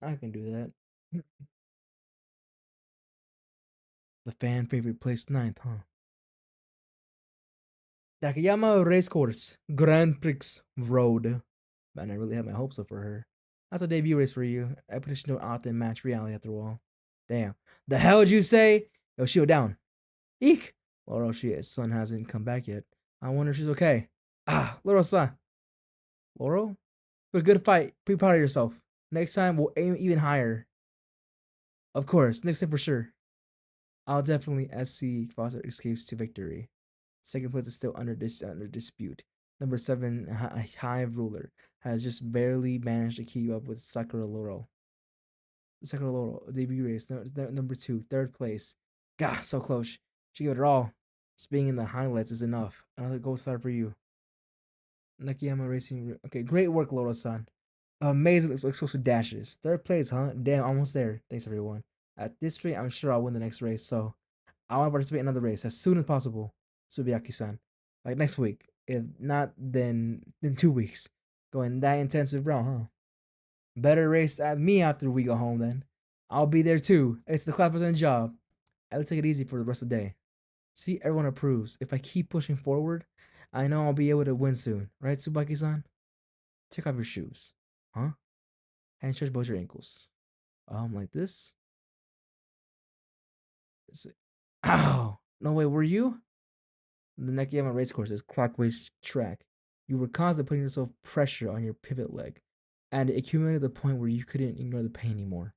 I can do that. The fan favorite placed ninth, huh? Takayama Racecourse, Grand Prix Road. Man, I really had my hopes up for her. That's a debut race for you. I prediction don't often match reality after all. Damn. The hell did you say? Yo, shield down. Eek! Laurel, his son hasn't come back yet. I wonder if she's okay. Ah, Laurel's son. Laurel? But a good fight. Be proud of yourself. Next time, we'll aim even higher. Of course, next time for sure. I'll definitely SC Foster escapes to victory. Second place is still under dispute. Number 7, Hive Ruler, has just barely managed to keep up with Sakura Laurel. Sakura Laurel, debut race, number 2, third place. Gah, so close. She gave it all. Just being in the highlights is enough. Another gold star for you. Nakayama Racing. Okay, great work, Laurel-san. Amazing explosive dashes. Third place, huh? Damn, almost there. Thanks, everyone. At this rate, I'm sure I'll win the next race, so I want to participate in another race as soon as possible. Subiaki-san. Like next week. If not, then in 2 weeks. Going that intensive route, huh? Better race at me after we go home then. I'll be there too. It's the clapper's job. I'll take it easy for the rest of the day. See, everyone approves. If I keep pushing forward, I know I'll be able to win soon. Right, Tsubaki-san? Take off your shoes. Huh? And stretch both your ankles. Like this? Ow! No way, were you? The Nakayama race course is clockwise track. You were constantly putting yourself pressure on your pivot leg, and it accumulated to the point where you couldn't ignore the pain anymore.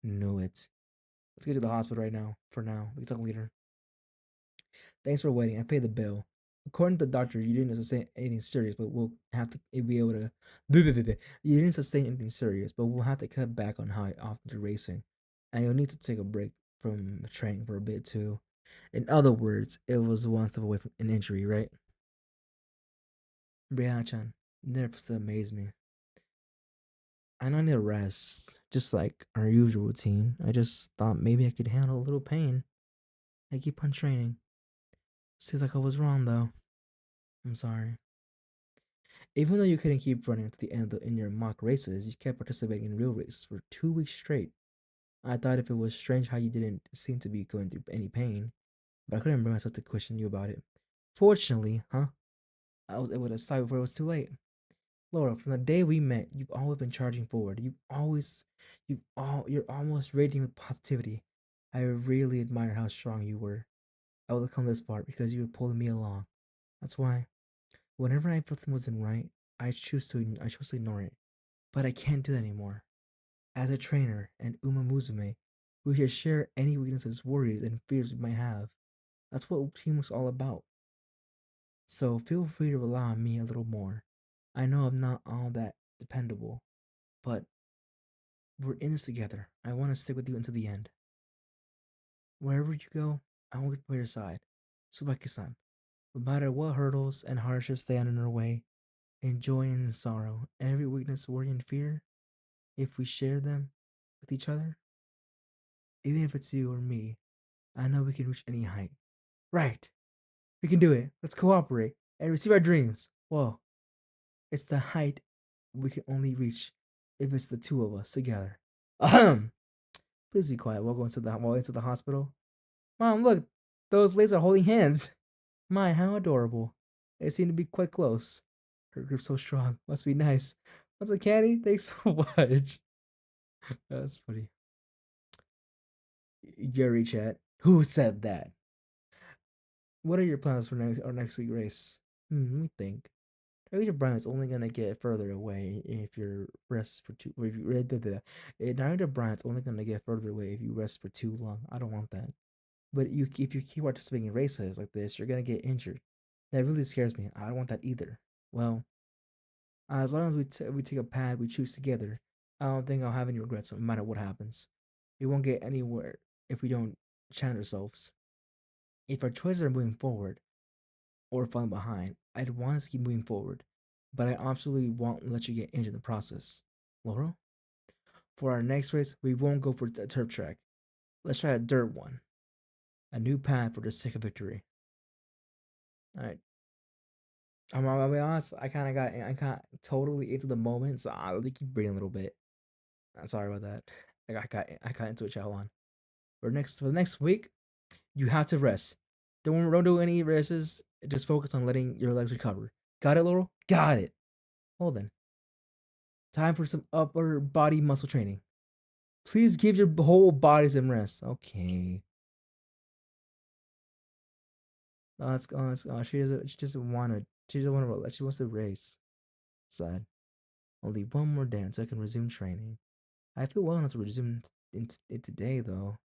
Knew it. Let's get to the hospital right now. For now, we can talk later. Thanks for waiting. I paid the bill. According to the doctor, you didn't sustain anything serious, but we'll have to be able to. You didn't sustain anything serious, but we'll have to cut back on how often you're racing, and you'll need to take a break from training for a bit too. In other words, it was one step away from an injury, right? Brian-chan, never to amaze me. I know I need a rest, just like our usual routine. I just thought maybe I could handle a little pain. I keep on training. Seems like I was wrong though. I'm sorry. Even though you couldn't keep running to the end in your mock races, you kept participating in real races for 2 weeks straight. I thought if it was strange how you didn't seem to be going through any pain, but I couldn't bring myself to question you about it. Fortunately, huh? I was able to stop before it was too late. Laura, from the day we met, you've always been charging forward. You're almost raging with positivity. I really admire how strong you were. I would come this far because you were pulling me along. That's why, whenever I felt something wasn't right, I chose to ignore it. But I can't do that anymore. As a trainer and Uma Musume, we should share any weaknesses, worries, and fears we might have. That's what teamwork's all about. So feel free to rely on me a little more. I know I'm not all that dependable, but we're in this together. I want to stick with you until the end. Wherever you go, I will get by your side. Tsubaki-san, no matter what hurdles and hardships stand in our way, in joy and sorrow, every weakness, worry, and fear, if we share them with each other, even if it's you or me, I know we can reach any height. Right. We can do it. Let's cooperate and receive our dreams. Whoa. It's the height we can only reach if it's the two of us together. Ahem. Please be quiet. We'll into the hospital. Mom, look, those ladies are holding hands. My, how adorable. They seem to be quite close. Her grip's so strong. Must be nice. What's a candy? Thanks so much. That's funny. Jerry chat. Who said that? What are your plans for next week race? Let me think. Naruto Brown is only gonna get further away if you rest for too. If you Naruto Brown is only gonna get further away if you rest for too long. I don't want that. But if you keep participating in races like this, you're gonna get injured. That really scares me. I don't want that either. Well, as long as we take a path we choose together, I don't think I'll have any regrets no matter what happens. We won't get anywhere if we don't challenge ourselves. If our choices are moving forward or falling behind, I'd want us to keep moving forward, but I absolutely won't let you get injured in the process. Laurel, for our next race, we won't go for a turf track. Let's try a dirt one. A new path for the sake of victory. All right. I'll be honest. I kind of got totally into the moment, so I'll keep breathing a little bit. I'm sorry about that. I got into a chat. Hold on. For the next week, you have to rest. Don't do any races. Just focus on letting your legs recover. Got it, Laurel? Got it. Hold on. Time for some upper body muscle training. Please give your whole body some rest. Okay. She doesn't want to. She doesn't want to. She wants to race. Sad. Only one more dance so I can resume training. I feel well enough to resume it today, though.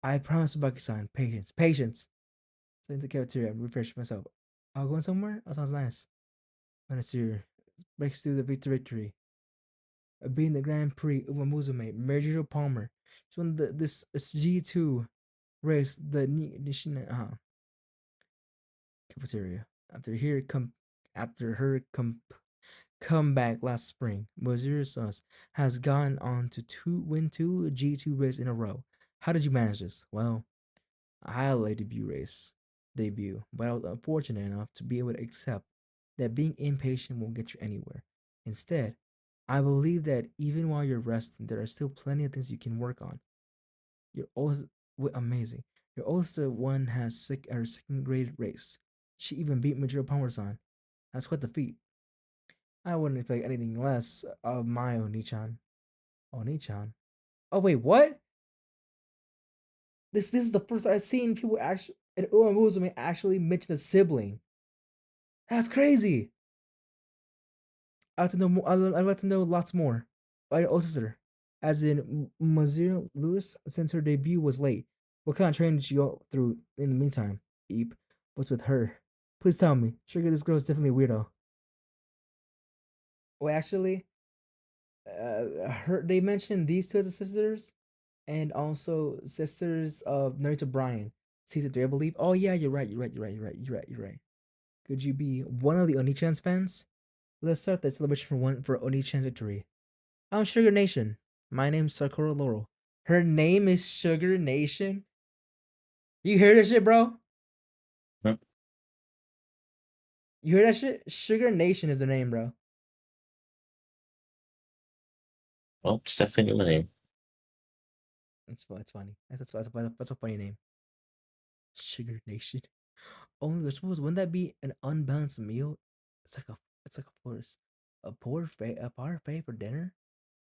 I promise Baki-san, patience, patience. So into the cafeteria, and refresh myself. I'll go in somewhere? That sounds nice. When it's here, breaks through the victory. Being the Grand Prix of Muzume, Major Palmer. She won this G2 race, the Nishina cafeteria. After her comeback last spring, Mozilla Sauce has gone on to win two G2 races in a row. How did you manage this? Well, I had a debut, but I was unfortunate enough to be able to accept that being impatient won't get you anywhere. Instead, I believe that even while you're resting, there are still plenty of things you can work on. You're always amazing. Your oldest one has her second grade race. She even beat Major Palmersan. That's quite the feat. I wouldn't expect anything less of my Oni-chan. Oni-chan. Oh wait, what? This is the first I've seen people actually an Uemusume actually mention a sibling. That's crazy. I'd like to know more. I'd like to know lots more about your older sister. As in, Mazir Lewis, since her debut was late, what kind of training did she go through in the meantime? Eep, what's with her? Please tell me. Sugar, this girl is definitely a weirdo. Well, actually, her they mentioned these two as the sisters, and also sisters of Naruto Brian, season 3, I believe. Oh yeah, you're right. You're right. You're right. You're right. You're right. You're right. Could you be one of the Oni-chan's fans? Let's start the celebration for Oni-chan's victory. I'm Sugar Nation. My name's Sakura Laurel. Her name is Sugar Nation. You hear that shit, bro? Hmm. You hear that shit? Sugar Nation is their name, bro. Well, it's definitely a name. It's funny. That's a funny name. Sugar Nation. Only vegetables. Wouldn't that be an unbalanced meal? It's like a force. A parfait for dinner.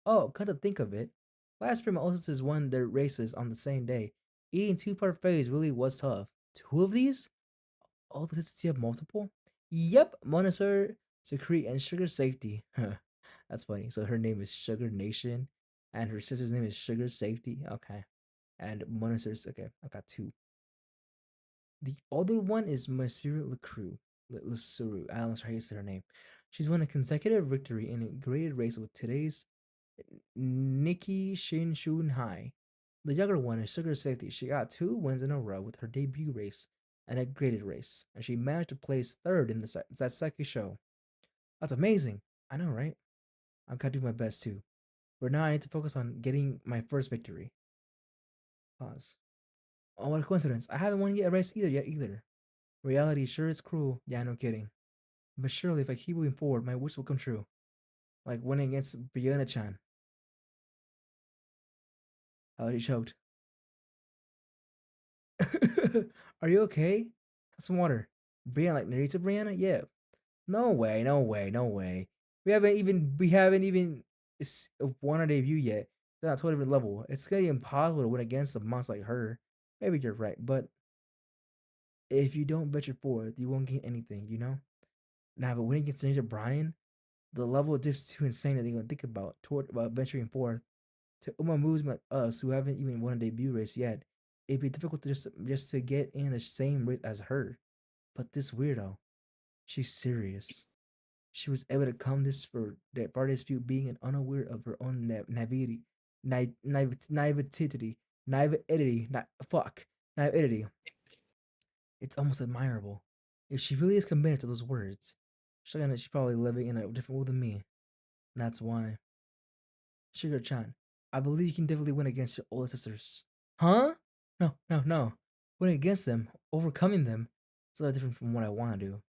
Oh, come to think of it, last spring my older sisters won their races on the same day. Eating two parfaits really was tough. Two of these? All the sisters have multiple? Yep, Monisur, Secrete, and Sugar Safety. That's funny. So her name is Sugar Nation, and her sister's name is Sugar Safety. Okay. And Monisur's, okay, I got two. The other one is Monsieur Lecru. Lecru. I don't know how you say her name. She's won a consecutive victory in a graded race with today's Nikki Shin Shun Hai. The younger one is Sugar Safety. She got two wins in a row with her debut race and a graded race, and she managed to place third in that second show. That's amazing. I know, right? I've got to do my best too. But now I need to focus on getting my first victory. Pause. Oh, what a coincidence. I haven't won yet a race either. Reality sure is cruel. Yeah, no kidding. But surely if I keep moving forward, my wish will come true. Like winning against Brianna-chan. Oh, he choked. Are you okay? Have some water. Brianna, like Narita Brianna? Yeah. No way, no way, no way. We haven't even won our debut yet. They're not totally different level. It's gonna be impossible to win against a monster like her. Maybe you're right, but if you don't venture forth, you won't gain anything, you know? Now, but winning against Narita Brian, the level of diff's too insane that they're gonna think about venturing forth. To Uma moves like us who haven't even won a debut race yet, it'd be difficult to just to get in the same race as her. But this weirdo, she's serious. She was able to come this for that bar dispute being unaware of her own naivety, naivety, naivety. It's almost admirable. If she really is committed to those words, she's probably living in a different world than me. That's why. Sugar-chan, I believe you can definitely win against your older sisters. Huh? No, no, no. Winning against them, overcoming them, it's a lot different from what I want to do.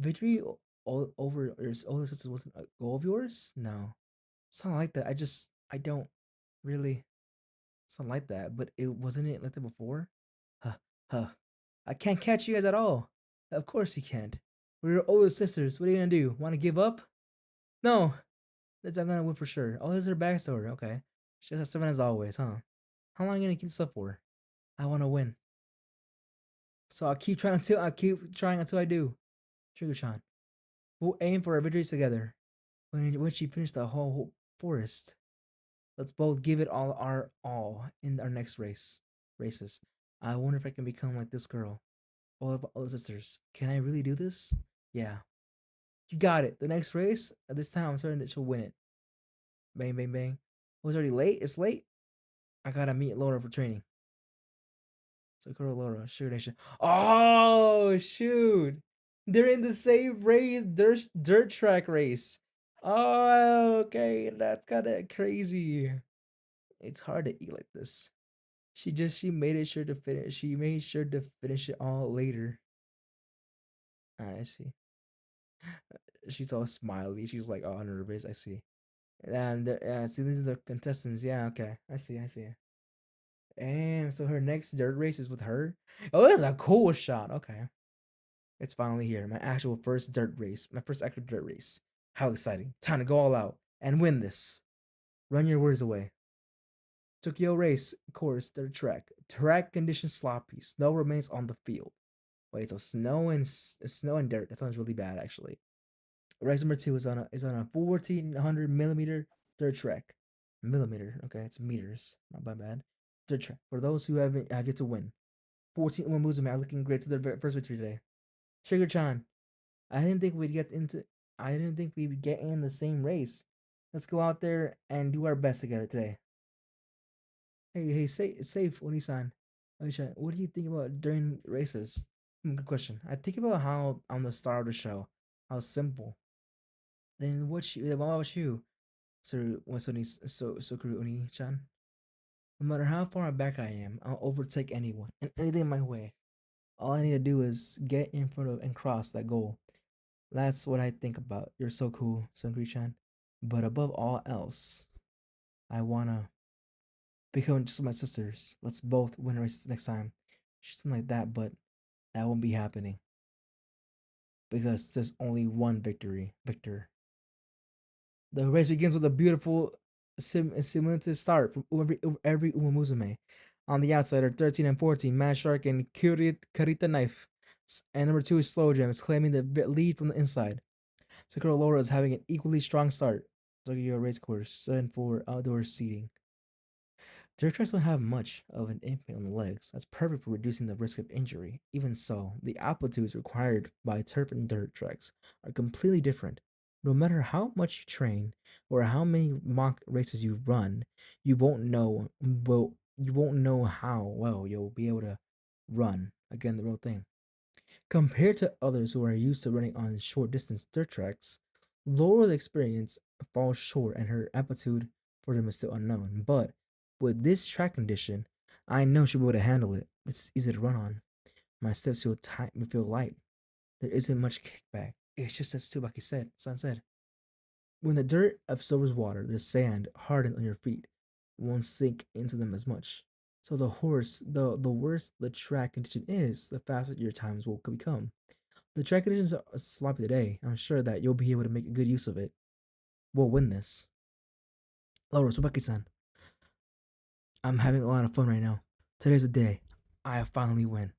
Victory over your older sisters wasn't a goal of yours? No. It's not like that. I don't really. It's not like that. But it wasn't it like that before? Huh, huh. I can't catch you guys at all. Of course you can't. We're your older sisters. What are you gonna do? Want to give up? No, that's I'm gonna win for sure. Oh, this is her backstory. Okay, she's as stubborn as always, huh? How long are you gonna keep this up for? I want to win, so I'll keep trying until I do. Trigger-chan, we'll aim for our victories together. When she finished the whole forest, let's both give it all in our next races. I wonder if I can become like this girl. All the sisters. Can I really do this? Yeah. You got it. The next race, this time I'm certain that she'll win it. Bang, bang, bang. Oh, it's already late? It's late? I gotta meet Laura for training. Sakura Laura, shoot, I should. Oh, shoot. They're in the same race, dirt track race. Oh, okay. That's kind of crazy. It's hard to eat like this. She made it sure to finish. She made sure to finish it all later. I see. She's all smiley. She's like all nervous. I see. And see, these are the contestants. Yeah, okay. I see. I see. Damn. So her next dirt race is with her. Oh, that's a cool shot. Okay, it's finally here. My actual first dirt race. My first actual dirt race. How exciting! Time to go all out and win this. Run your worries away. Tokyo race course dirt track. Track conditions sloppy. Snow remains on the field. Wait, so snow and dirt. That sounds really bad, actually. Race number two is on a 1400 millimeter dirt track. Millimeter, okay, it's meters. Not by bad. Dirt track. For those who haven't have yet to win. 14 Umamuzumi are looking great to their first victory today. Sugar-chan, I didn't think we'd get into. I didn't think we would get in the same race. Let's go out there and do our best together today. Hey, safe, Oni-san. Oni-san, what do you think about during races? Good question. I think about how on the start of the show, how simple. What about you, Sir Sokuru Oni-chan? No matter how far back I am, I'll overtake anyone and anything in my way. All I need to do is get in front of and cross that goal. That's what I think about. You're so cool, Sungri-chan. But above all else, I wanna become just my sisters. Let's both win a race next time. Something like that, but that won't be happening because there's only one victor. The race begins with a beautiful simulated start from every Umamusume. On the outside are 13 and 14, Mad Shark and Karita Knife. And number 2 is Slow Jam, is claiming the lead from the inside. Sakura Laura is having an equally strong start. Tokyo Race Course, 7-4 outdoor seating. Dirt tracks don't have much of an impact on the legs. That's perfect for reducing the risk of injury. Even so, the amplitudes required by turf and dirt tracks are completely different. No matter how much you train or how many mock races you run, you won't know how well you'll be able to run. Again, the real thing. Compared to others who are used to running on short distance dirt tracks, Laura's experience falls short and her aptitude for them is still unknown. But with this track condition, I know she'll be able to handle it. It's easy to run on. My steps feel tight and feel light. There isn't much kickback. It's just as Tsubaki said, San said. When the dirt absorbs water, the sand hardens on your feet, won't sink into them as much. So the worse the track condition is, the faster your times will become. The track conditions are sloppy today. I'm sure that you'll be able to make good use of it. We'll win this. Laura Tsubaki-san, I'm having a lot of fun right now. Today's the day. I finally win.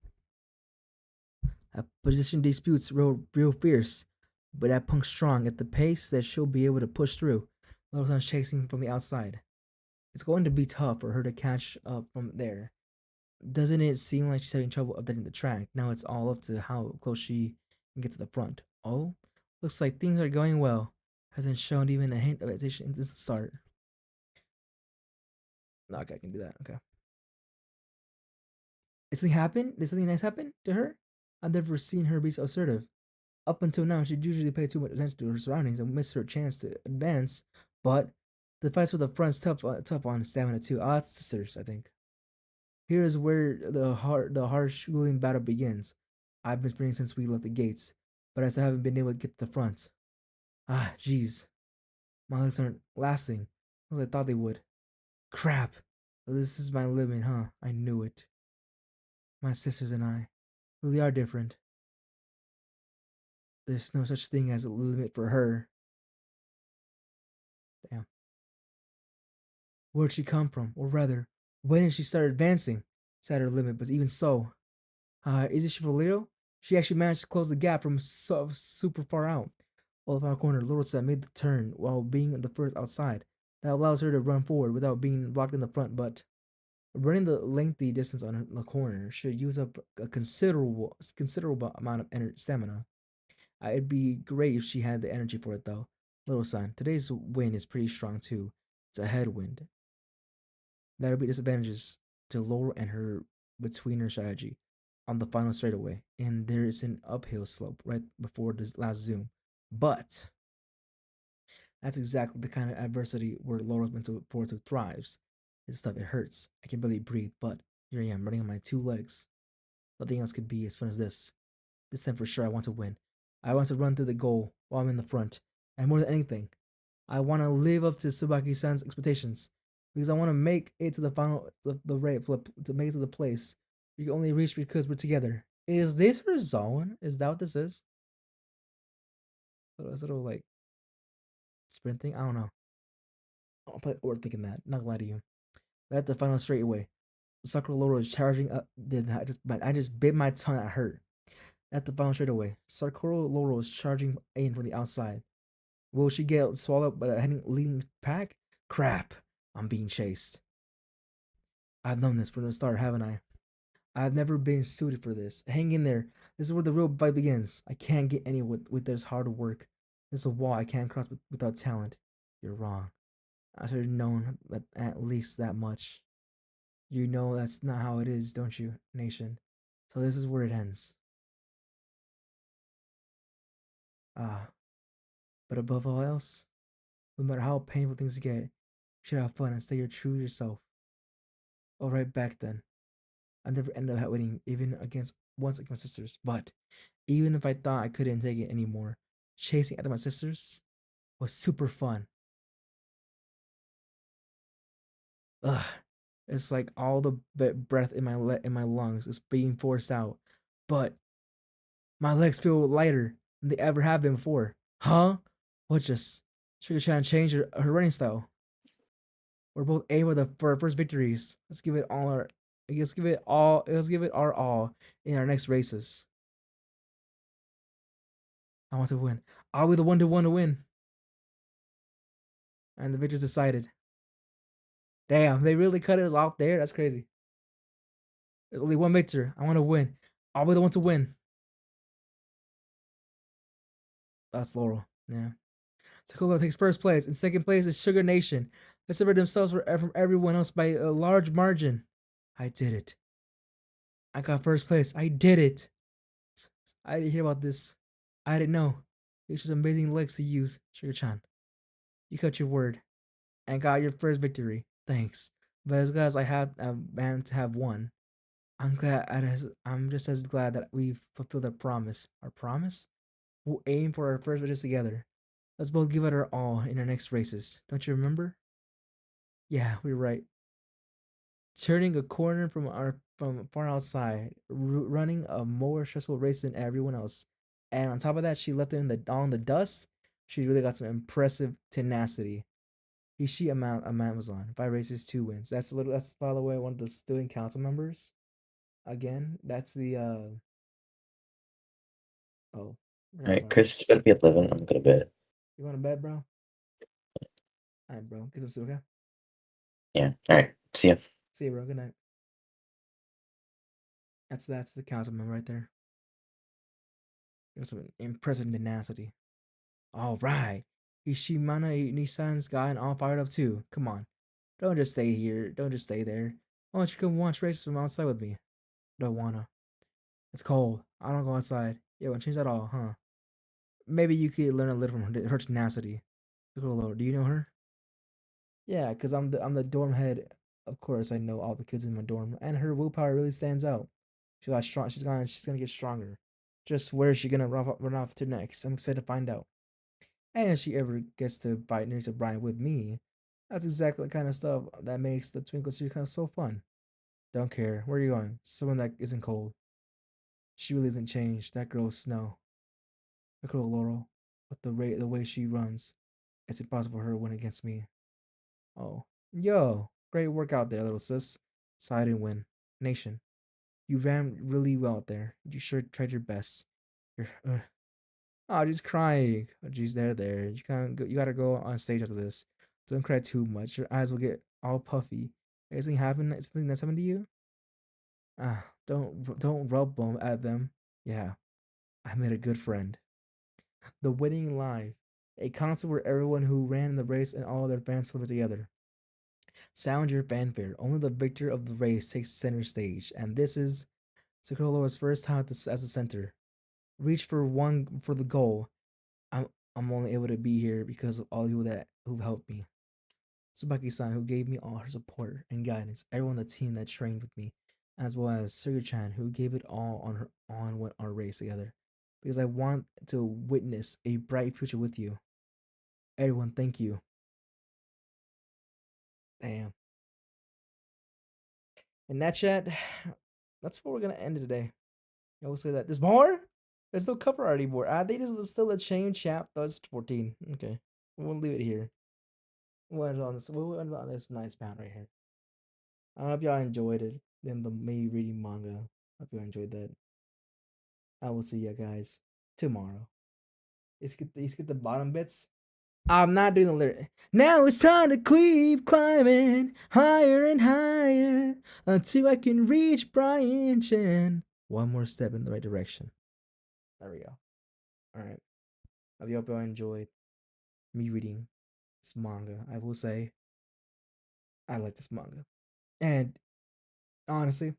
Position disputes real fierce, but that punk's strong at the pace that she'll be able to push through. Laura-san's chasing from the outside. It's going to be tough for her to catch up from there. Doesn't it seem like she's having trouble updating the track? Now it's all up to how close she can get to the front. Oh, looks like things are going well. Hasn't shown even a hint of hesitation since the start. No, okay, I can do that. Okay. Did something happen? Did something nice happen to her? I've never seen her be so assertive. Up until now, she'd usually pay too much attention to her surroundings and miss her chance to advance. But the fights with the front's tough on stamina too. Ah, it's sisters, I think. Here is where the harsh ruling battle begins. I've been sprinting since we left the gates, but I still haven't been able to get to the front. Ah, jeez. My legs aren't lasting as I thought they would. Crap! This is my limit, huh? I knew it. My sisters and I really are different. There's no such thing as a limit for her. Damn. Where'd she come from? Or rather, when did she start advancing? Said her limit, but even so, isn't she for real? She actually managed to close the gap from super far out. All of our corner, Little said made the turn while being the first outside. That allows her to run forward without being blocked in the front, but running the lengthy distance on the corner should use up a considerable amount of stamina. It'd be great if she had the energy for it, though. Little son, today's wind is pretty strong too. It's a headwind. That'll be disadvantages to Laurel and her between her strategy on the final straightaway, and there is an uphill slope right before this last zoom. But that's exactly the kind of adversity where Laurel's meant to forward to thrives. This stuff it hurts. I can barely breathe, but here I am running on my two legs. Nothing else could be as fun as this. This time for sure I want to win. I want to run through the goal while I'm in the front. And more than anything, I want to live up to Tsubaki-san's expectations. Because I want to make it to the final, the rate flip, to make it to the place we can only reach because we're together. Is this her zone? Is that what this is? This little like sprint thing? I don't know. I'll put overthinking that. Not gonna lie to you. That's the final straightaway. Sakura Loro is charging up. I just bit my tongue. I hurt. At the final straightaway, Sakura Loro is charging in from the outside. Will she get swallowed by the leading pack? Crap! I'm being chased. I've known this from the start, haven't I? I've never been suited for this. Hang in there. This is where the real fight begins. I can't get anywhere with this hard work. There's a wall I can't cross without talent. You're wrong. I should have known that at least that much. You know that's not how it is, don't you, nation? So this is where it ends. Ah, but above all else, no matter how painful things get, you should have fun and stay your true yourself. All right, back then. I never ended up winning, even against my sisters. But even if I thought I couldn't take it anymore, chasing after my sisters was super fun. Ugh, it's like all the breath in my lungs is being forced out, but my legs feel lighter than they ever have been before. Huh? What just? Sugar trying to change her running style. We're both aiming for our first victories. Let's give it all our. Let's give it all. Let's give it our all in our next races. I want to win. I'll be the one to win. And the victor's decided. Damn, they really cut it off there. That's crazy. There's only one victor. I want to win. I'll be the one to win. That's Laurel. Yeah. Takula takes first place. In second place is Sugar Nation. They separated themselves from everyone else by a large margin. I did it. I got first place. I did it. I didn't hear about this. I didn't know. It's just amazing legs to use, Sugar-chan. You cut your word and got your first victory. Thanks. But as glad as I have man to have won, I'm just as glad that we've fulfilled our promise. Our promise? We'll aim for our first races together. Let's both give it our all in our next races. Don't you remember? Yeah, we're right. Turning a corner from far outside, running a more stressful race than everyone else, and on top of that, she left it in the on the dust. She really got some impressive tenacity. Ishii Amazon, 5 races, 2 wins. That's a little. That's by the way one of the student council members. Again, that's the oh, I All forgot right, about it. Chris, it's better be 11. I'm gonna bed. You want to bet, bro? All right, bro. Get some sleep, okay? Yeah. All right. See ya. See you, bro. Good night. That's the council member right there. Got some impressive tenacity. All right. Ishimana Nissan's gotten all fired up too. Come on. Don't just stay here. Don't just stay there. Why don't you come watch races from outside with me? Don't wanna. It's cold. I don't go outside. Yeah, wanna change that all, huh? Maybe you could learn a little from her tenacity. Piccolo, do you know her? Yeah, cause I'm the dorm head. Of course, I know all the kids in my dorm, and her willpower really stands out. She got strong. She's gonna get stronger. Just where is she gonna run off to next? I'm excited to find out. And if she ever gets to bite near to Brian with me, that's exactly the kind of stuff that makes the Twinkle Series kind of so fun. Don't care. Where are you going? Someone that isn't cold. She really isn't changed. That girl's Snow. That girl Laurel. But the way she runs, it's impossible for her to win against me. Oh. Yo. Great work out there, little sis. Sorry I didn't win. Nation. You ran really well out there. You sure tried your best. You're oh, she's crying. Oh, geez, there. You can't go, you gotta go on stage after this. Don't cry too much. Your eyes will get all puffy. Anything happen? Something that's happened to you? Ah, don't rub them at them. Yeah, I made a good friend. The winning live, a concert where everyone who ran the race and all their fans celebrate together. Sound your fanfare. Only the victor of the race takes center stage, and this is Sakura's first time as the center. Reach for the goal. I'm only able to be here because of all the people that who've helped me. Tsubaki-san, who gave me all her support and guidance, everyone on the team that trained with me, as well as Sugar-chan, who gave it all on our race together. Because I want to witness a bright future with you. Everyone, thank you. Damn. And that chat, that's where we're gonna end it today. I will say that. There's more? There's no cover art anymore. I think this is still a chain chap. Though it's 14. Okay. We'll leave it here. We'll end on this nice pound right here. I hope y'all enjoyed it. Then the me reading manga. Hope you enjoyed that. I will see you guys tomorrow. You skip the bottom bits. I'm not doing the lyric. Now it's time to keep climbing higher and higher until I can reach Brian Chan. One more step in the right direction. There we go. All right. I hope y'all enjoyed me reading this manga. I will say I like this manga, and honestly,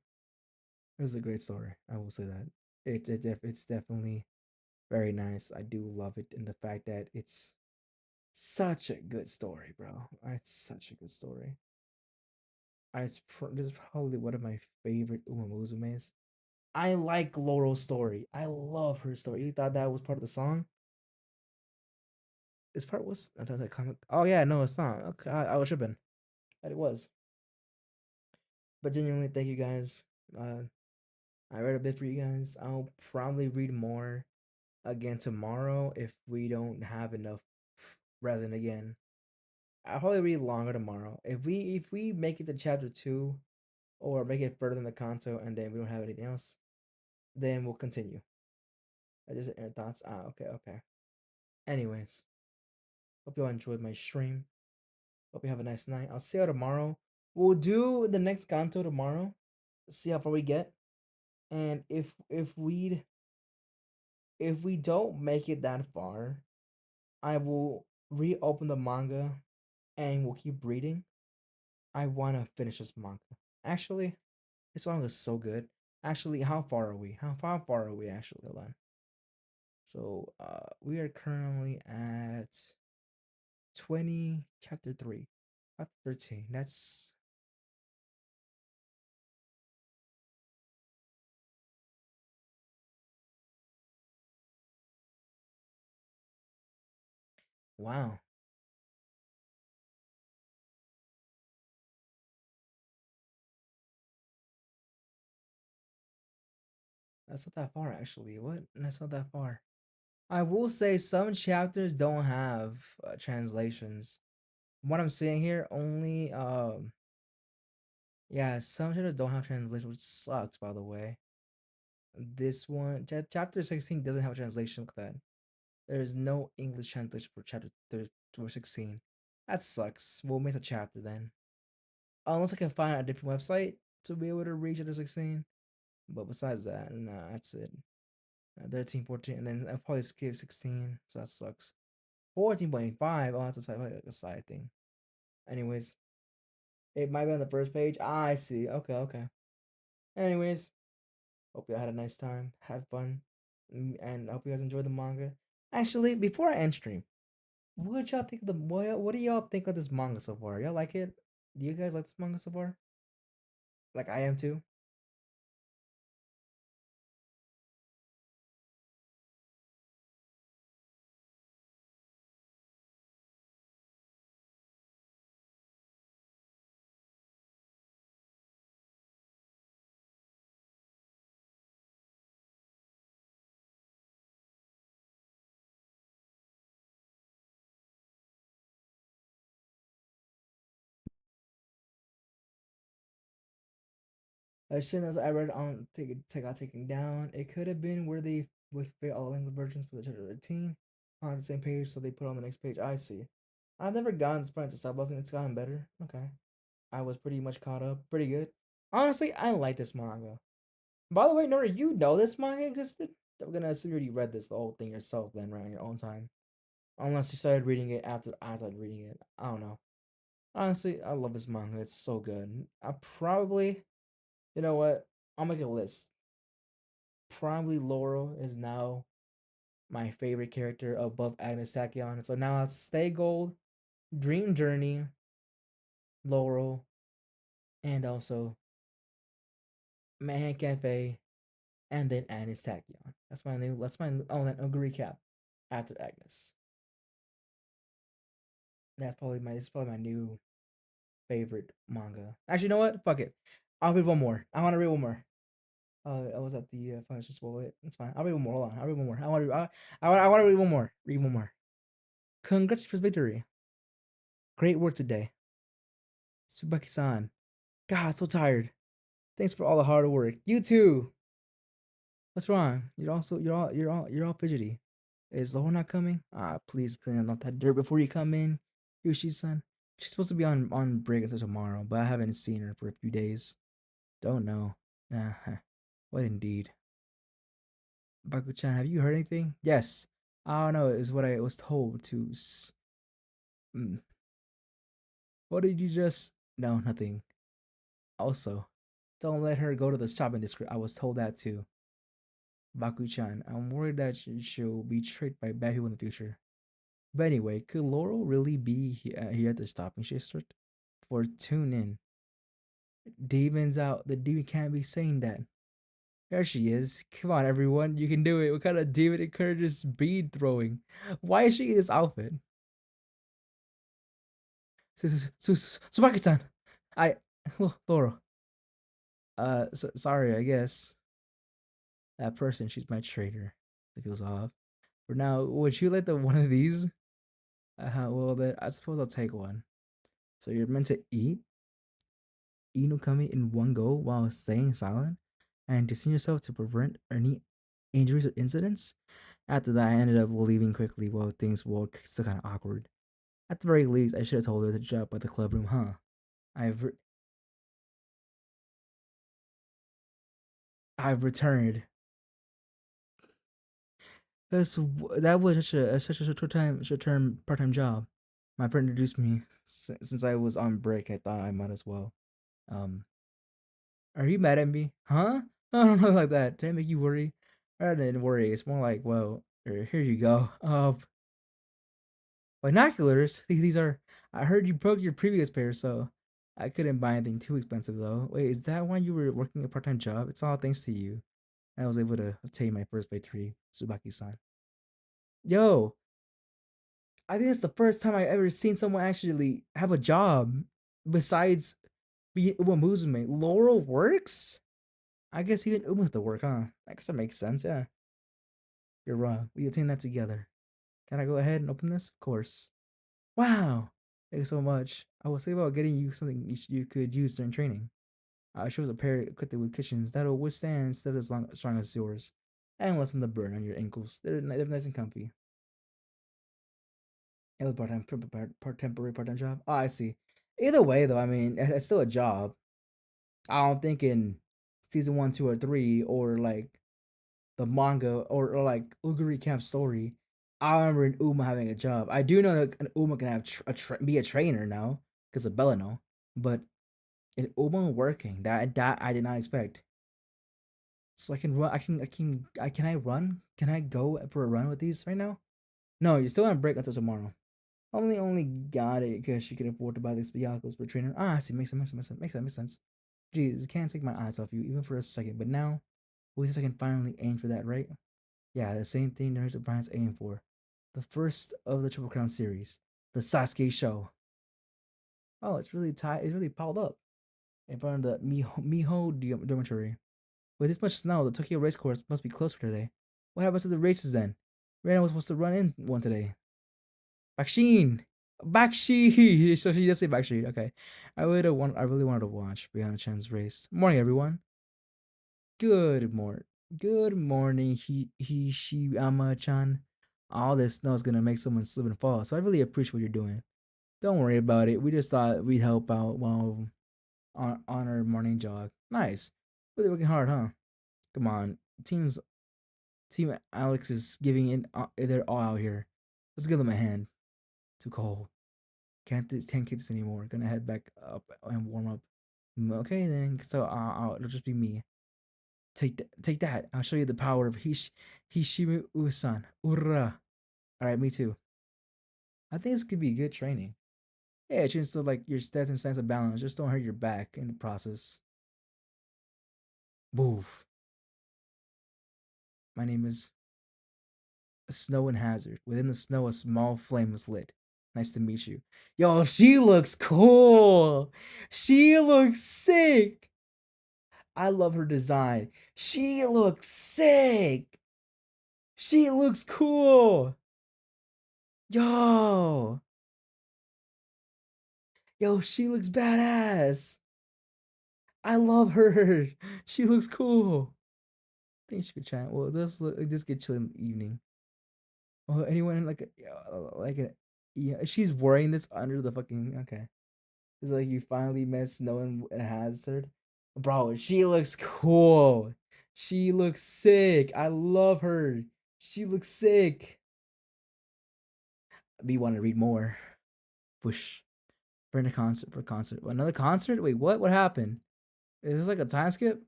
it was a great story. I will say that it's definitely very nice. I do love it, and the fact that it's such a good story, bro. It's such a good story. This is probably one of my favorite Umamuzumes. I like Laurel's story. I love her story. You thought that was part of the song? This part was I thought that comic. Oh yeah, no, it's not. Okay, I was tripping. But it was. But genuinely, thank you guys. Uh, I read a bit for you guys. I'll probably read more again tomorrow if we don't have enough resin again. I'll probably read longer tomorrow. If we make it to chapter 2 or make it further than the kanto and then we don't have anything else, then we'll continue. I just air thoughts. Okay. Anyways, hope you all enjoyed my stream. Hope you have a nice night. I'll see you tomorrow. We'll do the next kanto tomorrow. See how far we get. And if we don't make it that far, I will reopen the manga and we'll keep reading. I want to finish this manga. Actually, this manga is so good. Actually, how far are we? How far are we actually, Len? So, we are currently at 20, chapter 3, chapter 13. That's wow. That's not that far actually. What? That's not that far. I will say some chapters don't have translations. What I'm seeing here, only yeah, some chapters don't have translation, which sucks by the way. This one, chapter 16 doesn't have a translation. Look at that. There is no English translation for chapter 16. That sucks. We'll miss a chapter then. Unless I can find a different website to be able to reach chapter 16. But besides that, nah, that's it. 13, 14, and then I'll probably skip 16, so that sucks. 14.5, oh, that's like a side thing. Anyways, it might be on the first page. Ah, I see. Okay. Anyways, hope you had a nice time. Have fun. And I hope you guys enjoy the manga. Actually, before I end stream, what y'all think of the what do y'all think of this manga so far? Y'all like it? Do you guys like this manga so far? Like I am too. As I read on Take Out Taking Down, it could have been where they would fit all language versions for the chapter 13 on the same page, so they put on the next page. I see. I've never gotten this point to stop buzzing. It's gotten better. Okay. I was pretty much caught up. Pretty good. Honestly, I like this manga. By the way, Nora, you know this manga existed? I'm gonna assume you already read this the whole thing yourself then, right, on your own time. Unless you started reading it after I started reading it. I don't know. Honestly, I love this manga. It's so good. I probably, you know what? I'll make a list. Probably Laurel is now my favorite character above Agnes Tachyon. So now it's Stay Gold, Dream Journey, Laurel, and also Manhattan Cafe, and then Agnes Tachyon. That's my new. That's my. Oh, then I'll recap after Agnes. That's probably my. This is probably my new favorite manga. Actually, you know what? Fuck it. I'll read one more. I want to read one more. I was at the financial spoil it. It's fine. I'll read one more. Hold on. I'll read one more. I want to read one more. Read one more. Congrats for victory. Great work today, Tsubaki-san. God, so tired. Thanks for all the hard work. You too. What's wrong? You're all fidgety. Is Laura not coming? Ah, please clean up that dirt before you come in, Yoshi-san. She's supposed to be on break until tomorrow, but I haven't seen her for a few days. Don't know. Nah, what indeed. Baku-chan, have you heard anything? Yes. I don't know, is what I was told to. Mm. What did you just. No, nothing. Also, don't let her go to the shopping district. I was told that too. Baku-chan, I'm worried that she'll be tricked by bad people in the future. But anyway, could Laurel really be here at the shopping district? For tune in. Demons out. The demon can't be saying that. There she is. Come on, everyone. You can do it. What kind of demon encourages bead throwing? Why is she in this outfit? Tsubaki-san. I. Laurel. Sorry, I guess. That person, she's my traitor. It feels off. For now, would you like the one of these? Well, then I suppose I'll take one. So you're meant to eat Inukami in one go while staying silent and distance yourself to prevent any injuries or incidents? After that, I ended up leaving quickly while things were still kind of awkward. At the very least, I should have told her to drop by the club room, huh? I've re- I've returned. That was such a short term part time job. My friend introduced me since I was on break. I thought I might as well. Um, Are you mad at me? Huh? I don't know like that. Did that make you worry? Rather than worry, it's more like, well, here you go. Binoculars. These are. I heard you broke your previous pair, so I couldn't buy anything too expensive though. Wait, is that why you were working a part-time job? It's all thanks to you. I was able to obtain my first victory, Tsubaki-san. Yo, I think it's the first time I've ever seen someone actually have a job besides being Uma Musume. Laurel works? I guess even Uma's to work, huh? I guess that makes sense, yeah. You're wrong. We attain that together. Can I go ahead and open this? Of course. Wow. Thank you so much. I was thinking about getting you something you could use during training. She was a pair equipped with cushions that'll withstand stuff as strong as yours, and lessen the burn on your ankles. They're nice and comfy. It was temporary part time job. Oh, I see. Either way, though, I mean, it's still a job. I don't think in season one, two, or three, or like the manga or like Uguri Camp story, I remember an Uma having a job. I do know that an Uma can have be a trainer now because of Belano, but an Uma working that I did not expect. So I can run. Can I run? Can I go for a run with these right now? No, you're still on break until tomorrow. Only got it because she could afford to buy these Byaku's for trainer. Ah, I see. Makes sense. Jeez, can't take my eyes off you even for a second. But now, at least I can finally aim for that, right? Yeah, the same thing Nerds O'Brien's aiming for. The first of the Triple Crown series, the Sasuke show. Oh, it's really tight. It's really piled up in front of the Miho dormitory. With this much snow, the Tokyo race course must be closed for today. What happens to the races then? Rena was supposed to run in one today. Bakshin! Bakshi! So she does say Bakshi. Okay. I really wanted to watch Brianna Chan's race. Morning, everyone. Good morning. Good morning, she, chan. All this snow is gonna make someone slip and fall. So I really appreciate what you're doing. Don't worry about it. We just thought we'd help out while on our morning jog. Nice. Really working hard, huh? Come on, team Alex is giving in. They're all out here. Let's give them a hand. Too cold. Can't get this anymore. Gonna head back up and warm up. Okay then. So it'll just be me. Take that. I'll show you the power of Hishimu Usan. Ura. All right, me too. I think this could be good training. Yeah, it changes to like your stats and sense of balance. Just don't hurt your back in the process. Boof. My name is Snow and Hazard. Within the snow, a small flame was lit. Nice to meet you. Yo, she looks cool. She looks sick. I love her design. She looks sick. She looks cool. Yo. Yo, she looks badass. I love her. She looks cool. I think she could chat. Well, this get chill in the evening. Well, anyone like a yeah, she's wearing this under the fucking okay. It's like you finally met Snow and Hazard. Bro, she looks cool. She looks sick. I love her. She looks sick. Me want to read more. Whoosh. For a concert. For a concert. Another concert? Wait, what? What happened? Is this like a time skip?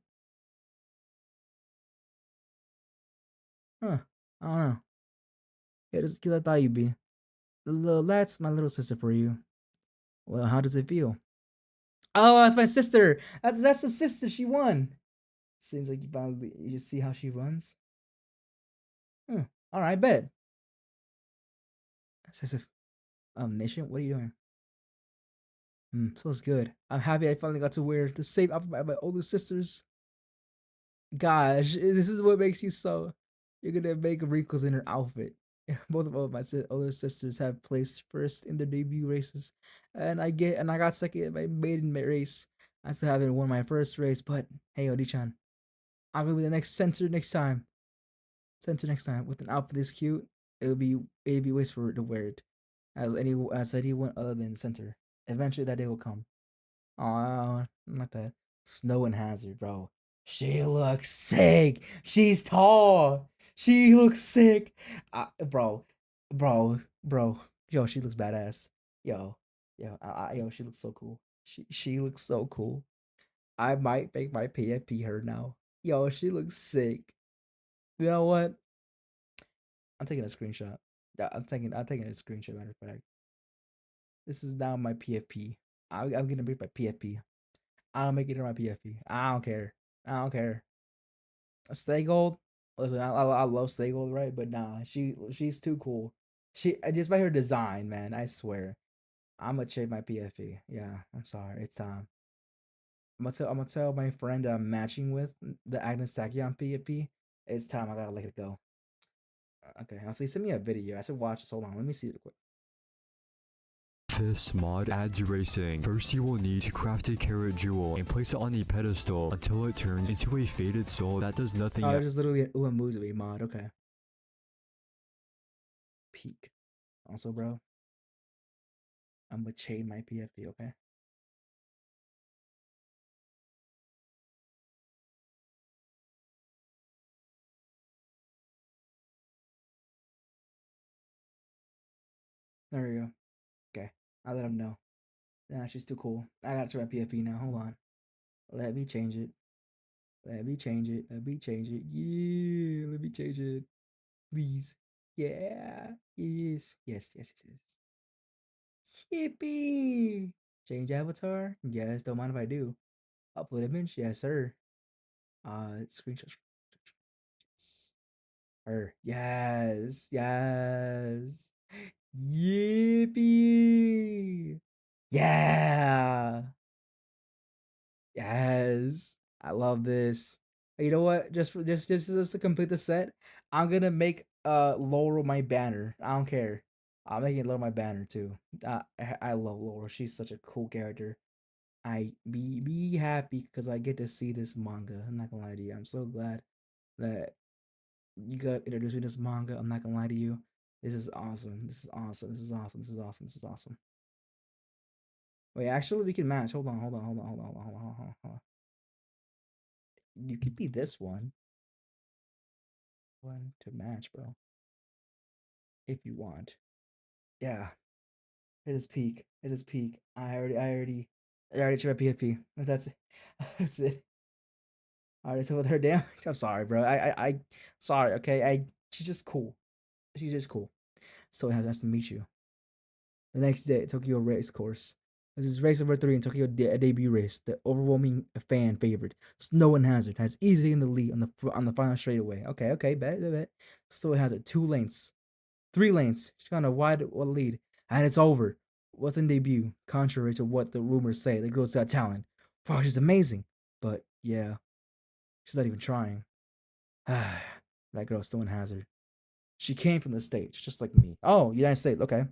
Huh. I don't know. Yeah, just I thought you'd be. That's my little sister for you. Well, how does it feel? Oh, that's my sister. That's the sister. She won. Seems like you see how she runs. Hmm. All right, bet. Says if Nation, what are you doing? Feels good. I'm happy I finally got to wear the same outfit my older sisters. Gosh, this is what makes you so. You're gonna make wrinkles in her outfit. Both of my older sisters have placed first in their debut races, and I got second in my maiden race. I still haven't won my first race, but hey, Odi-chan, I'm gonna be the next center next time. Center next time with an outfit this cute. It'd be waste for her to wear it as anyone other than center. Eventually, that day will come. Oh, not that. Snow and Hazard, bro. She looks sick. She's tall. She looks sick. Bro, bro. Yo, she looks badass. Yo, yo, she looks so cool. She looks so cool. I might make my PFP her now. Yo, she looks sick. You know what? I'm taking a screenshot. Yeah, I'm taking a screenshot. Matter of fact, this is now my PFP. I'm gonna make my PFP. I'll make it in my PFP. I don't care. I don't care. Stay Gold. Listen, I love Stay Gold, right? But nah, she's too cool. She just by her design, man. I swear. I'm gonna change my PFP. Yeah, I'm sorry. It's time. I'm gonna tell my friend that I'm matching with the Agnes Tachyon PFP. It's time. I gotta let it go. Okay, I'll say send me a video. I should watch this. Hold on. Let me see it quick. This mod adds racing. First you will need to craft a carrot jewel and place it on a pedestal until it turns into a faded soul that does nothing Oh, it's just literally an Uemuzi mod. Okay. Peak. Also, bro, I'm gonna chain my PFP. Okay. There we go. Okay. I let him know. Nah, she's too cool. I got to my PFP now. Hold on. Let me change it. Let me change it. Let me change it. Yeah. Let me change it. Please. Yeah. Yes. Yes. Yes. Yes. Yes. Yippee. Change avatar? Yes. Don't mind if I do. Upload image? Yes, sir. Screenshot. Yes. Her. Yes. Yes. Yippee. Yeah. Yes. I love this. You know what? Just to complete the set, I'm gonna make Laurel my banner. I don't care. I'm making Laurel my banner too. I love Laurel. She's such a cool character. I be happy because I get to see this manga. I'm not gonna lie to you. I'm so glad that you got introduced to this manga. I'm not gonna lie to you. This is awesome. This is awesome. This is awesome. This is awesome. This is awesome. Wait, actually, we can match. Hold on. Hold on. Hold on. Hold on. Hold on. Hold on. Hold on. You could be this one. One to match, bro. If you want. Yeah. It is peak. It is peak. I already checked my PFP. That's it. That's it. I already told her damn. I'm sorry, bro. Sorry. Okay. She's just cool. She's just cool. So nice to meet you. The next day, Tokyo race course. This is race number 3 in Tokyo debut race. The overwhelming fan favorite, Snow and Hazard, has easily in the lead on the final straightaway. Okay, bet. Snow and Hazard 2 lanes, 3 lanes. She's got a wide lead, and it's over. What's in debut? Contrary to what the rumors say, the girl's got talent. Wow, she's amazing. But yeah, she's not even trying. That girl Snow and Hazard. She came from the States, just like me. Oh, United States. Okay.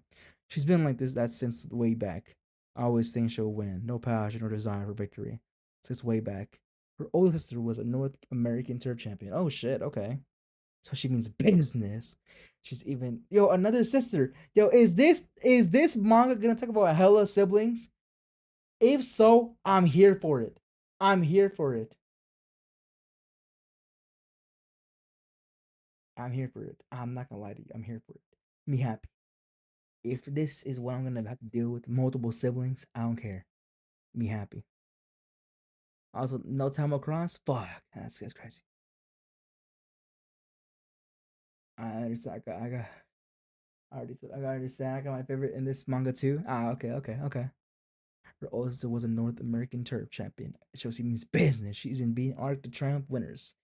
She's been like this that since way back. I always think she'll win. No passion or desire for victory. Since way back. Her older sister was a North American tour champion. Oh shit, okay. So she means business. She's even another sister. Is this manga gonna talk about hella siblings? If so, I'm here for it. I'm here for it. I'm here for it. I'm not gonna lie to you. I'm here for it. Me happy. If this is what I'm gonna have to deal with multiple siblings, I don't care. Me happy. Also, no time across. Fuck, that's crazy. I understand. I got understand. I got my favorite in this manga too. Okay. Her older sister was a North American turf champion. It shows she means business. She's been beating Arc the Triumph winners.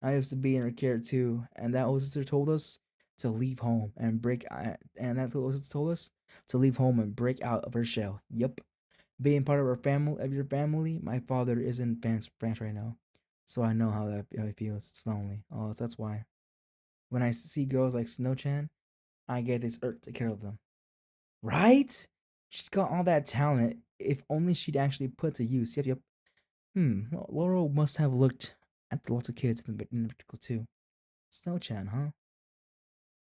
I used to be in her care too, and that older sister told us to leave home and break. And that older sister told us to leave home and break out of her shell. Yep, being part of your family. My father is in France right now, so I know how it feels. It's lonely. Oh, so that's why when I see girls like Snow Chan, I get this urge to take care of them. Right? She's got all that talent. If only she'd actually put to use. Yep. Well, Laurel must have looked at the lots of kids in the vertical too. Snow Chan, huh?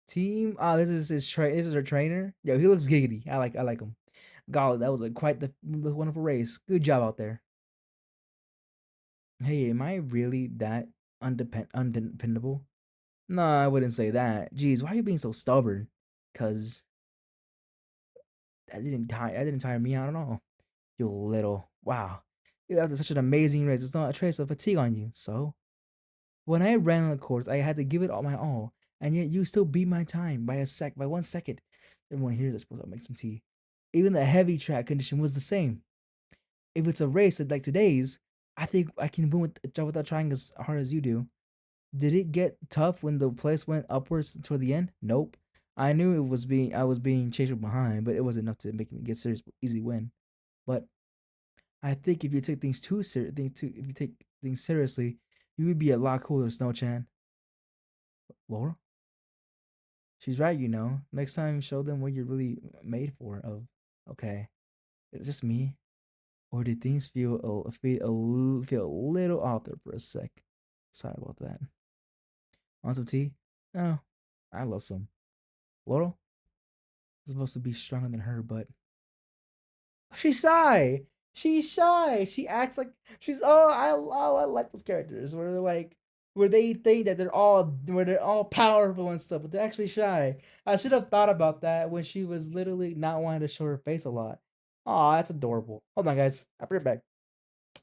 Team. This is This is her trainer. Yo, he looks giggity. I like him. God, that was quite the wonderful race. Good job out there. Hey, am I really that undependable? No, I wouldn't say that. Jeez, why are you being so stubborn? Cause that didn't tire me out at all. You little wow. You have such an amazing race. There's not a trace of fatigue on you. So when I ran on the course, I had to give it all my all, and yet you still beat my time by 1 second. Everyone here is supposed to make some tea. Even the heavy track condition was the same. If it's a race like today's, I think I can win without trying as hard as you do. Did it get tough when the place went upwards toward the end? Nope. I was being chased from behind, but it wasn't enough to make me get serious easy win. But I think if you take things too serious, if you take things seriously, you would be a lot cooler, Snow Chan. Laura, she's right. Next time, show them what you're really made for. Okay, it's just me, or did things feel a little off there for a sec? Sorry about that. Want some tea? No, I love some. Laurel is supposed to be stronger than her, but she's shy. She's shy. She acts like she's. I like those characters where they're like where they think that they're all powerful and stuff, but they're actually shy. I should have thought about that when she was literally not wanting to show her face a lot. Oh, that's adorable. Hold on, guys. I'll be right back.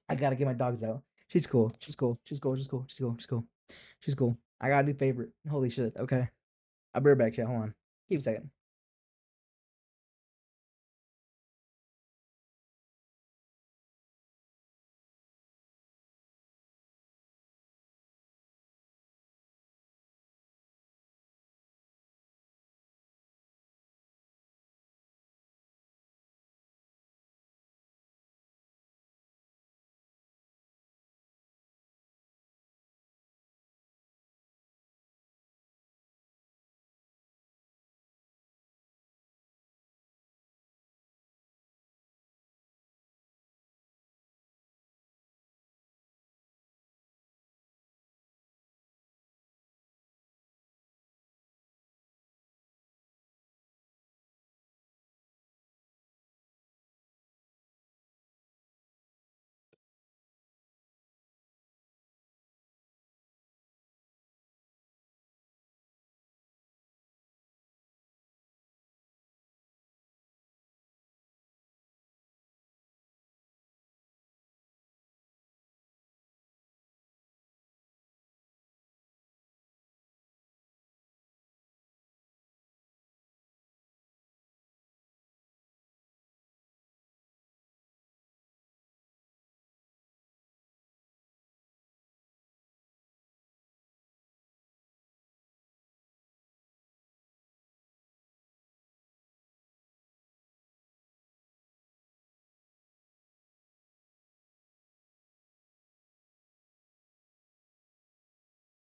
I gotta get my dogs out. She's cool. She's cool. She's cool. She's cool. She's cool. She's cool. She's cool. I got a new favorite. Holy shit. Okay. I'll be right back, chat. Hold on. Keep a second.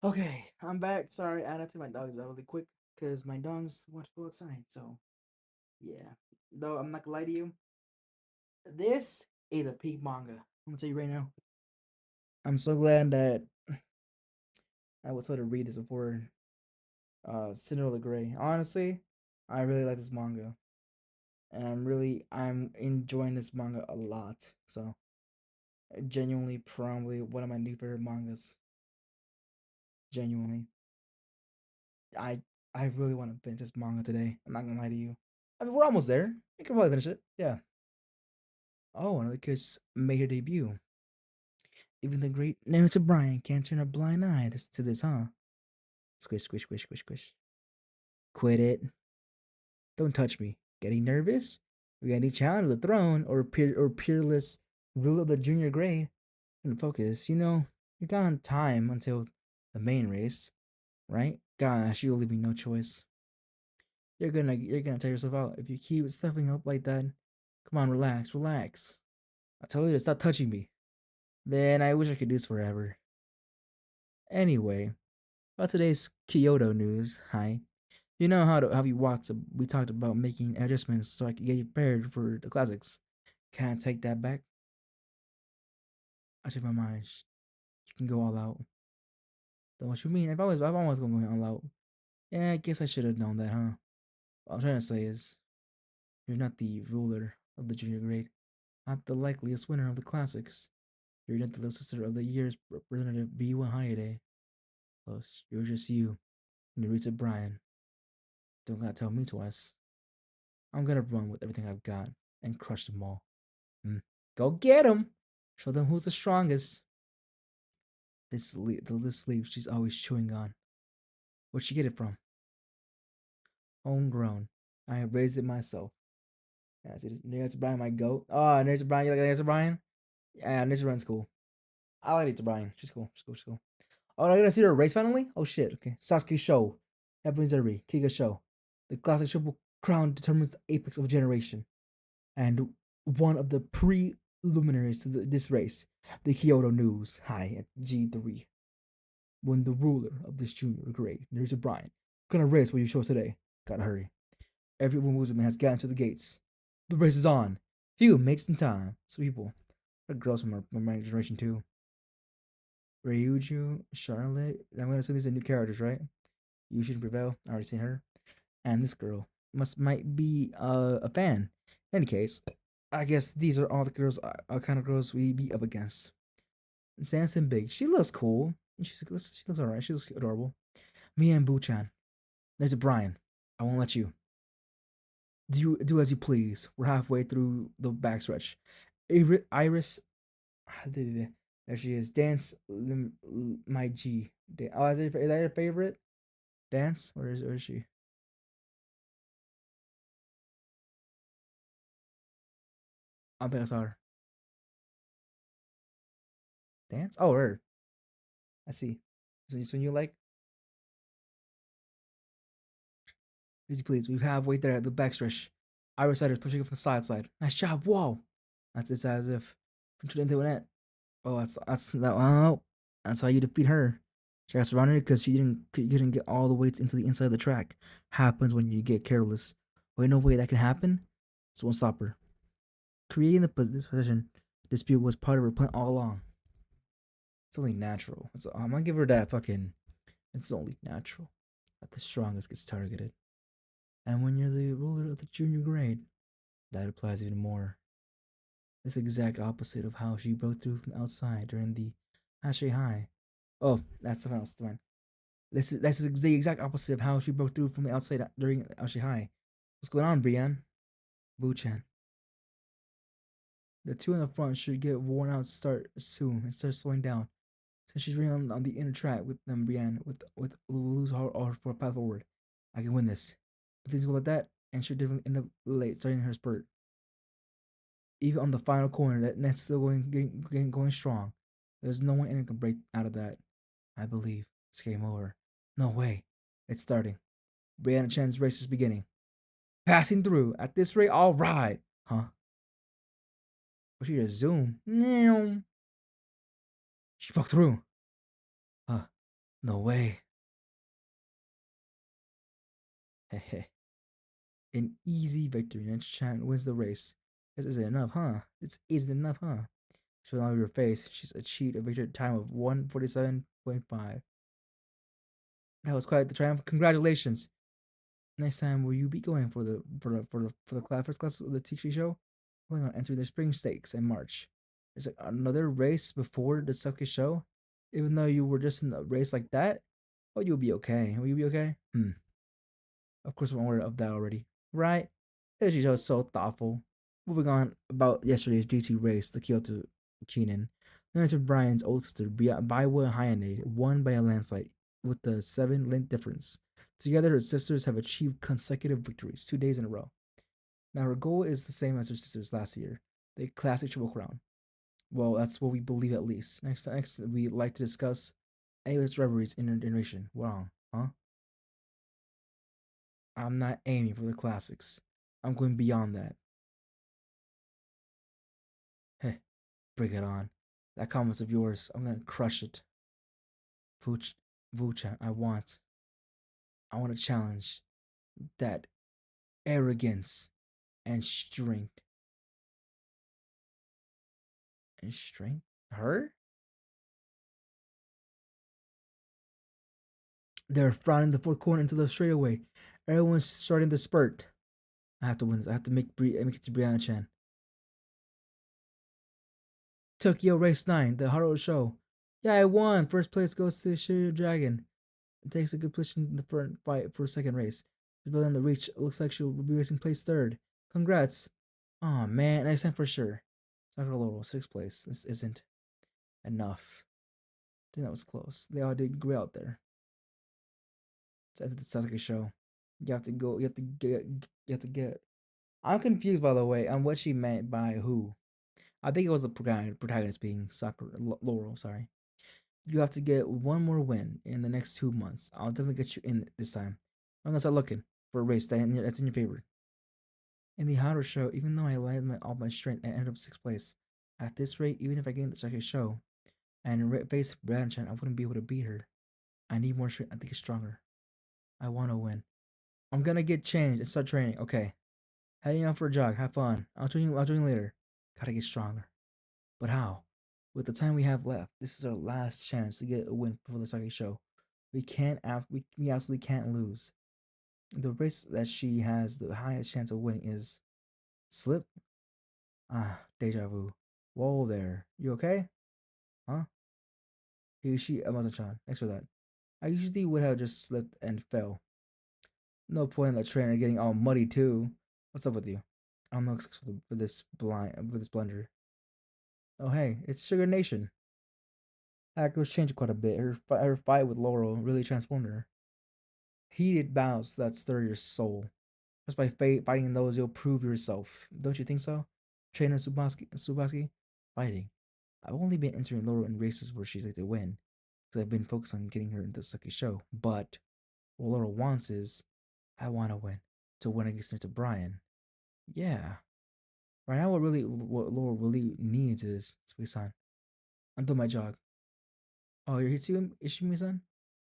Okay, I'm back. Sorry, I had to take my dogs out really quick because my dogs want to go outside. So, yeah. Though I'm not gonna lie to you, this is a peak manga. I'm gonna tell you right now. I'm so glad that I was able to read this before Cinderella Gray. Honestly, I really like this manga, and I'm enjoying this manga a lot. So, genuinely, probably one of my new favorite mangas. Genuinely, I I really want to finish this manga today. I'm not gonna lie to you. I mean, we're almost there. We can probably finish it. Yeah. Oh, another kiss made her debut. Even the great Naruto Brian can't turn a blind eye to this, huh? Squish, squish, squish, squish, squish. Quit it. Don't touch me. Getting nervous? We got any challenge of the throne or peerless rule of the junior grade. And focus. You got time until the main race, right? Gosh, you'll leave me no choice. You're gonna tire yourself out if you keep stuffing up like that. Come on, relax, relax. I told you to stop touching me. Man, I wish I could do this forever. Anyway, about today's Kyoto news. Hi. You know how we talked about making adjustments so I could get you prepared for the classics. Can I take that back? I changed my mind. You can go all out. Then what you mean? I've always gonna go all out. Yeah, I guess I should have known that, huh? What I'm trying to say is, you're not the ruler of the junior grade, not the likeliest winner of the classics. You're not the little sister of the year's representative B1 Hayate. Plus, you're just you, Narita Brian. Don't gotta tell me twice. I'm gonna run with everything I've got and crush them all. Mm. Go get 'em! Show them who's the strongest. The list sleeve she's always chewing on. Where'd she get it from? Homegrown. I have raised it myself. Yeah, see, Narita Brian, my goat. Oh, Narita Brian, you like Narita Brian? Yeah, Narita Brian's cool. I like Narita Brian. She's cool. She's cool. She's cool. Oh, are you gonna see her race finally? Oh shit. Okay. Sasuke Show. Japanese Derby. Kiga Show. The classic triple crown determines the apex of a generation. And one of the preliminaries to this race, the Kyoto News High at G3. When the ruler of this junior grade, Narita Brian, gonna race what you show us today. Gotta hurry. Every woman has gotten to the gates. The race is on. Few makes in time. So people, girls from my generation too. Ryuju, Charlotte. I'm gonna assume these are new characters, right? You should prevail. I already seen her. And this girl might be a fan. In any case, I guess these are all the girls, kind of girls we be up against. Sanson Big, she looks cool. She looks alright. She looks adorable. Me and Buchan. There's a Brian. I won't let you. Do as you please. We're halfway through the backstretch. Iris, there she is. Dance, my G. Oh, is that your favorite? Dance, where is she? I don't think I saw her. Dance? Oh, her. I see. So you like? Would you please? We've halfway there at the backstretch. Iris is pushing it from the side. Nice job. Whoa. That's it's as if from to the net. Oh, that's that. Oh, that's how you defeat her. She got surrounded because you didn't get all the way into the inside of the track. Happens when you get careless. Wait, no way that can happen. So won't stop her. Creating this position dispute was part of her plan all along. It's only natural. I'm gonna give her that fucking. It's only natural that the strongest gets targeted. And when you're the ruler of the junior grade, that applies even more. It's the exact opposite of how she broke through from the outside during the Hashe High. Oh, that's the one. This is the exact opposite of how she broke through from the outside during Hashe High. What's going on, Brienne? Buchan. The two in the front should get worn out start soon and start slowing down. Since she's running on the inner track with them, Brienne, with lose all for a path forward. I can win this. If things go like that, and she'll definitely end up late starting her spurt. Even on the final corner, that net's still going strong. There's no one in it can break out of that. I believe it's game over. No way. It's starting. Brianna Chan's race is beginning. Passing through. At this rate, all right. Huh? But she just zoom. She broke through. Huh. No way. Hehe. An easy victory. And Chan wins the race. This isn't enough, huh? This isn't enough, huh? So on your face, she's achieved a victory time of 1:47.5. That was quite the triumph. Congratulations. Next time, will you be going for the class first class of the teaching show? We're going to enter the spring stakes in March. There's like another race before the second show. Even though you were just in a race like that, oh, you'll be okay. Will you be okay? Of course, I'm aware of that already, right? This show is so thoughtful. Moving on about yesterday's GT race, the Kyoto Keenan. Then to Brian's old sister, Baiwa Hyunade, won by a landslide with the 7 length difference. Together, her sisters have achieved consecutive victories 2 days in a row. Now, her goal is the same as her sisters last year, the classic Triple Crown. Well, that's what we believe at least. Next, we'd like to discuss Ayla's rivalries in her generation. Wow, huh? I'm not aiming for the classics. I'm going beyond that. Heh, bring it on. That comment of yours, I'm gonna crush it. Vuch, Vucha, I want to challenge that arrogance and strength. And strength? Her? They're frowning the fourth corner into the straightaway. Everyone's starting to spurt. I have to win this. I have to make it to Brianna Chan. Tokyo Race 9, the Haru Show. Yeah, I won. First place goes to Shiryu Dragon. It takes a good position in the front fight for second race. She's building the reach. It looks like she'll be racing place third. Congrats. Oh man, next time for sure. Sakura Loro, sixth place. This isn't enough. I think that was close. They all did great out there. Let's enter the Sasuke show. You have to go. You have to get. You have to get. I'm confused, by the way, on what she meant by who. I think it was the protagonist being Sakura Laurel. Sorry. You have to get one more win in the next 2 months. I'll definitely get you in this time. I'm gonna start looking for a race that's in your favor. In the Haru show, even though I landed all my strength and ended up sixth place, at this rate, even if I get the second show and face Branchan, I wouldn't be able to beat her. I need more strength. I think it's stronger. I want to win. I'm gonna get changed and start training. Okay. Heading out for a jog. Have fun. I'll join you. I'll join you later. Gotta get stronger. But how? With the time we have left, this is our last chance to get a win for the Sake show. We can't. We absolutely can't lose. The race that she has the highest chance of winning is Slip. Deja vu. Whoa there. You okay? Huh? She Amazon-chan. Thanks for that. I usually would have just slipped and fell. No point in the trainer getting all muddy too. What's up with you? I'm not for this blunder. Oh hey, it's Sugar Nation. Actors changed quite a bit. Her fight with Laurel really transformed her. Heated battles that stir your soul. Just by fighting those, you'll prove yourself. Don't you think so? Trainer Subaski? Fighting. I've only been entering Laurel in races where she's like to win, because I've been focused on getting her into the second show. But what Laurel wants is, I want to win. To win against her to Brian. Yeah. Right now, what Laurel really needs is Sweet-san. Until my jog. Oh, you're here too, Ishimi-san?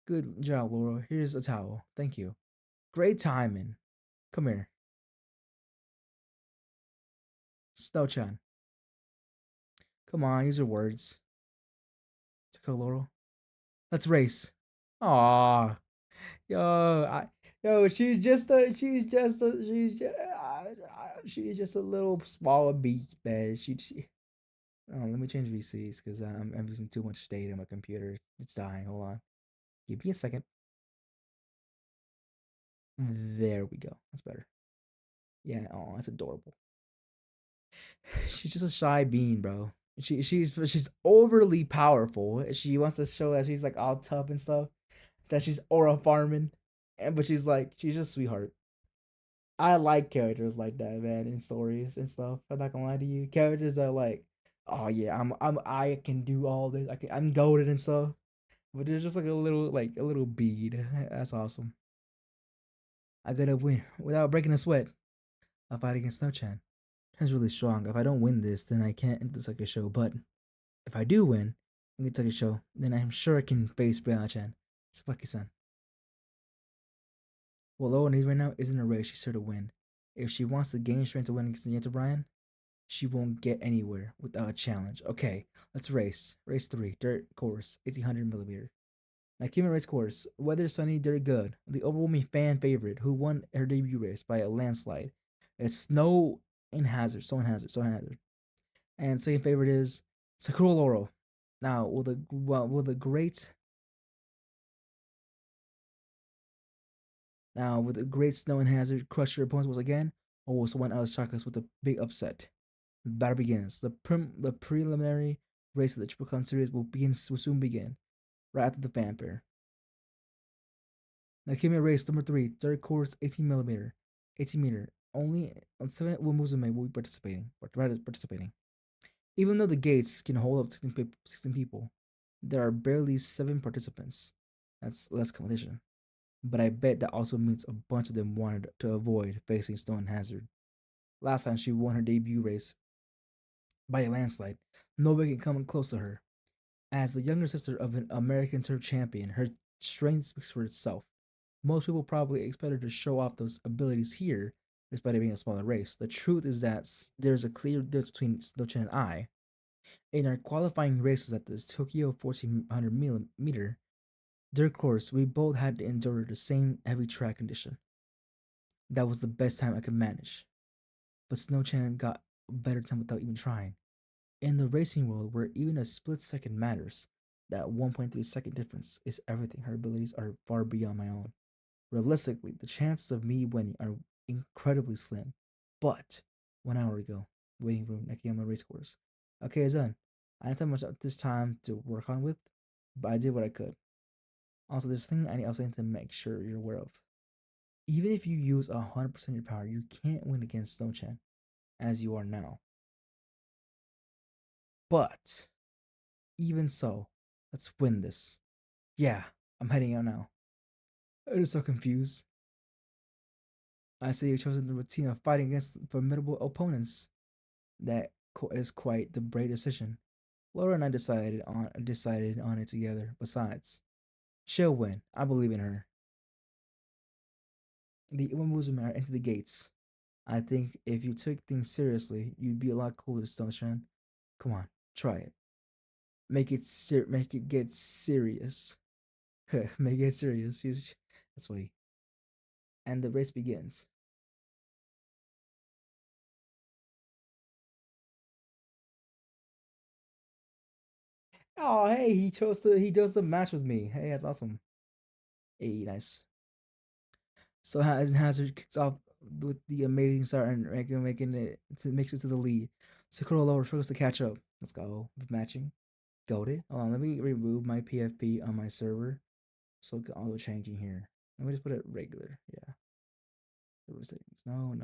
Good job, Laurel. Here's a towel. Thank you. Great timing. Come here. Snow-chan. Come on, use your words. Let's go, Laurel. Let's race. Aww. Yo, she's just a little small beast, man. Oh, let me change VCs because I'm using too much data on my computer. It's dying. Hold on. Give me a second. There we go. That's better. Yeah. Oh, that's adorable. She's just a shy bean, bro. She's overly powerful. She wants to show that she's like all tough and stuff. That she's aura farming, but she's just a sweetheart. I like characters like that, man, in stories and stuff. I'm not gonna lie to you. Characters that are like, oh yeah, I can do all this. I'm goaded and stuff. But there's just like a little bead. That's awesome. I gotta win without breaking a sweat. I'll fight against Snow-chan. Chan's really strong. If I don't win this, then I can't enter the second show. But if I do win and get to the show, then I'm sure I can face Brianna-chan. Sabaki-san. What Laura needs right now isn't a race. She's here to win. If she wants to gain strength to win against Nieto Bryan, she won't get anywhere without a challenge. Okay, let's race. Race 3, dirt course, 1800 millimeter. Nakima race course, weather sunny, dirt good. The overwhelming fan favorite who won her debut race by a landslide. It's Snow and Hazard, Hazard. And second favorite is Sakura Laurel. Now, will the great Snow and Hazard crush your opponents once again, or will someone else shock us with a big upset? The battle begins. The preliminary race of the Triple Crown Series will soon begin, right after the fanfare. Nakimi race number 3, third course, 18 millimeter, 18 meter. Only on 7 Musume will be participating. Even though the gates can hold up 16 people, there are barely 7 participants. That's less competition. But I bet that also means a bunch of them wanted to avoid facing Stone Hazard. Last time she won her debut race by a landslide, nobody can come close to her. As the younger sister of an American Turf champion, her strength speaks for itself. Most people probably expect her to show off those abilities here, despite it being a smaller race. The truth is that there's a clear difference between Snowchan and I. In our qualifying races at this Tokyo 1400 meter dirt course, we both had to endure the same heavy track condition. That was the best time I could manage. But Snowchan got a better time without even trying. In the racing world, where even a split second matters, that 1.3 second difference is everything. Her abilities are far beyond my own. Realistically, the chances of me winning are incredibly slim. But 1 hour ago, waiting room, Nakayama race course. Okay, it's done. I didn't have much of this time to work on with, but I did what I could. Also, there's a thing I also need to make sure you're aware of. Even if you use 100% of your power, you can't win against Stone-chan, as you are now. But, even so, let's win this. Yeah, I'm heading out now. I'm so confused. I see you've chosen the routine of fighting against formidable opponents. That is quite the brave decision. Laura and I decided on it together. Besides, she'll win. I believe in her. The Iwamuzume are into the gates. I think if you took things seriously, you'd be a lot cooler, Stone-chan. Come on, try it. Make it get serious. Make it serious. That's funny. And the race begins. Oh, hey, he chose the match with me. Hey, that's awesome. Hey, nice. So Hazard kicks off with the amazing start and making it to makes it to the lead. Sakura Lower struggles to catch up. Let's go with matching. Goaded. Hold on, let me remove my PFP on my server. So look at all the changing here. Let me just put it regular. Yeah. Server settings. No.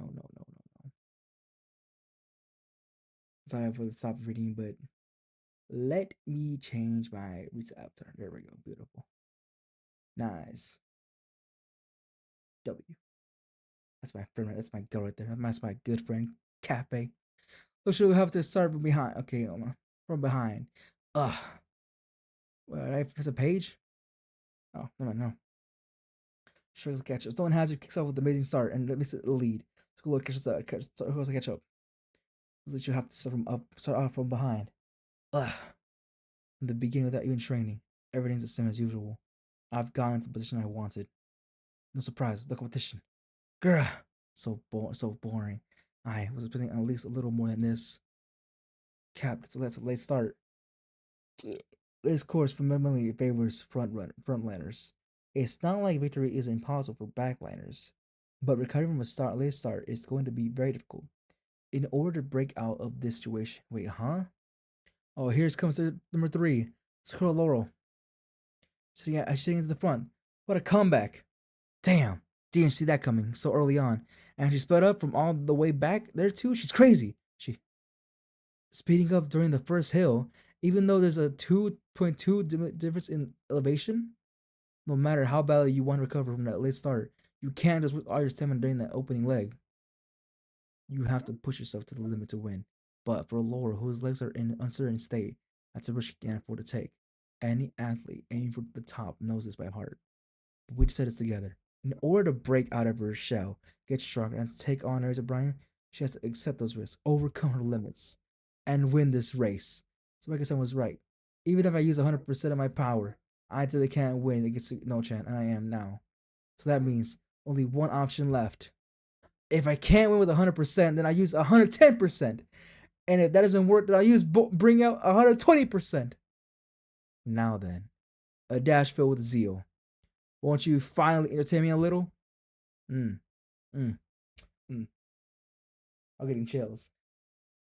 Sorry for the stop reading, but let me change my reset avatar. There we go. Beautiful. Nice. W. That's my friend. That's my girl right there. That's my good friend. Cafe. So she'll have to start from behind. Okay, from behind. Ugh. What, I press a page? Oh, no. Struggles to catch up. Stone Hazard kicks off with an amazing start and let me see the lead. School catches up. Who has to catch up? That you have to start off from behind. Ugh. From the beginning without even training. Everything's the same as usual. I've gotten to the position I wanted. No surprise, the competition. Grr. So boring. I was expecting at least a little more than this. Cat, that's a late start. This course fundamentally favors frontliners. It's not like victory is impossible for backliners, but recovering from a late start is going to be very difficult. In order to break out of this situation, wait, huh? Oh, here comes the number 3, Sakura Laurel. Sitting into the front. What a comeback! Damn, didn't see that coming so early on. And she sped up from all the way back there too. She's crazy. She speeding up during the first hill, even though there's a 2.2 difference in elevation. No matter how badly you want to recover from that late start, you can't just with all your stamina during that opening leg. You have to push yourself to the limit to win. But for Laura, whose legs are in an uncertain state, that's a risk she can't afford to take. Any athlete aiming for the top knows this by heart. But we decided this together. In order to break out of her shell, get stronger, and to take on Aries O'Brien, she has to accept those risks, overcome her limits, and win this race. So like I said, was right. Even if I use 100% of my power, I still can't win against no chance, and I am now. So that means only one option left. If I can't win with 100%, then I use 110%. And if that doesn't work, then I use bring out 120%. Now then, a dash filled with zeal. Won't you finally entertain me a little? Mm, mm, mm. I'm getting chills.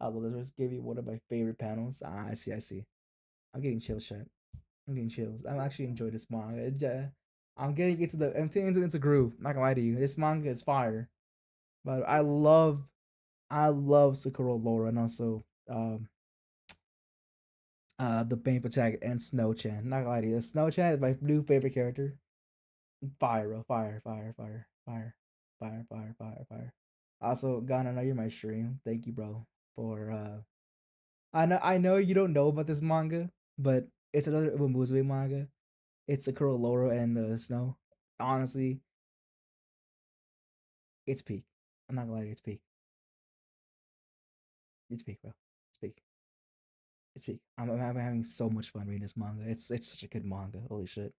I will just give you one of my favorite panels. I see. I'm getting chills, chat. I'm getting chills. I'm actually enjoying this manga. I'm getting into groove. Not gonna lie to you, this manga is fire. But I love Sakura Laura and also the Bane protagonist and Snow Chan. Not gonna lie to you, Snow Chan is my new favorite character. Fire, bro. Fire. Also, Ghana, I know you're my stream. Thank you, bro, for I know you don't know about this manga, but it's another Uemusume manga. It's Sakura Laura and Snow. Honestly, it's peak. I'm not gonna lie to you, it's peak. It's peak, bro. It's peak. It's peak. I'm having so much fun reading this manga. It's such a good manga. Holy shit.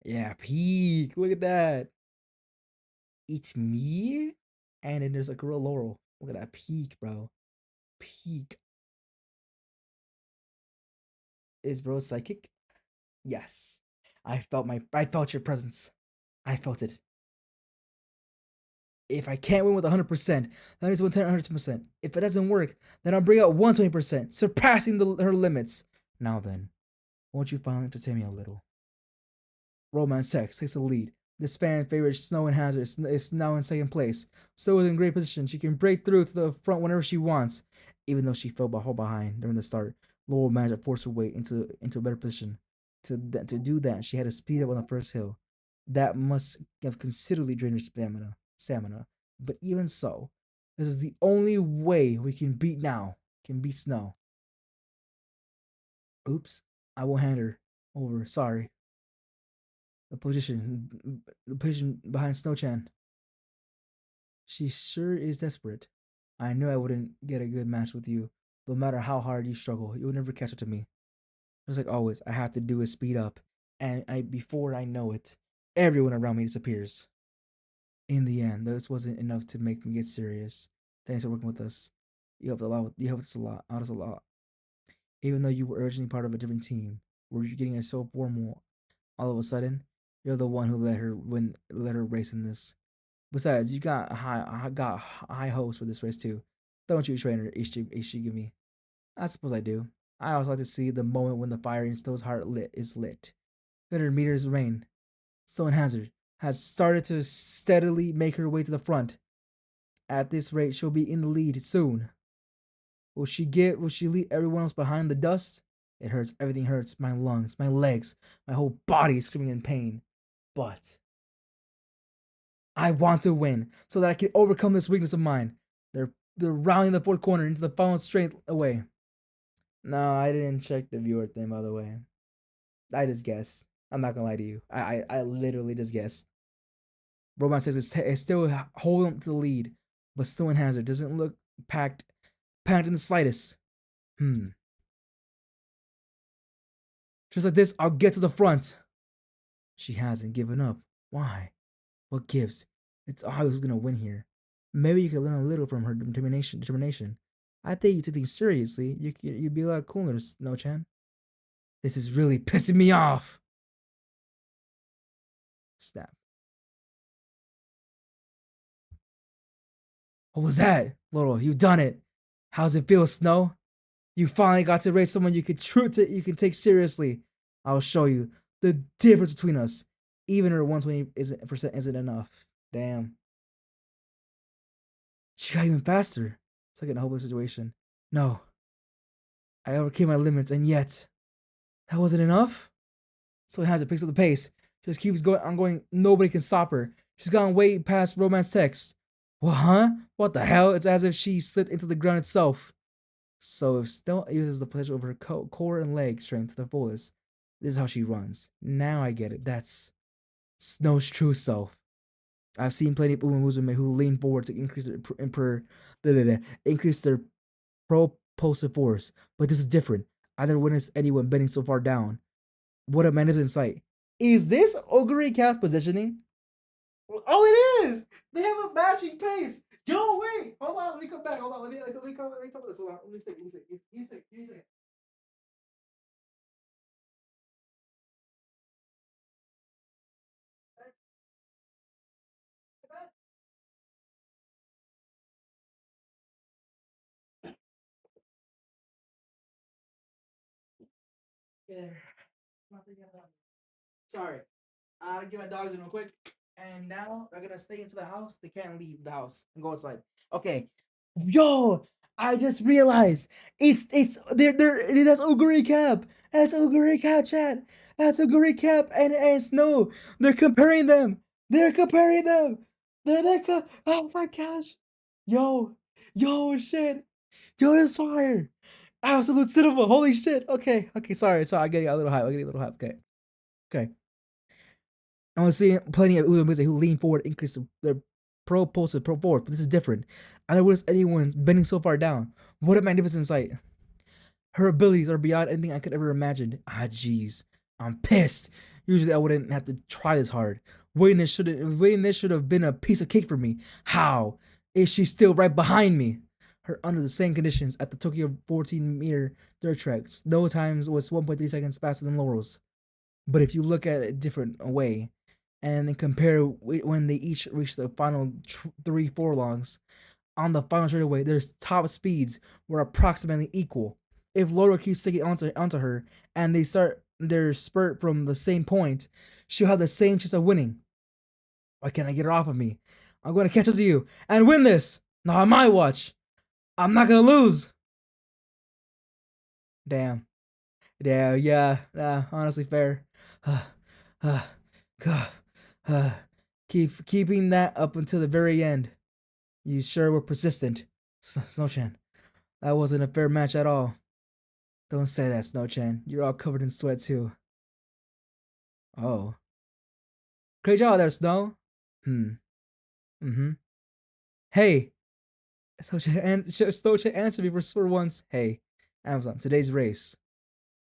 Yeah, peak. Look at that. It's me, and then there's a girl Laurel. Look at that peak, bro. Peak. Is bro psychic? Yes. I felt your presence. I felt it. If I can't win with 100%, that means 110%. If it doesn't work, then I'll bring out 120%, surpassing her limits. Now then, won't you finally entertain me a little? Romance Sex takes the lead. This fan favorite Snow and Hazard is now in second place. Snow is in great position. She can break through to the front whenever she wants. Even though she fell behind during the start, Laurel managed to force her way into a better position. To do that, she had to speed up on the first hill. That must have considerably drained her stamina. But even so, this is the only way we can beat Snow. Oops, I won't hand her over. Sorry. The position behind Snow-chan. She sure is desperate. I knew I wouldn't get a good match with you. No matter how hard you struggle, you would never catch up to me. Just like always, I have to do is speed up, and before I know it, everyone around me disappears. In the end, this wasn't enough to make me get serious. Thanks for working with us. You helped us a lot. Out us a lot. Even though you were originally part of a different team, were you getting so formal all of a sudden? You're the one who let her race in this. Besides, you got high hopes for this race too. Don't you, trainer Ishigami? I suppose I do. I always like to see the moment when the fire in Snow's heart is lit. 100 meters remain. Snow and Hazard has started to steadily make her way to the front. At this rate, she'll be in the lead soon. Will she leave everyone else behind the dust? It hurts. Everything hurts. My lungs, my legs, my whole body is screaming in pain. But I want to win so that I can overcome this weakness of mine. They're rounding the fourth corner into the final straight away. No, I didn't check the viewer thing, by the way. I just guessed. I'm not gonna lie to you. I literally just guessed. Roman says it's still holding to the lead, but still in hazard. Doesn't look panicked in the slightest. Just like this, I'll get to the front. She hasn't given up. Why? What gives? It's obvious who's gonna win here. Maybe you could learn a little from her determination. I think you take things seriously. You'd be a lot cooler, Snow-chan. This is really pissing me off. Snap. What was that? Laurel, you've done it. How's it feel, Snow? You finally got to race someone you can take seriously. I'll show you the difference between us. Even her 120% isn't enough. Damn. She got even faster. It's like a hopeless situation. No. I overcame my limits, and yet that wasn't enough? So it has to pick up the pace. She just keeps going. Nobody can stop her. She's gone way past romance text. What, huh? What the hell? It's as if she slipped into the ground itself. So if Snow uses the potential of her core and leg strength to the fullest, this is how she runs. Now I get it. That's Snow's true self. I've seen plenty of women who lean forward to increase their increase their propulsive force, but this is different. I never witnessed anyone bending so far down. What a magnificent sight! Is this Oguri Cat's positioning? Oh, it is. They have a matching pace. Yo, wait, hold on. Let me come back. Hold on. Let me talk this. Hold on. Let me see. Give me a second. There. Sorry. I get my dogs in real quick, and now they're gonna stay into the house. They can't leave the house and go outside. Okay. Yo, I just realized it's that's Oguri Cap. That's Oguri Cap, chat. That's Oguri Cap and Snow. They're comparing them. They're comparing them. Oh my gosh. Yo, shit. Yo, it's fire. Absolute cinema. Holy shit. Okay. Sorry. I get a little hype. Okay. Okay. I was seeing plenty of Uzo who lean forward, increase their propulsive force, but this is different. I never noticed anyone bending so far down. What a magnificent sight! Her abilities are beyond anything I could ever imagine. Ah, jeez, I'm pissed. Usually I wouldn't have to try this hard. Waiting this should have been a piece of cake for me. How is she still right behind me? Her under the same conditions at the Tokyo 14-meter dirt track. Snow times was 1.3 seconds faster than Laurel's. But if you look at it a different way, and then compare when they each reach the final 3 furlongs on the final straightaway, their top speeds were approximately equal. If Laura keeps sticking onto her and they start their spurt from the same point, she'll have the same chance of winning. Why can't I get her off of me? I'm going to catch up to you and win this. Not on my watch. I'm not going to lose. Damn. Yeah. Honestly, fair. God. Keeping that up until the very end. You sure were persistent, Snow-chan. That wasn't a fair match at all. Don't say that, Snow-chan. You're all covered in sweat too. Oh. Great job there, Snow. Mm-hmm. Hey. Snow-chan answered me for once. Hey, Amazon, today's race.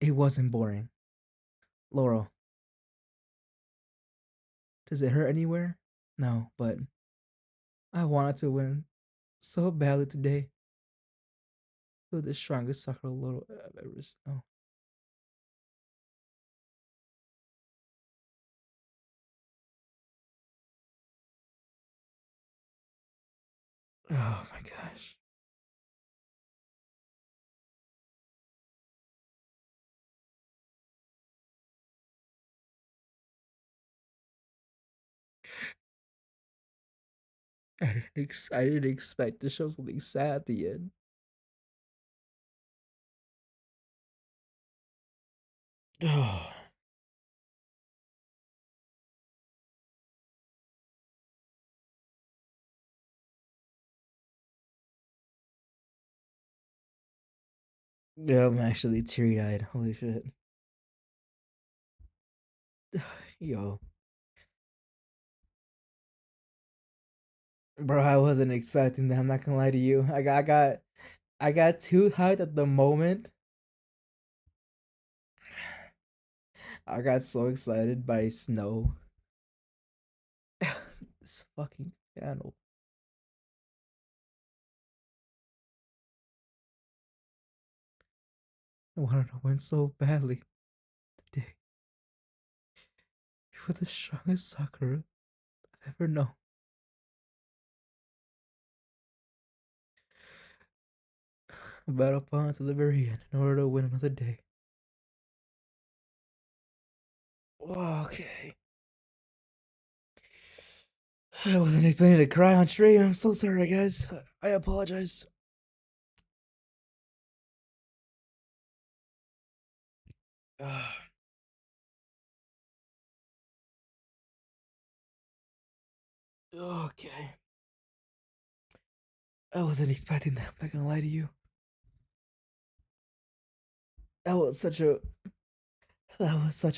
It wasn't boring. Laurel. Does it hurt anywhere? No, but I wanted to win so badly today. You're the strongest soccer Laurel I've ever known. Oh my gosh. I didn't expect to show something sad at the end. Oh. Yeah, I'm actually teary eyed. Holy shit. Yo. Bro, I wasn't expecting that. I'm not gonna lie to you. I got too hyped at the moment. I got so excited by Snow. This fucking channel. I wanted to win so badly today. You were the strongest Sakura I've ever known. I battled on to the very end in order to win another day. Okay. I wasn't expecting to cry on stream. I'm so sorry, guys. I apologize. Okay. I wasn't expecting that. I'm not gonna lie to you. That was such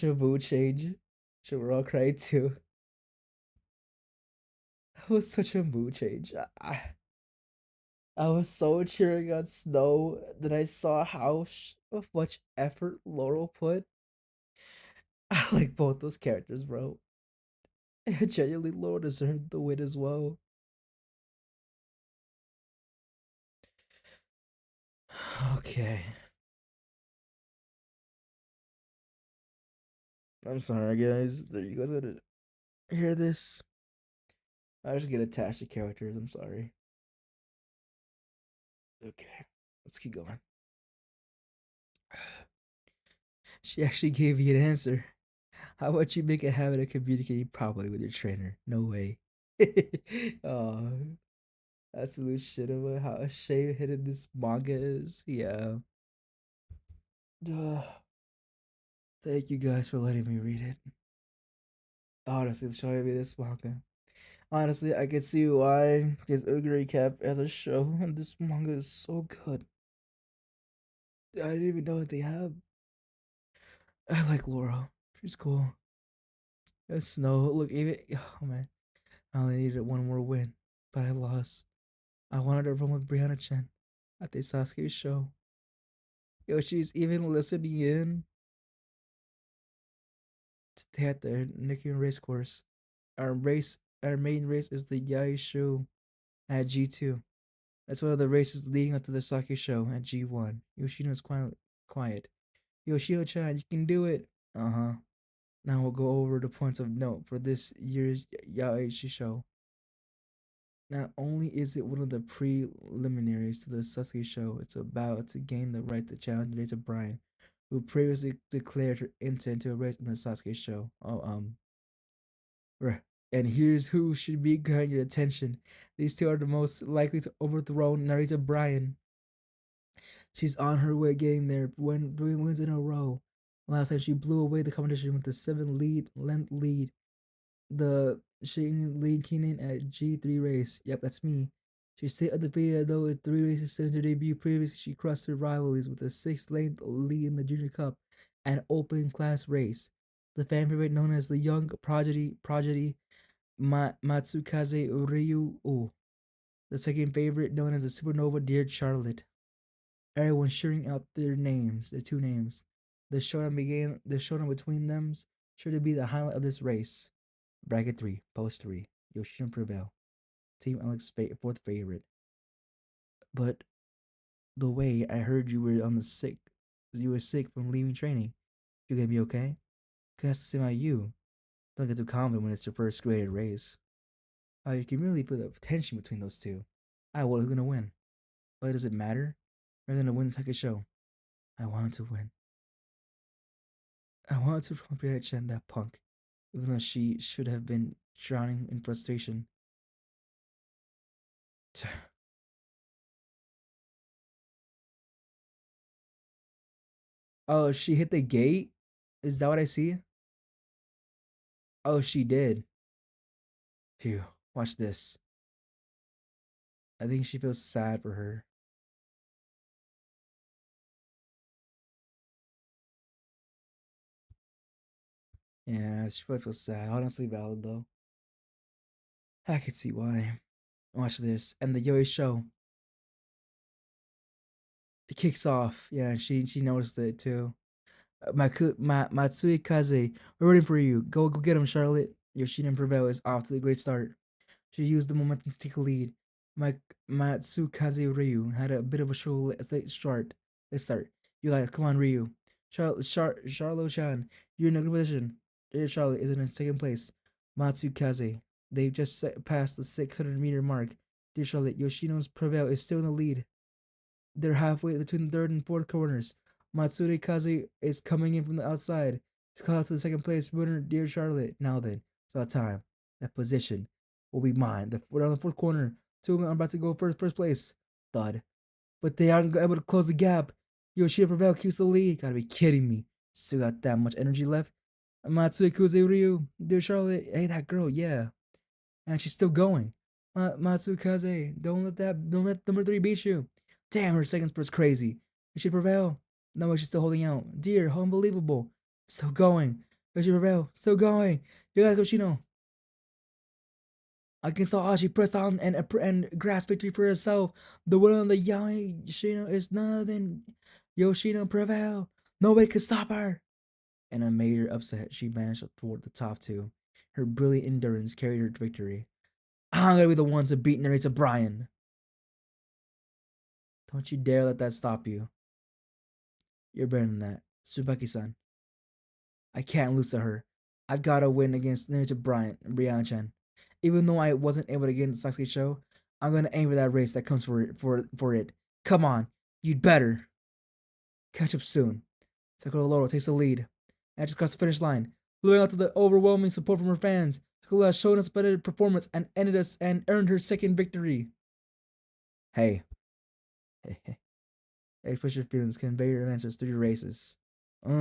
a mood change. Should we're all crying too. That was such a mood change. I was so cheering on Snow that I saw how much effort Laurel put. I like both those characters, bro. Genuinely, Laurel deserved the win as well. Okay. I'm sorry, guys. You guys gotta hear this. I just get attached to characters. I'm sorry. Okay, let's keep going. She actually gave you an answer. How about you make a habit of communicating properly with your trainer? No way. Oh, absolute shit about how shame hidden this manga is. Yeah. Duh. Thank you guys for letting me read it. Honestly, showing me this manga. Honestly, I can see why this Uguri Cap as a show, and this manga is so good. I didn't even know what they have. I like Laura. She's cool. And Snow, look, even oh man, I only needed one more win, but I lost. I wanted to run with Brianna Chen at the Sasuke show. Yo, she's even listening in to at the Nikkei race course. Our main race is the Yaishu at G2. That's one of the races leading up to the Sake show at G1. Yoshino's quiet. Yoshino-chan, you can do it. Uh-huh. Now we'll go over the points of note for this year's Yaishu show. Not only is it one of the preliminaries to the Sasuke show, it's about to gain the right to challenge Data Bryan, who previously declared her intent to race in the Sasuke show. And here's who should be grabbing your attention. These two are the most likely to overthrow Narita Bryan. She's on her way getting there, 3 wins in a row. Last time she blew away the competition with a 7 length lead. The Shane Lee Keenan at G3 race. Yep, that's me. She stayed undefeated though with 3 races since her debut. Previously, she crushed her rivals with a 6 length lead in the Junior Cup and Open Class race. The fan favorite known as the Young Prodigy Matsukaze Ryu. Oh, the second favorite known as the Supernova Dear Charlotte. Everyone cheering out their names, their two names. The showdown between them sure to be the highlight of this race. Bracket 3, post 3. Yoshino prevail. Team Alex fourth favorite. But the way I heard you were you were sick from leaving training. You gonna be okay? Cause that's the same about you. Don't get too confident when it's your first graded race. You can really feel the tension between those two. Was gonna win. But does it matter? We're gonna win the second show. I wanted to win. I wanted to compare Chen that punk, even though she should have been drowning in frustration. Oh, she hit the gate? Is that what I see? Oh, she did. Phew. Watch this. I think she feels sad for her. Yeah, she probably feels sad. Honestly, valid though. I could see why. Watch this. And the Yoi show. It kicks off. Yeah, she noticed it too. Matsui Kaze, we're rooting for you. Go get him, Charlotte. Yoshino Prevail is off to a great start. She used the momentum to take a lead. Matsukaze Ryu had a bit of a late start. Let's start. You guys, come on, Ryu. Charlo-chan, you're in a good position. Dear Charlotte is in second place. Matsukaze, they've just passed the 600-meter mark. Dear Charlotte, Yoshino's Prevail is still in the lead. They're halfway between the third and fourth corners. Matsuri Kaze is coming in from the outside. He's called out to the second place winner, Dear Charlotte. Now then, it's about time. That position will be mine. We're on the fourth corner. Two of them are about to go first place. Thud. But they aren't able to close the gap. Yoshida Prevail keeps the lead. Gotta be kidding me. Still got that much energy left. Matsui Kuze Ryu, Dear Charlotte. Hey, that girl, yeah. And she's still going. Matsukaze, don't let number 3 beat you. Damn, her second spurt's crazy. She prevail. No, she's still holding out. Dear, how unbelievable. Still going. Yoshi prevail. Still going. You guys, Yoshino. Against all odds, she pressed on and grasped victory for herself. The winner of the Yoshino is none other than Yoshino prevail. Nobody could stop her. In a major upset, she managed toward the top two. Her brilliant endurance carried her to victory. I'm gonna be the one to beat Narita Brian. Don't you dare let that stop you. You're better than that. Tsubaki-san. I can't lose to her. I've gotta win against Narita Brian-chan. Even though I wasn't able to get in the Sasuke show, I'm gonna aim for that race that comes for it. Come on, you'd better. Catch up soon. Sakura Laurel takes the lead. And just crossed the finish line. Living up to the overwhelming support from her fans, Sakura has shown us better performance and earned her second victory. Hey. Express your feelings, convey your answers through your races. She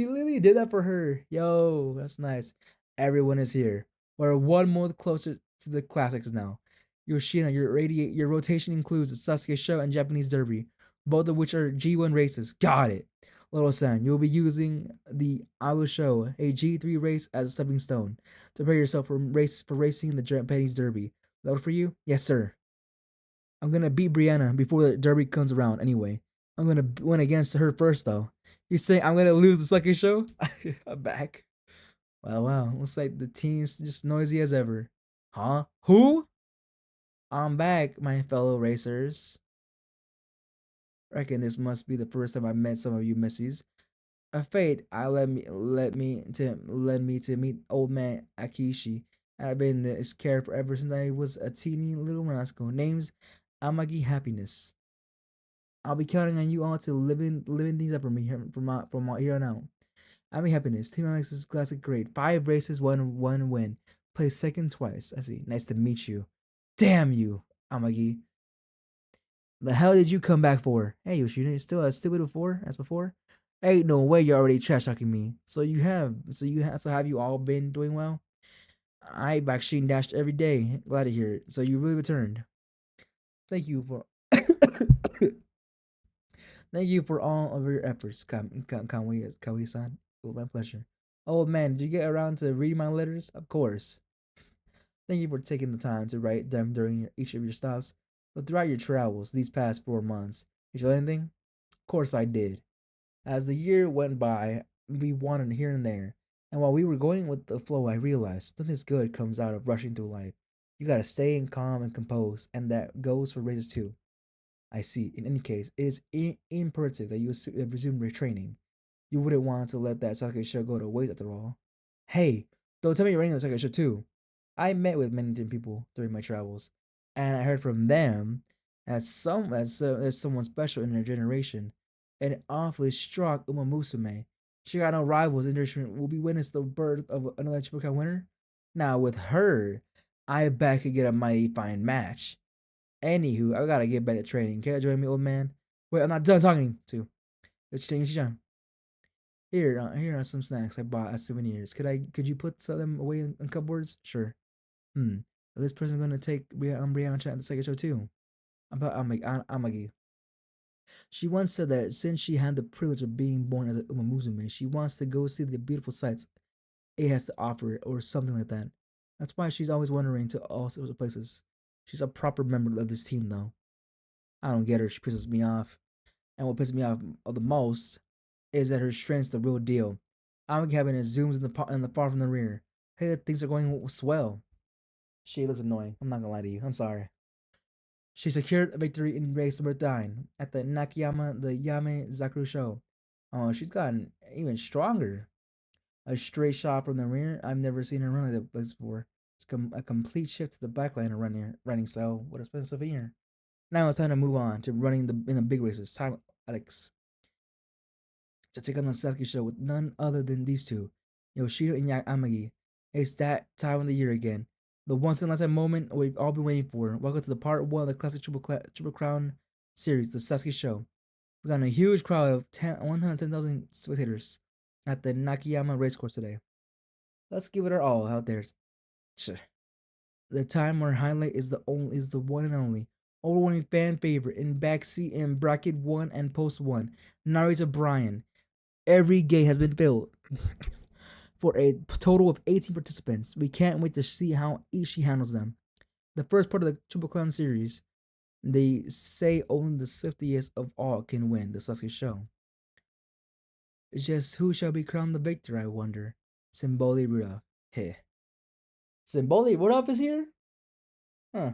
literally did that for her. Yo, that's nice. Everyone is here. We're one more closer to the classics now. Yoshina, your rotation includes the Sasuke Show and Japanese Derby, both of which are G1 races. Got it. Little-san, you'll be using the Awu Show, a G3 race, as a stepping stone to prepare yourself for racing in the Japanese Derby. That work for you? Yes, sir. I'm gonna beat Brianna before the Derby comes around anyway. I'm gonna win against her first, though. You say I'm gonna lose the second show? I'm back. Wow. Looks like the team's just noisy as ever. Huh? Who? I'm back, my fellow racers. Reckon this must be the first time I met some of you missies. A fate I led me to meet old man Akishi. I've been in his care forever since I was a teeny little rascal. Name's Amagi Happiness. I'll be counting on you all to living things up for me from here on out. Amagi Happiness. Team Alex's classic grade. 5 races, 1 win. Placed second twice. I see. Nice to meet you. Damn you, Amagi. The hell did you come back for? Hey, Yoshino, you still as stupid as before? Ain't no way you're already trash talking me. So have you all been doing well? I backstreet dashed every day. Glad to hear it. So you really returned. Thank you for thank you for all of your efforts, Kawi-san. Oh, my pleasure. Oh man, did you get around to reading my letters? Of course. Thank you for taking the time to write them during each of your stops. But throughout your travels these past 4 months, did you learn anything? Of course I did. As the year went by, we wandered here and there, and while we were going with the flow, I realized nothing good comes out of rushing through life. You gotta stay in calm and composed, and that goes for races too. I see. In any case, it is imperative that you resume your training. You wouldn't want to let that Sasuke show go to waste after all. Hey, don't tell me you're running the Sasuke show too. I met with many different people during my travels, and I heard from them that there's someone special in their generation, an awfully strong Uma Musume. She got no rivals in her will be witness the birth of another Chibukai winner. Now with her, I bet I could get a mighty fine match. Anywho, I gotta get back to training. Can you join me, old man? Wait, I'm not done talking to. Let's change Shijan. Here are some snacks I bought as souvenirs. Could you put some of them away in cupboards? Sure. This person's gonna take Brianna chat the second show too. About Amagi. She once said that since she had the privilege of being born as a Umamuzume, she wants to go see the beautiful sights it has to offer, or something like that. That's why she's always wandering to all sorts of places. She's a proper member of this team, though. I don't get her. She pisses me off. And what pisses me off the most is that her strength's the real deal. Amagi having it zooms in the far from the rear. Hey, things are going swell. She looks annoying. I'm not gonna lie to you. I'm sorry. She secured a victory in race number 9 at the Nakayama the Yame Zakuru show. Oh, she's gotten even stronger. A straight shot from the rear. I've never seen her run like that place before. It's a complete shift to the backline of running style. What a special souvenir. Now it's time to move on to running in the big races. Time, Alex, to take on the Sasuke show with none other than these two, Yoshida and Amagi. It's that time of the year again. The once in a lifetime moment we've all been waiting for. Welcome to the part 1 of the classic Triple Crown series, the Sasuke show. We got a huge crowd of 110,000 spectators at the Nakayama racecourse today. Let's give it our all out there. The time where highlight is the one and only overwhelming fan favorite in backseat in bracket 1 and post 1, narrator Brian. Every gate has been filled for a total of 18 participants. We can't wait to see how each she handles them. The first part of the Triple Crown series, they say only the swiftiest of all can win the Sasuke show. Just who shall be crowned the victor, I wonder? Symboli Rudolph. Heh. Symboli Rudolph is here? Huh.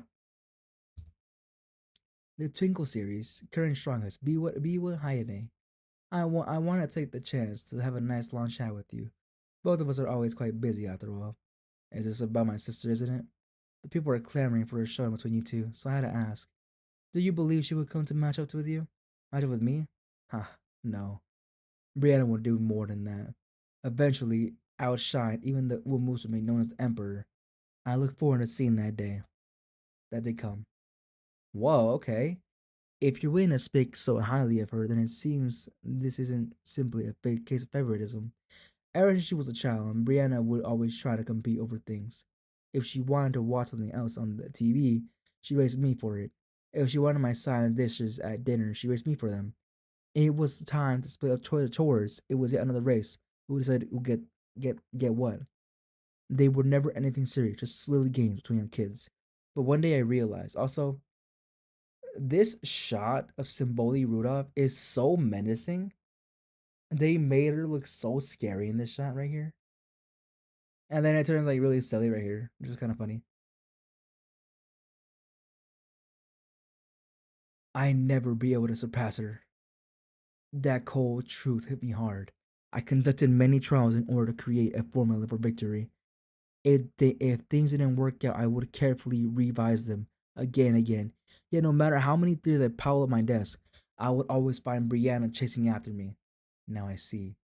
The Twinkle series, current strongest, Biwa Hayane. I want to take the chance to have a nice long chat with you. Both of us are always quite busy after all. Is this about my sister, isn't it? The people are clamoring for a show between you two, so I had to ask. Do you believe she would come to match up with you? Match up with me? Ha, no. Brianna will do more than that. Eventually, outshine even the Uemusume known as the Emperor. I look forward to seeing that day. That day come. Whoa, okay. If you're willing to speak so highly of her, then it seems this isn't simply a fake case of favoritism. Ever since she was a child, Brianna would always try to compete over things. If she wanted to watch something else on the TV, she raced me for it. If she wanted my silent dishes at dinner, she raced me for them. It was time to split up chores. It was yet another race. Who decided who get what? They were never anything serious, just silly games between the kids. But one day I realized. Also, this shot of Symboli Rudolph is so menacing. They made her look so scary in this shot right here. And then it turns like really silly right here, which is kind of funny. I never be able to surpass her. That cold truth hit me hard. I conducted many trials in order to create a formula for victory. If things didn't work out, I would carefully revise them again and again. Yet no matter how many theories I piled up my desk, I would always find Brianna chasing after me. Now I see.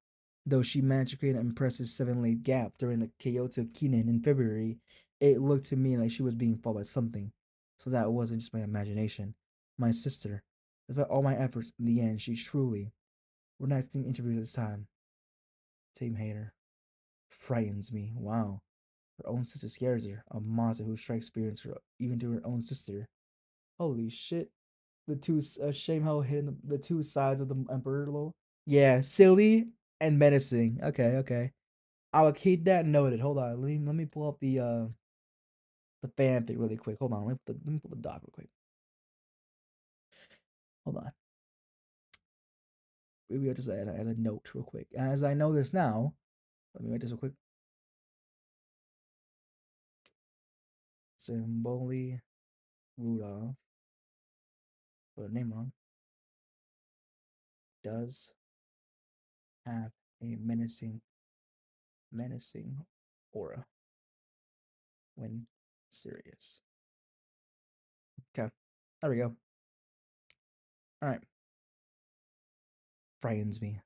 Though she managed to create an impressive 7 lane gap during the Kyoto Kinen in February, it looked to me like she was being followed by something. So that wasn't just my imagination. My sister. Despite all my efforts, in the end, she truly. We're not taking interviews this time. Team hater. Frightens me. Wow. Her own sister scares her. A monster who strikes fear into her, even to her own sister. Holy shit. The two, shame how hitting the two sides of the Emperor lol. Yeah, silly and menacing. Okay, okay. I will keep that noted. Hold on. Let me pull up the fanfic really quick. Hold on. Let me pull the doc real quick. Hold on. Maybe I'll just add as a note real quick. As I know this now, let me write this real quick. Symboli Rudolph. Put the name wrong. Does have a menacing aura when serious. Okay. There we go. Alright. Frightens me.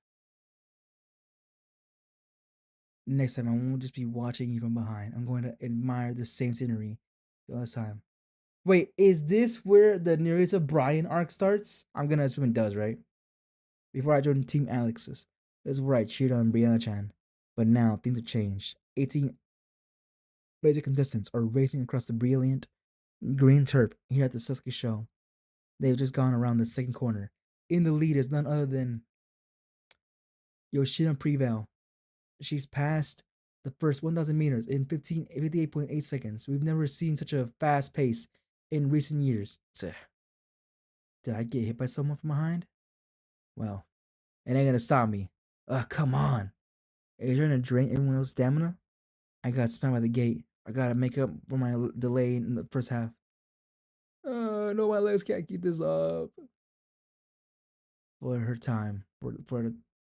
Next time I won't just be watching you from behind. I'm going to admire the same scenery the last time. Wait, is this where the narrator Brian arc starts? I'm gonna assume it does, right? Before I joined Team Alex's, this is where I cheered on Brianna Chan. But now things have changed. 18 basic contestants are racing across the brilliant green turf here at the Sasuke show. They've just gone around the second corner. In the lead is none other than Yoshina Preval. She's passed the first 1,000 meters in 58.8 seconds. We've never seen such a fast pace in recent years. Did I get hit by someone from behind? Well, it ain't gonna stop me. Come on. Are you trying to drain everyone else's stamina? I got spammed by the gate. I gotta make up for my delay in the first half. No, my legs can't keep this up. For her time, for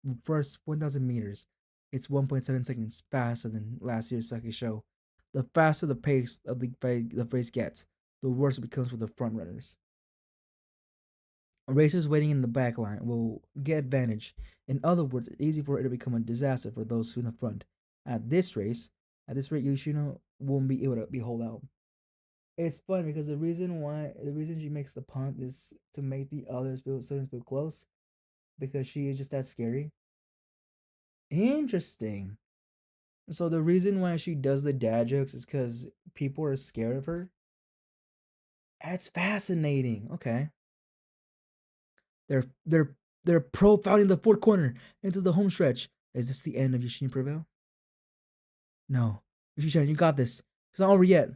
the first 1,000 meters, it's 1.7 seconds faster than last year's second show. The faster the pace of the race gets, the worse it becomes for the front runners. Racers waiting in the back line will get advantage. In other words, it's easy for it to become a disaster for those who in the front. At this rate, Yoshino won't be able to be hold out. It's fun because the reason she makes the punt is to make the others feel close because she is just that scary. Interesting. So the reason why she does the dad jokes is because people are scared of her. That's fascinating. Okay. They're profiling the fourth corner into the home stretch. Is this the end of Yoshino Prevail? No. Yoshino, you got this. It's not over yet.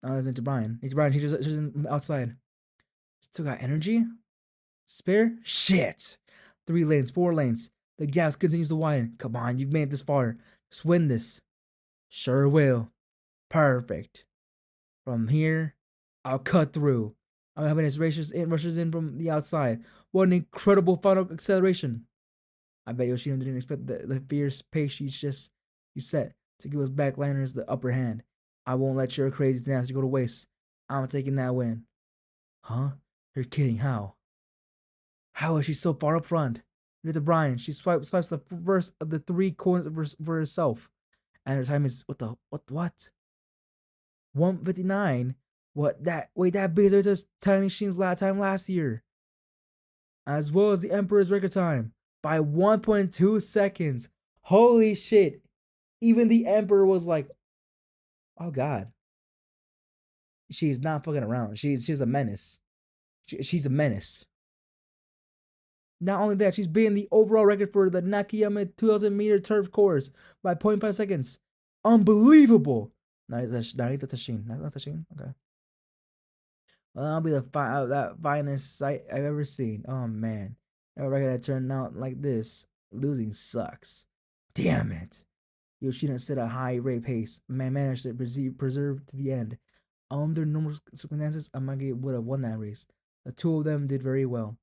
Oh, that's into Brian. Into Brian, she's outside. Still got energy? Spare? Shit. 3 lanes, 4 lanes. The gap continues to widen. Come on, you've made it this far. Just win this. Sure will. Perfect. From here, I'll cut through. I'm having his rushes in from the outside. What an incredible final acceleration. I bet Yoshino didn't expect the fierce pace she set to give us backlanders the upper hand. I won't let your crazy tenacity go to waste. I'm taking that win. Huh? You're kidding. How? How is she so far up front? Near to Brian, she swipes the first of the 3 corners for herself. And her time is what? 1:59. That beats her to Tiny Sheen's time last year. As well as the Emperor's record time by 1.2 seconds. Holy shit. Even the Emperor was like, oh god. She's not fucking around. She's a menace. She's a menace. Not only that, she's beating the overall record for the Nakayama 2,000-meter turf course by 0.5 seconds. Unbelievable. Narita Tashin. Not Tashin? Okay. Well, that'll be that finest sight I've ever seen. Oh, man. A record that turned out like this. Losing sucks. Damn it. Yoshino set a high rate pace. Man managed to preserve to the end. Under normal circumstances, Amagi would have won that race. The two of them did very well.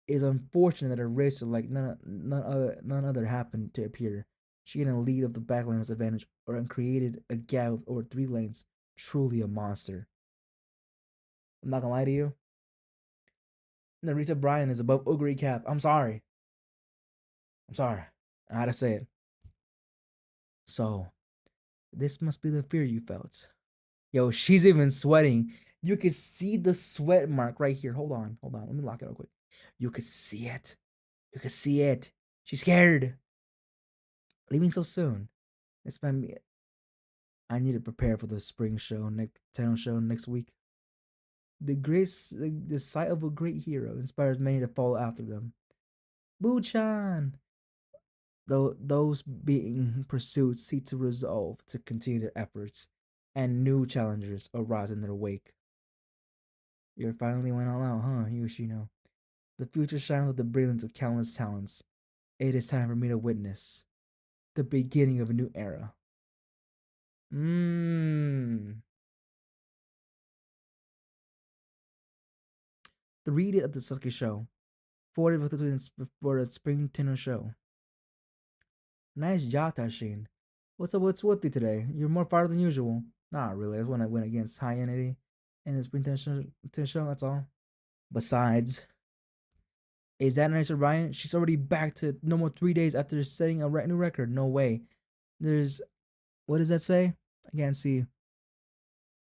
It is unfortunate that a race like none other happened to appear. She gained a lead of the backliner's advantage or created a gap over 3 lanes. Truly a monster. I'm not gonna lie to you. Narita Bryan is above Uguri Cap. I'm sorry. I had to say it. So, this must be the fear you felt. Yo, she's even sweating. You can see the sweat mark right here. Hold on. Let me lock it real quick. You could see it. She's scared. Leaving so soon. It's been me. I need to prepare for the spring show, town show next week. The sight of a great hero inspires many to follow after them. Buchan! Though those being pursued seek to resolve to continue their efforts, and new challengers arise in their wake. You finally went all out, huh, Yoshino? The future shines with the brilliance of countless talents. It is time for me to witness the beginning of a new era. The read of the Sasuke show. 40 for the spring Tenno show. Nice job, Tashin. What's up with you today? You're more fired than usual. Not really. I just want to win against High Entity in the spring Tenno show, that's all. Besides, is that nice Ryan? She's already back to no more 3 days after setting a new record. No way. What does that say? I can't see.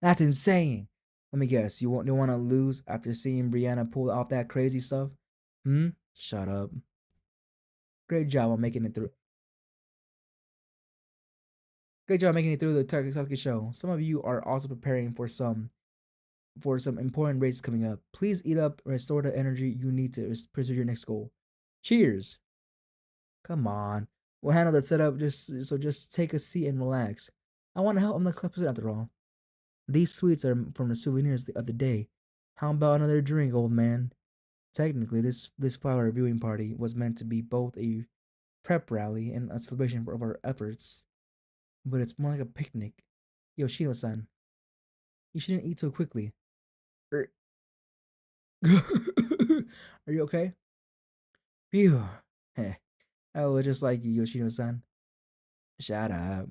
That's insane. Let me guess. You want to lose after seeing Brianna pull off that crazy stuff? Shut up. Great job on making it through. Great job making it through the Sasuke show. Some of you are also preparing for some important races coming up. Please eat up and restore the energy you need to pursue your next goal. Cheers. Come on. We'll handle the setup just take a seat and relax. I want to help. I'm the club president after all. These sweets are from the souvenirs the other day. How about another drink, old man? Technically, this flower viewing party was meant to be both a prep rally and a celebration of our efforts. But it's more like a picnic. Yoshino-san, you shouldn't eat so quickly. Are you okay? Phew. Heh. I was just like you, Yoshino-san. Shut up.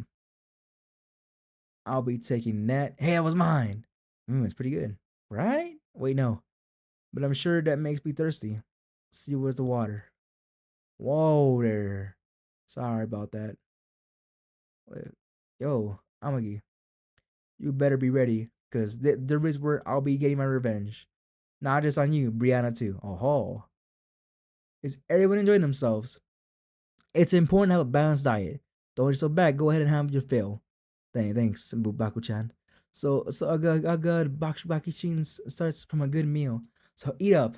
I'll be taking that. Hey, that was mine. It's pretty good. Right? Wait, no. But I'm sure that makes me thirsty. See where's the water. Whoa there. Sorry about that. Yo, Amagi. You better be ready, because there is where I'll be getting my revenge. Not just on you, Brianna too. Oh, is everyone enjoying themselves? It's important to have a balanced diet. Don't eat so bad. Go ahead and have your fill. Thanks, Mbubaku-chan. So a good bakishin starts from a good meal. So eat up.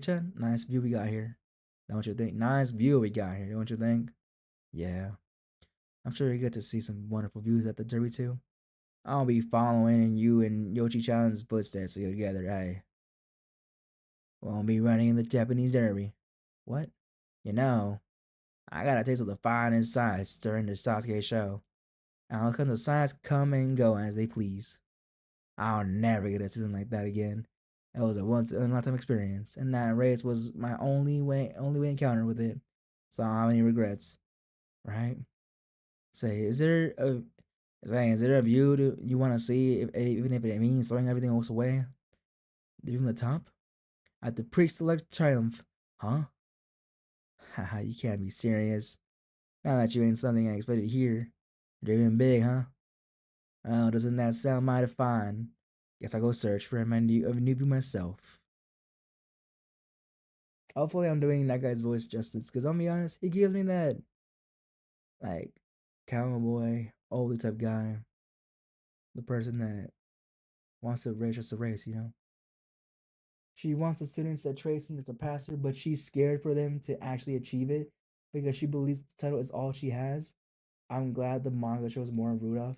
Chan, nice view we got here. Don't you think? Nice view we got here. Don't you think? Yeah. I'm sure you get to see some wonderful views at the derby too. I'll be following in you and Yoshi-chan's footsteps together. I won't be running in the Japanese derby. What? You know, I got a taste of the finest sights during the Sasuke show. I'll let the sights come and go as they please. I'll never get a season like that again. It was a once in a lifetime experience, and that race was my only way encounter with it. So I don't have any regrets, right? Say, is there a view you want to see, even if it means throwing everything else away? Even the top? At the pre-select triumph, huh? Haha, you can't be serious. Now that you ain't something I expected here. Dreaming big, huh? Oh, doesn't that sound mighty fine? Guess I'll go search for a new view myself. Hopefully I'm doing that guy's voice justice, because I'll be honest, he gives me that, like, cowboy, oldie type guy. The person that wants to race just a race, you know? She wants the students that Tracing to surpass her, but she's scared for them to actually achieve it because she believes the title is all she has. I'm glad the manga shows more of Rudolph.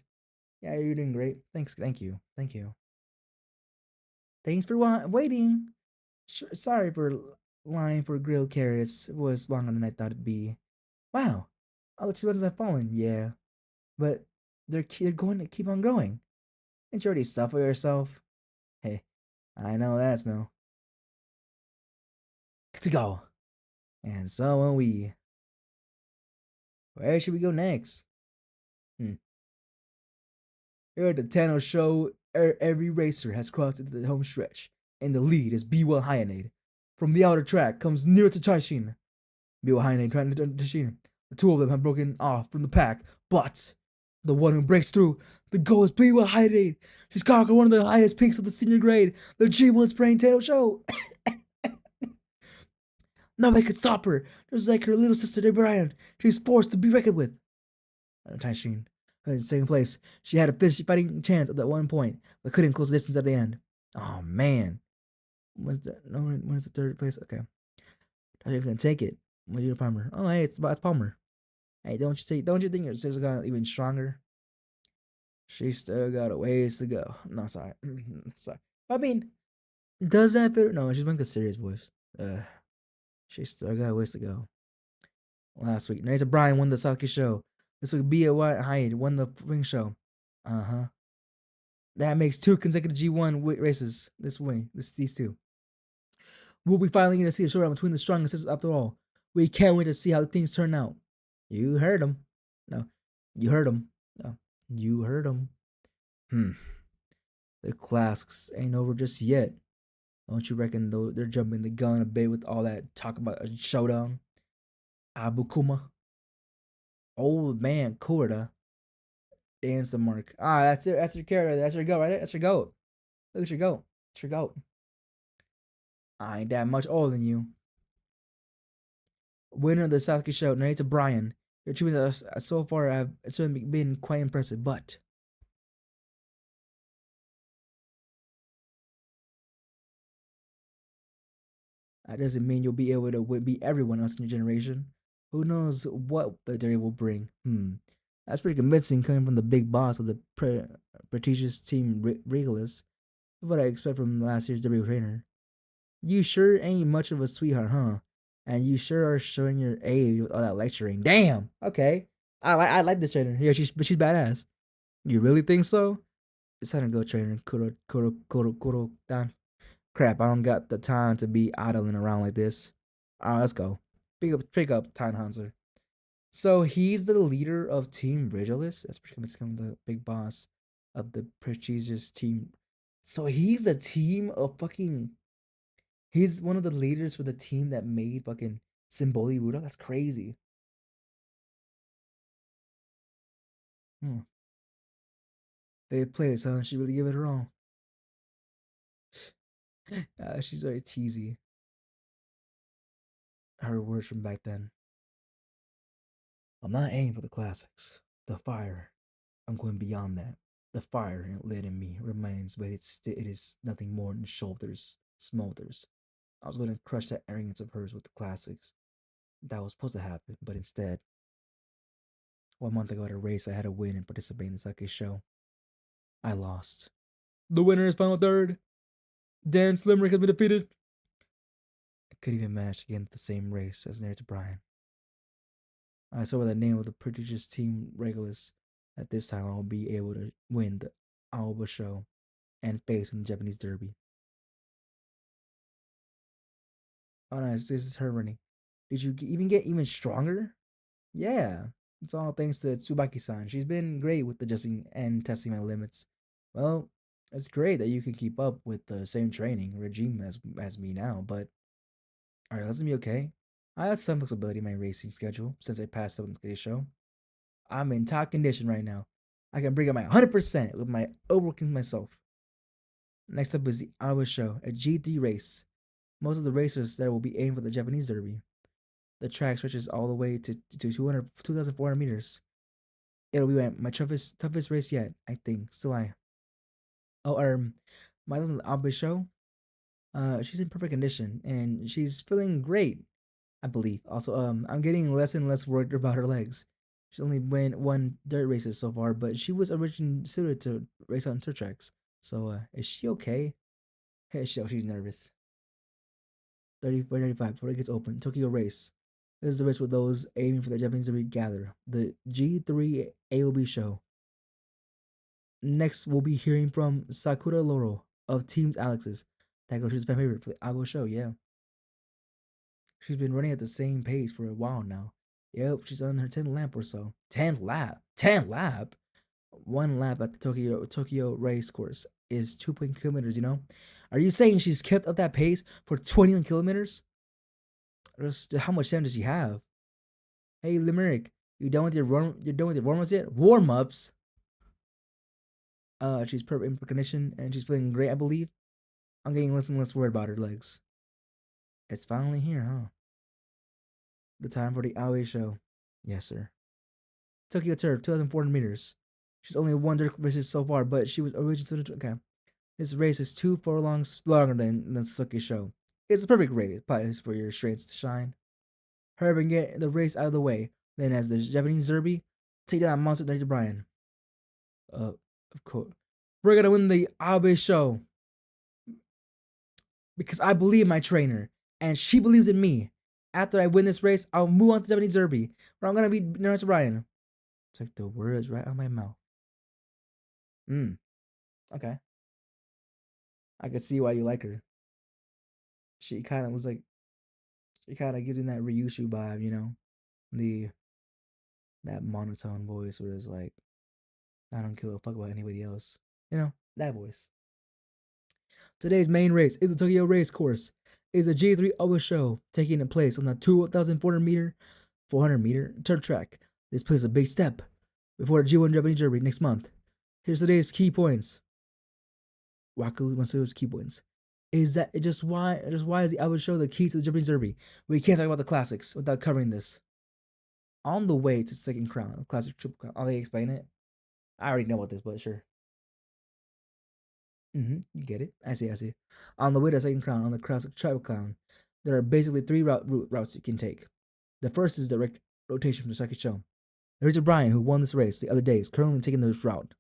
Yeah, you're doing great. Thank you, thank you. Thanks for waiting. Sorry for lying for grilled carrots. It was longer than I thought it'd be. Wow, all the two buttons have fallen. Yeah, but they're going to keep on growing. Ain't you already suffer yourself? Hey, I know that smell. To go. And so will we. Where should we go next? Hmm. Here at the Tano show, every racer has crossed into the home stretch, and the lead is Biwa Hayanade. From the outer track comes near to Taishin. Biwa Hayanade trying to turn Taishin. The two of them have broken off from the pack, but the one who breaks through, the goal is Biwa Hayanade. She's conquered one of the highest peaks of the senior grade, the G1 Spring Tano show. Nobody could stop her, just like her little sister Brian. She's forced to be reckoned with. Taishin. In second place, she had a fighting chance at that one point, but couldn't close the distance at the end. Oh man, when's the third place? Okay, Taishin gonna take it. What's your Palmer? Oh hey, it's Palmer. Hey, don't you think your sister got even stronger? She still got a ways to go. No, sorry, sorry. I mean, does that fit? No, she's making a serious voice. She still got a ways to go. Last week, Narita Bryan won the Sasuke show. This week, Bia White Hyde won the ring show. Uh huh. That makes two consecutive G1 races these two. We'll be finally going to see a showdown between the strongest sisters after all. We can't wait to see how things turn out. You heard him. No. You heard him. No. You heard him. The classics ain't over just yet. Don't you reckon though they're jumping the gun a bit with all that talk about a showdown? Abukuma. Old man Kurta. Dance the mark. Ah, that's it. That's your character. That's your goat right there. That's your goat. Look at your goat. It's your goat. I ain't that much older than you. Winner of the Sasuke show, Narita Bryan. Your achievements so far have certainly been quite impressive, but that doesn't mean you'll be able to beat everyone else in your generation. Who knows what the day will bring? That's pretty convincing coming from the big boss of the prestigious team Regalis. What I expect from last year's W trainer. You sure ain't much of a sweetheart, huh? And you sure are showing your age with all that lecturing. Damn. Okay. I like this trainer. Yeah, she's badass. You really think so? It's time to go, trainer. Kuro down. Crap, I don't got the time to be idling around like this. Alright, let's go. Pick up Time Hanser. So he's the leader of Team Regalis. That's become the big boss of the prestigious team. So he's the team of fucking. He's one of the leaders for the team that made fucking Symboli Ruda. That's crazy. Hmm. They played it, so she really give it her all. She's very teasy. Her words from back then. I'm not aiming for the classics. The fire, I'm going beyond that. The fire lit in me remains, but it is nothing more than shoulders, smolders. I was going to crush that arrogance of hers with the classics. That was supposed to happen, but instead, 1 month ago at a race I had to win and participate in the Sake show. I lost. The winner is final third. Dan Slimerick has been defeated. I couldn't even manage to get into the same race as Nair to Brian. I saw by the name of the prodigious team Regulus that this time I will be able to win the Aoba show and face in the Japanese Derby. Oh nice, this is her running. Did you even get even stronger? Yeah, it's all thanks to Tsubaki-san. She's been great with adjusting and testing my limits. Well, it's great that you can keep up with the same training regime as me now, but alright, let's be okay. I have some flexibility in my racing schedule since I passed up on today's show. I'm in top condition right now. I can bring up my 100% with my overworking myself. Next up is the Awa Show, a G3 race. Most of the racers there will be aiming for the Japanese Derby. The track stretches all the way to 2,400 meters. It'll be my toughest race yet, I think. Still I. Oh, my cousin Abe Show. She's in perfect condition and she's feeling great, I believe. Also, I'm getting less and less worried about her legs. She's only won dirt races so far, but she was originally suited to race on dirt tracks. So, is she okay? Hey, she's nervous. 35 before it gets open. Tokyo race. This is the race with those aiming for the Japanese Derby gather. The G3 AOB show. Next, we'll be hearing from Sakura Loro of Teams Alex's. That girl, she's my favorite for the Abo show, yeah. She's been running at the same pace for a while now. Yep, she's on her 10th lap or so. 10th lap? 10th lap? One lap at the Tokyo race course is 2 kilometers, you know? Are you saying she's kept up that pace for 21 kilometers? Just how much time does she have? Hey, Limerick, you done with your warm-ups yet? Warm-ups? She's in for condition and she's feeling great, I believe. I'm getting less and less worried about her legs. It's finally here, huh? The time for the Aoi show. Yes, sir. Tokyo Turf, 2,400 meters. She's only won dirt races so far, but she was originally okay. This race is 2 furlongs longer than the Suzuki show. It's a perfect race for your strengths to shine. Hurry up and get the race out of the way. Then, as the Japanese Derby, take down Monster Dr. Brian. Of course. We're gonna win the Abe show. Because I believe in my trainer, and she believes in me. After I win this race, I'll move on to the Japanese Derby, where I'm gonna be Naruto Brian. Took the words right out of my mouth. Okay. I could see why you like her. She kind of was like, she kind of gives me that Ryushu vibe, you know, that monotone voice where it's like, I don't give a fuck about anybody else, you know, that voice. Today's main race is the Tokyo race course. It's a G3 Oba show taking place on the 400 meter dirt track. This plays a big step before the G1 Japanese Derby next month. Here's today's key points. Waku Masu's key points. Is that just why is the Abu show the key to the Japanese Derby? We can't talk about the classics without covering this. On the way to second crown, classic triple crown. I'll explain it. I already know about this, but sure. You get it. I see. On the way to second crown, on the classic triple crown, there are basically 3 routes you can take. The first is direct rotation from the second show. There's Brian, who won this race the other day, is currently taking this route.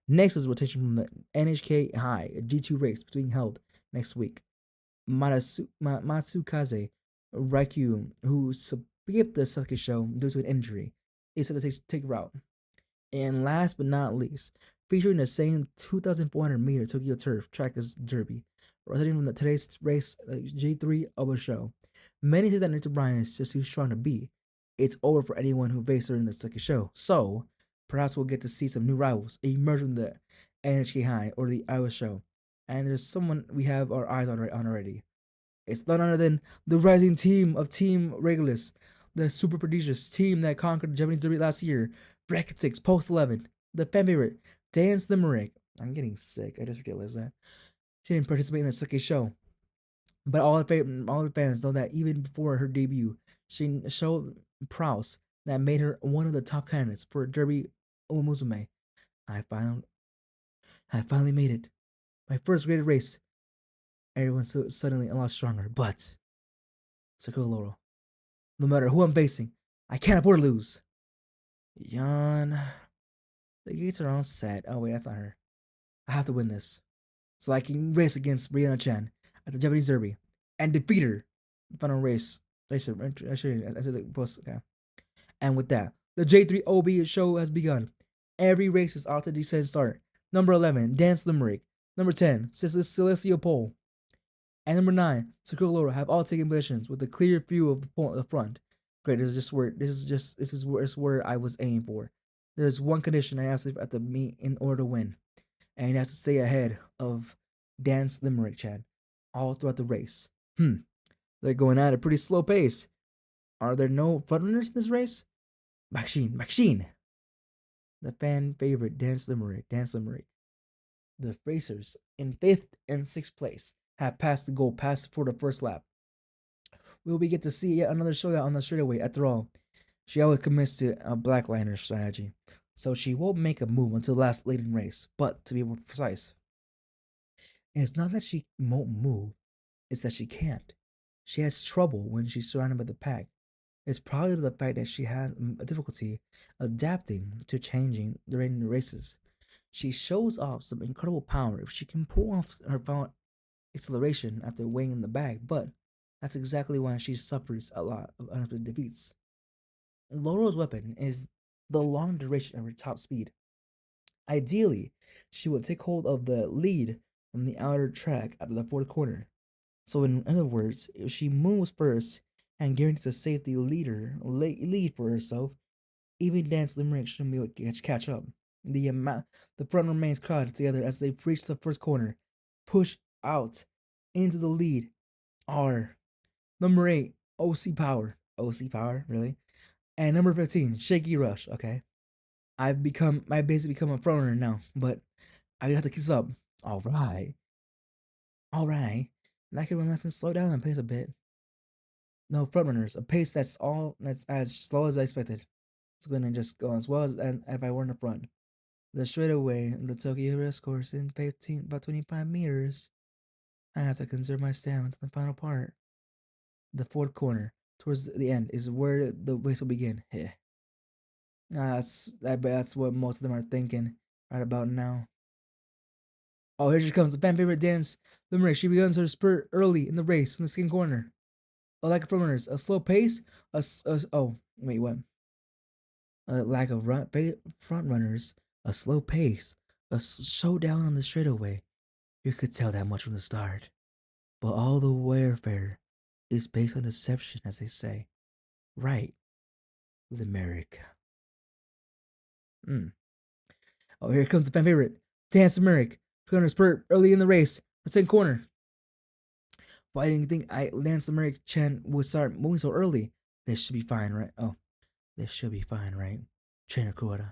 Next is rotation from the NHK High, a G2 race being held next week. Matsukaze Raikyu, who skipped the second show due to an injury, is set to take route. And last but not least, featuring the same 2,400 meter Tokyo Turf track as Derby, rotating from today's race G3 of a show. Many say that Nature Brian is just too strong to beat. It's over for anyone who faced her in the second show. So, perhaps we'll get to see some new rivals emerge from the NHK High or the Iowa show. And there's someone we have our eyes on already. It's none other than the rising team of Team Regulus, the super prodigious team that conquered the Japanese Derby last year. Bracket 6, Post 11, the fan favorite, Dan Slimerick. I'm getting sick. I just realized that. She didn't participate in the second show. But all her fans know that even before her debut, she showed prowess that made her one of the top candidates for Derby Umuzume. I finally, I finally made it. My first graded race. Everyone suddenly a lot stronger, but Sakura Laurel. No matter who I'm facing, I can't afford to lose. Yawn. The gates are all set. Oh wait, that's not her. I have to win this, so I can race against Brianna Chan at the Japanese Derby and defeat her. Final race. I said the post. Okay. And with that, the J3 OB show has begun. Every race is out to descent start. Number 11, Dance Limerick. Number 10, Celestial Pole. And number 9, Sakura Laura have all taken positions with a clear view of the front. Great, this is where I was aiming for. There's one condition I have to meet in order to win, and it has to stay ahead of Dance Limerick Chan all throughout the race. They're going at a pretty slow pace. Are there no frontrunners in this race? Maxine. The fan favorite Dance Limerick. The racers in 5th and 6th place have passed the goal past for the first lap. We will get to see yet another showdown on the straightaway. After all, she always commits to a blackliner strategy, so she won't make a move until the late in race. But to be more precise, it's not that she won't move, it's that she can't. She has trouble when she's surrounded by the pack. It's probably the fact that she has a difficulty adapting to changing during the races. She shows off some incredible power if she can pull off her acceleration after weighing in the bag, but that's exactly why she suffers a lot of unexpected defeats. Laurel's weapon is the long duration of her top speed. Ideally, she would take hold of the lead from the outer track at the 4th corner. So in other words, if she moves first and guarantees a safety lead for herself, even Dance Limerick shouldn't be able to catch up. The front remains crowded together as they reach the first corner. Push out into the lead are number 8, OC Power. OC Power, really? And number 15, Shaky Rush. Okay. I basically become a front runner now, but I have to keep this up. Alright. And I can relax and slow down and pace a bit. No front runners, a pace that's as slow as I expected. It's gonna just go as well as if I were in the front. The straightaway, the Tokyo race course in about 25 meters. I have to conserve my stamina to the final part. The 4th corner, towards the end, is where the race will begin. I bet that's what most of them are thinking right about now. Oh, here she comes, the fan favorite Dance Limerick. She begins her spurt early in the race from the second corner. Like front runners, a slow pace. Oh wait, what? A lack of front runners, a slow pace, a showdown on the straightaway. You could tell that much from the start. But all the warfare is based on deception, as they say. Right, Limerick. Oh, here comes the fan favorite, Dance Limerick. Going to spurt early in the race, the second corner. Why didn't you think Dance Limerick Chen would start moving so early? This should be fine, right? Oh, this should be fine, right? Trainer Kuwata.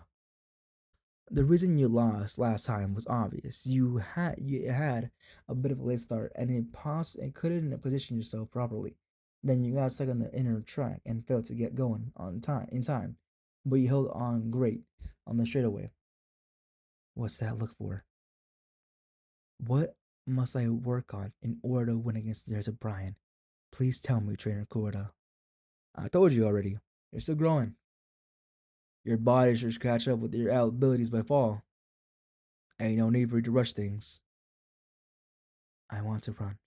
The reason you lost last time was obvious. You had a bit of a late start and it couldn't position yourself properly. Then you got stuck on the inner track and failed to get going in time. But you held on great on the straightaway. What's that look for? What must I work on in order to win against There's a Brian? Please tell me, Trainer Kuwata. I told you already. You're still growing. Your body should catch up with your abilities by fall. Ain't no need for you to rush things. I want to run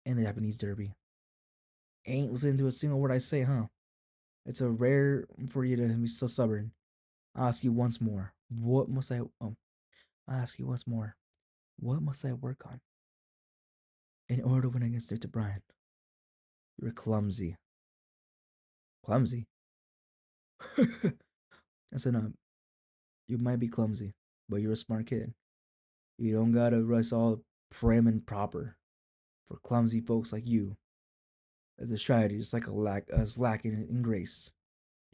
in the Japanese Derby. Ain't listening to a single word I say, huh? It's a rare for you to be so stubborn. I'll ask you once more. What must I? I'll ask you once more. What must I work on in order to win against Dr. Brian? You're clumsy. Clumsy? Listen, you might be clumsy, but you're a smart kid. You don't gotta rush all prim and proper. For clumsy folks like you, as a strategy, just like a lacking in grace.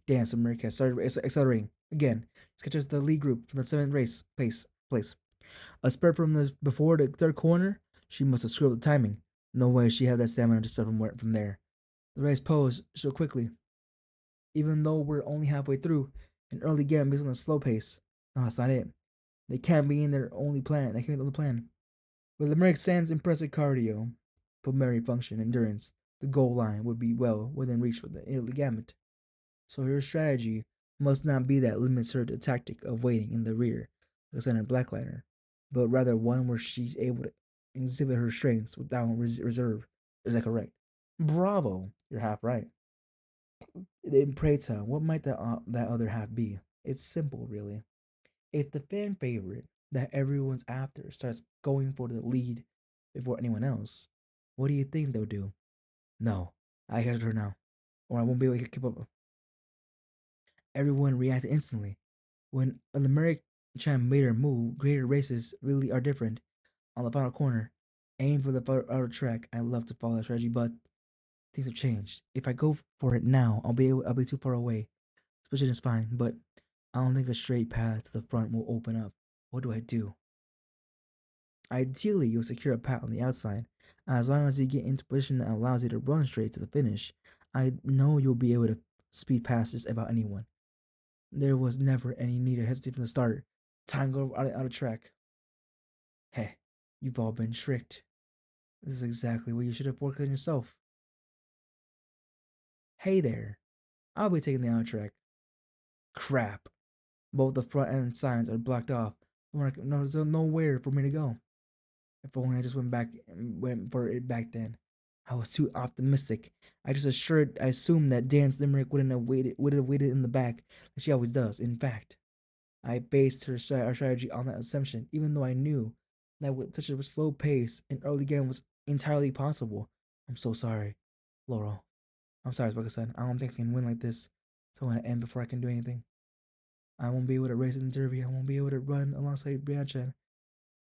Dance America has started accelerating again. Catches the lead group from the 7th place. A spurt from before the 3rd corner, she must have screwed up the timing. No way she had that stamina to start from there. The race posed so quickly. even though we're only halfway through. An early game based on a slow pace. No, that's not it. They can't be in their only plan. They can't be the only plan. With Limerick Sands' impressive cardio, pulmonary function, endurance, the goal line would be well within reach for the early gamut. So her strategy must not be that limits her to the tactic of waiting in the rear, like a center blackliner, but rather one where she's able to exhibit her strengths without reserve. Is that correct? Bravo! You're half right. In Preta, what might that other half be? It's simple, really. If the fan favorite that everyone's after starts going for the lead before anyone else, what do you think they'll do? No, I catch her now, or I won't be able to keep up. Everyone reacted instantly. When an American champ made her move, greater races really are different. On the final corner, aim for the outer track. I love to follow that strategy, but things have changed. If I go for it now, I'll be too far away. Switching is fine, but I don't think a straight path to the front will open up. What do I do? Ideally, you'll secure a path on the outside. As long as you get into a position that allows you to run straight to the finish, I know you'll be able to speed past just about anyone. There was never any need to hesitate from the start. Time go out of track. Hey, you've all been tricked. This is exactly what you should have worked on yourself. Hey there, I'll be taking the out track. Crap. Both the front end signs are blocked off. There's nowhere for me to go. If only I just went for it back then. I was too optimistic. I assumed that Dan Limerick would have waited in the back like she always does. In fact, I based our strategy on that assumption, even though I knew that with such a slow pace, an early game was entirely possible. I'm so sorry, Laurel. I'm sorry, Spokane. I don't think I can win like this. So I want to end before I can do anything. I won't be able to race in the derby. I won't be able to run alongside Brianna.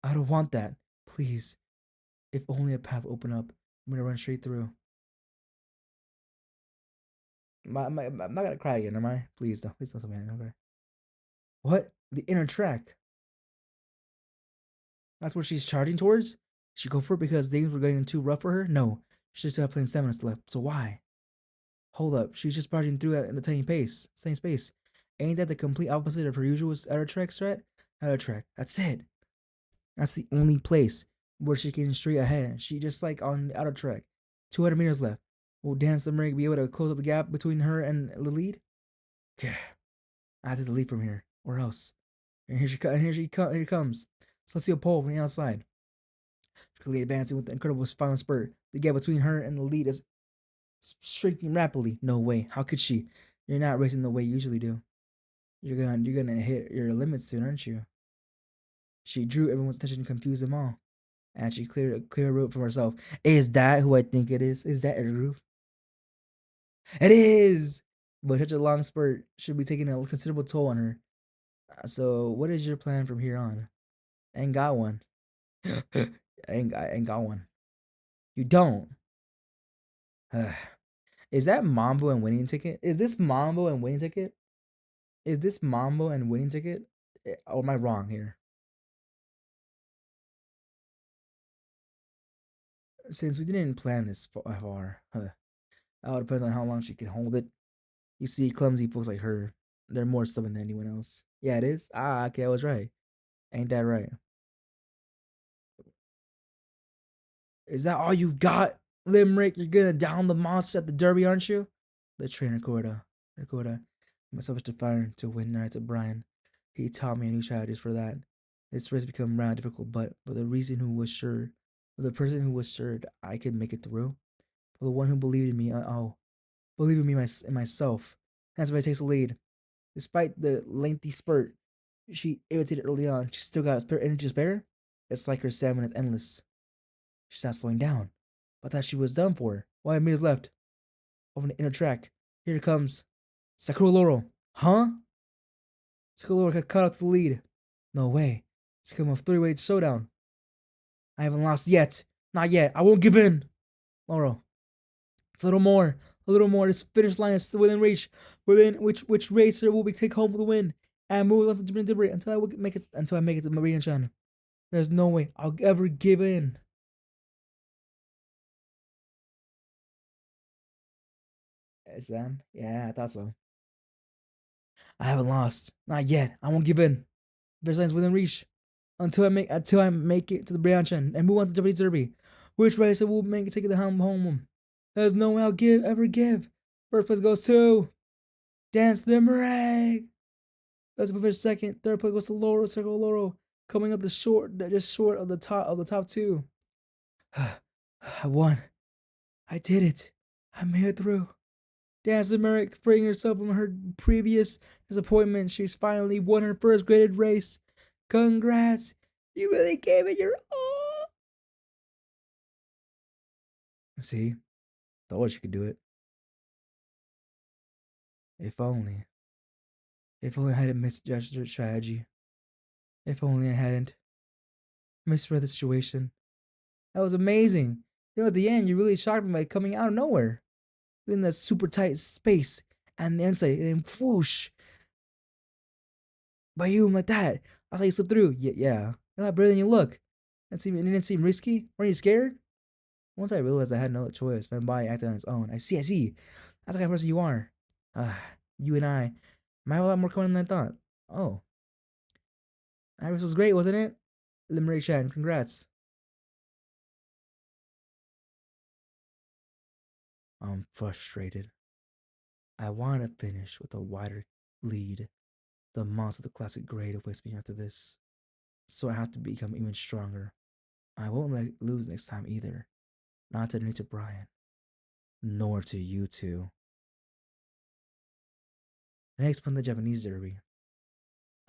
I don't want that. Please. If only a path open up, I'm gonna run straight through. I'm not gonna cry again, am I? Please don't. Please don't tell me anything. Okay. What? The inner track. That's what she's charging towards? She go for it because things were getting too rough for her? No. She just have plenty of stamina left. So why? Hold up. She's just barging through at the same space. Ain't that the complete opposite of her usual outer track strat? Outer track. That's it. That's the only place where she can straight ahead. She just like on the outer track. 200 meters left. Will Dan Summerig be able to close up the gap between her and the lead? Yeah, I have to lead from here, or else. And here comes. Celestial Pole from the outside. Quickly advancing with the incredible final spurt. The gap between her and the lead is shrinking rapidly. No way. How could she? You're not racing the way you usually do. You're gonna hit your limits soon, aren't you? She drew everyone's attention and confused them all. And she cleared a clear route for herself. Is that who I think it is? Is that Groove? It is! But such a long spurt should be taking a considerable toll on her. So, what is your plan from here on? I ain't got one. I ain't got one. You don't. Is that Mambo and winning ticket? Is this Mambo and winning ticket? Is this Mambo and winning ticket? Or am I wrong here? Since we didn't plan this far, it all depends on how long she can hold it. You see, clumsy folks like her, they're more stubborn than anyone else. Yeah, it is. Ah, okay, I was right. Ain't that right? Is that all you've got, Limerick? You're gonna down the monster at the Derby, aren't you? The trainer Recorda. Myself to fire to win nights at Brian. He taught me new strategies for that. This race become rather difficult, but for the person who was sure I could make it through, for the one who believed in me, believe in me in myself. That's why it takes the lead. Despite the lengthy spurt she irritated early on, she still got energy to spare. It's like her stamina is endless. She's not slowing down. I thought she was done for. 100 meters left. Over the inner track. Here it comes. Sakura Laurel. Huh? Sakura Laurel got cut off to the lead. No way. It's become a three-way showdown. I haven't lost yet. Not yet. I won't give in. Laurel. It's a little more. A little more. This finish line is still within reach. Within which racer will we take home the win? And move on to debris until I make it to Maria Chan. There's no way I'll ever give in. Sam? Yeah, I thought so. I haven't lost. Not yet. I won't give in. Finish line's within reach. Until I make it to the Brianchen and move on to the Japanese Derby. Which race will make it take the home? There's no way I'll ever give. First place goes to Dance the Meringue. That's finish second. Third place goes to Loro, coming up just short of the top two. I won. I did it. I made it through. Dance the Meringue, freeing herself from her previous disappointment. She's finally won her first graded race. Congrats. You really gave it your all. See? Thought she could do it. If only. If only I hadn't misjudged her strategy. If only I hadn't misread the situation. That was amazing. You know, at the end, you really shocked me by coming out of nowhere. In that super tight space. And then say, and whoosh. Boom, like that. That's how you slip through. Yeah. You're not better than you look. It didn't seem risky. Weren't you scared? Once I realized I had no choice, my body acted on its own. I see. That's the kind of person you are. You and I might have a lot more common than I thought. Oh. Iris was great, wasn't it? Limerick Chan, congrats. I'm frustrated. I want to finish with a wider lead. The monster of the classic grade awaits me after this. So I have to become even stronger. I won't lose next time either. Not to Brian. Nor to you two. Next from the Japanese Derby.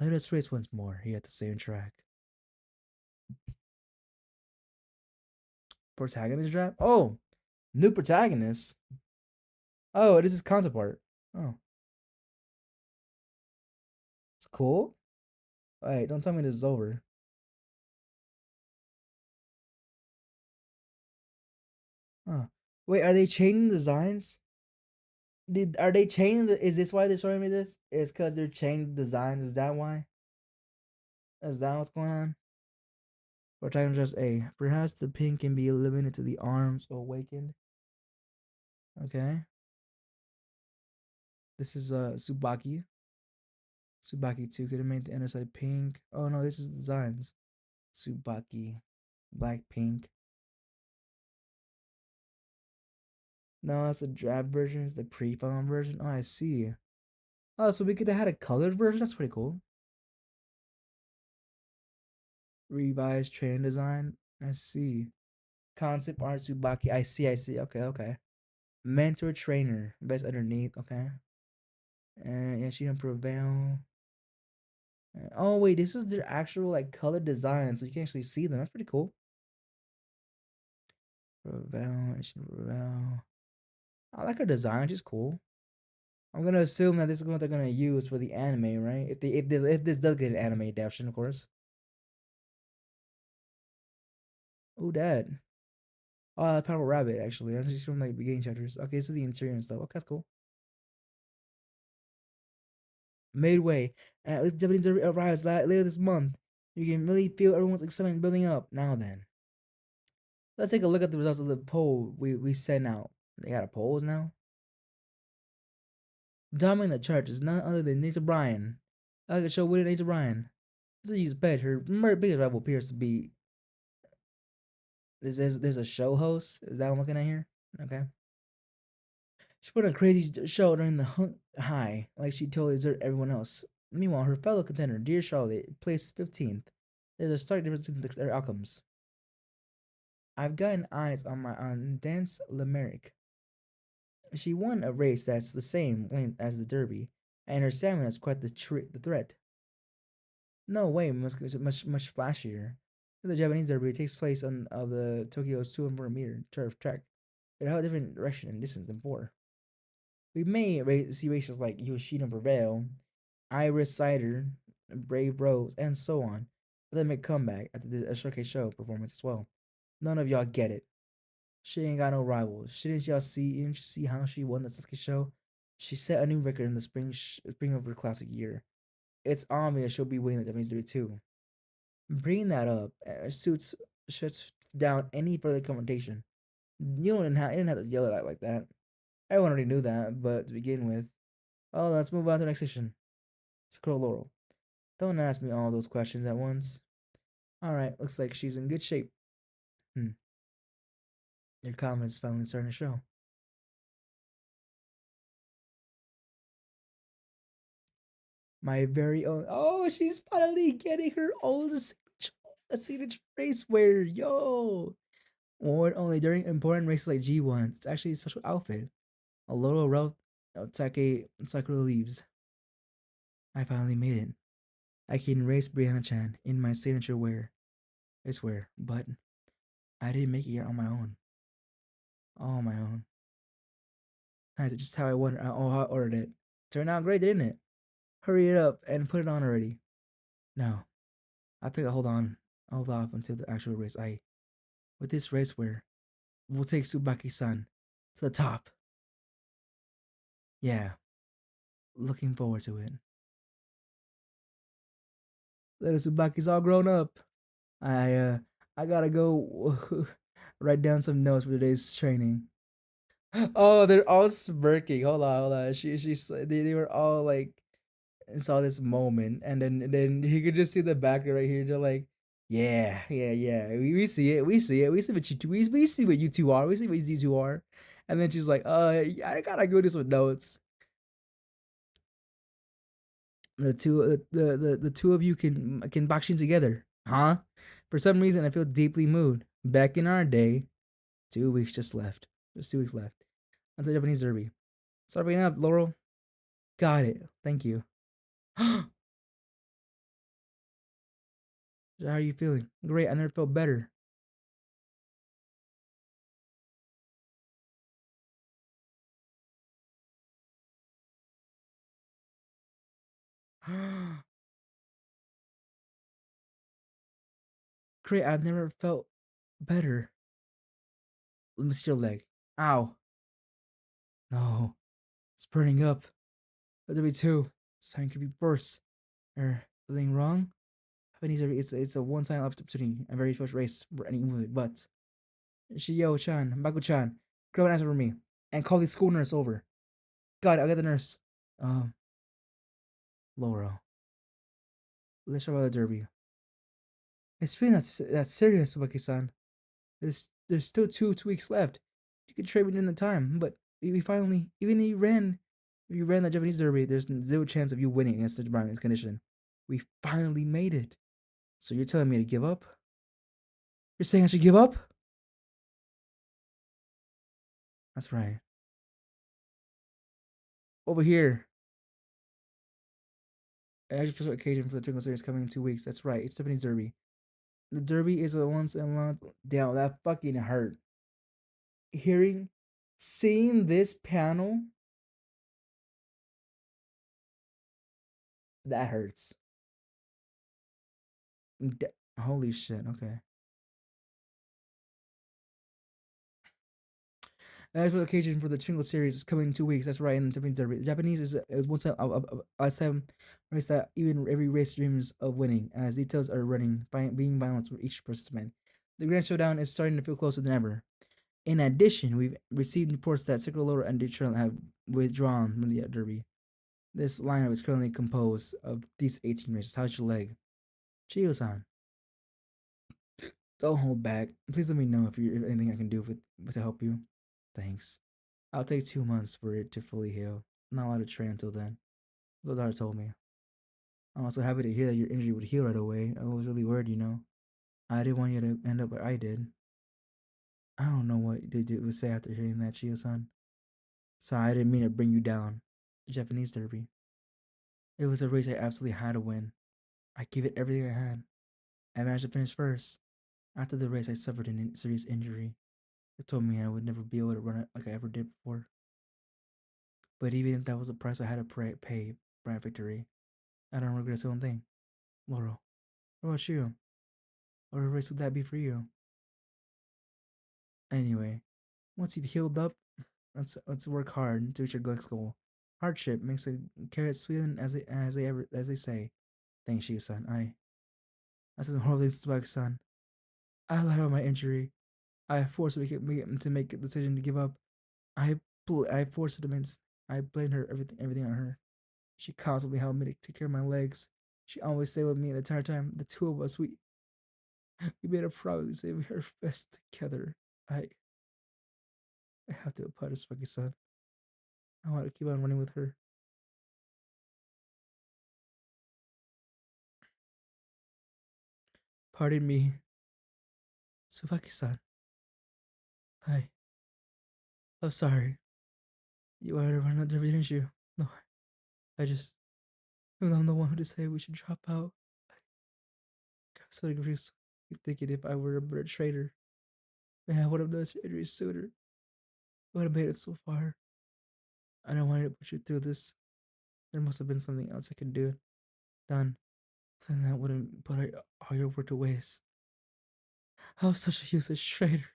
Let us race once more here at the same track. Protagonist draft? Oh! New protagonist? Oh, this is concept art. Oh. It's cool. Wait, don't tell me this is over. Huh. Wait, are they changing designs? Are they changing is this why they're showing me this? It's because they're changing designs. Is that why? Is that what's going on? Protagonist just A. Perhaps the pink can be limited to the arms awakened. Okay. This is Tsubaki. Tsubaki 2 could have made the inner side pink. Oh no, this is designs. Tsubaki. Black pink. No, that's the drab version. It's the pre-film version. Oh, I see. Oh, so we could have had a colored version? That's pretty cool. Revised training design. I see. Concept art Tsubaki. I see. Okay. Mentor trainer. Best underneath. Okay. And yeah, she didn't prevail. Oh wait, this is their actual like color design, so you can actually see them. That's pretty cool. Prevail. I like her design. She's cool. I'm gonna assume that this is what they're gonna use for the anime, right? If this does get an anime adaptation, of course. Oh, Dad. Oh, Power Rabbit. Actually, that's just from like beginning chapters. Okay, this is the interior and stuff. Okay, that's cool. Midway, at least Japanese arrives later this month. You can really feel everyone's excitement building up. Now then, let's take a look at the results of the poll we sent out. They got a polls now. Dominating the chart is none other than Nature Bryan. I could show winner Nature Bryan. This is bet her biggest rival appears to be. There's a show host. Is that what I'm looking at here? Okay. She put on a crazy show during the hunt high, like she totally deserted everyone else. Meanwhile, her fellow contender, Dear Charlotte, placed 15th. There's a stark difference between their outcomes. I've gotten eyes on Dance Limerick. She won a race that's the same length as the Derby, and her stamina is quite the threat. No way, much flashier. The Japanese Derby takes place on of the Tokyo's 200-meter turf track. It has a different direction and distance than before. We may see races like Yoshino Prevail, Iris Cider, Brave Rose, and so on, but they make comeback at the showcase show performance as well. None of y'all get it. She ain't got no rivals. Didn't you see how she won the Sasuke show? She set a new record in the spring of her classic year. It's obvious she'll be winning the Japanese Derby too. Bringing that up shuts down any further confrontation. You didn't have to yell it out like that. Everyone already knew that, but to begin with, oh, let's move on to the next section. Scroll Laurel. Don't ask me all those questions at once. Alright, looks like she's in good shape. Your confidence is finally starting to show. My very own. Oh, she's finally getting her own signature racewear. Yo! Worn only during important races like G1. It's actually a special outfit. A little route Take Sakura leaves. I finally made it. I can race Brianna-chan in my signature wear. I swear, but I didn't make it here on my own. All on my own. That's just how I wanted. How I ordered it. Turned out great, didn't it? Hurry it up and put it on already. No, I think I'll hold off until the actual race. With this racewear, we'll take Tsubaki-san to the top. Yeah, looking forward to it. Little Tsubaki's all grown up. I gotta go write down some notes for today's training. Oh, they're all smirking. Hold on. They were all like saw this moment, and then you could just see the background right here. They're like, yeah. We see it. We see it. We see what you two. We see what you two are. We see what you two are. And then she's like, I gotta go do some notes. The two of you can boxing together, huh? For some reason, I feel deeply moved. Back in our day, 2 weeks just left. Just 2 weeks left until Japanese Derby. Start bringing up, Laurel. Got it. Thank you. How are you feeling? Great. I never felt better. Great. I've never felt better. Let me see your leg. Ow. No. It's burning up. Let me too. Sign could be worse. Anything wrong? It's a one-time opportunity. A very special race for any movement, but Shio-chan, Baku-chan, grab an answer for me and call the school nurse over. God, I'll get the nurse. Um, Laurel. Let's talk about the derby. It's feeling that serious, Waki-san. There's still two weeks left. You could trade within the time, but we finally even if you ran the Japanese derby, there's zero chance of you winning against the Japanese condition. We finally made it. So you're telling me to give up? You're saying I should give up? That's right. Over here. Actually, special occasion for the Twinkle Series coming in 2 weeks. That's right. It's Japanese derby. The derby is a once in a long. Damn, that fucking hurt. Seeing this panel, that hurts. Holy shit. Okay. The actual occasion for the Chingo series is coming in 2 weeks. That's right. In the Japanese derby, the Japanese is one time a seven race that even every race dreams of winning, as details are running, being violent for each participant. The grand showdown is starting to feel closer than ever. In addition, we've received reports that Sacramento and Detroit have withdrawn from the derby. This lineup is currently composed of these 18 races. How's your leg? Chio-san, don't hold back. Please let me know if anything I can do to help you. Thanks. I'll take 2 months for it to fully heal. Not allowed to train until then. That's what the doctor told me. I'm also happy to hear that your injury would heal right away. I was really worried. I didn't want you to end up like I did. I don't know what you would say after hearing that, Chio-san. Sorry, I didn't mean to bring you down. The Japanese derby. It was a race I absolutely had to win. I gave it everything I had. I managed to finish first. After the race, I suffered a serious injury. It told me I would never be able to run it like I ever did before. But even if that was the price I had to pay for my victory, I don't regret a single thing. Laurel, what about you? What race would that be for you? Anyway, once you've healed up, let's work hard to reach your goal. Hardship makes a carrot sweeten as they say. Thanks you, son. I said some horrible things to my son. I lied about my injury. I forced her to make a decision to give up. I forced her to I blamed her everything on her. She constantly helped me to take care of my legs. She always stayed with me the entire time. The two of us, we made a promise to say we are best together. I I have to apologize, fucking son. I want to keep on running with her. Pardon me, Subaki-san. I, I'm sorry. You wanted to run under, didn't you? No, I just, I'm the one who decided we should drop out. I got so angry, thinking if I were a better trader, man, I would have done surgery sooner. I would have made it so far. I don't want to put you through this. There must have been something else I could do. Done. Then that wouldn't put all your work to waste. I was such a useless trader.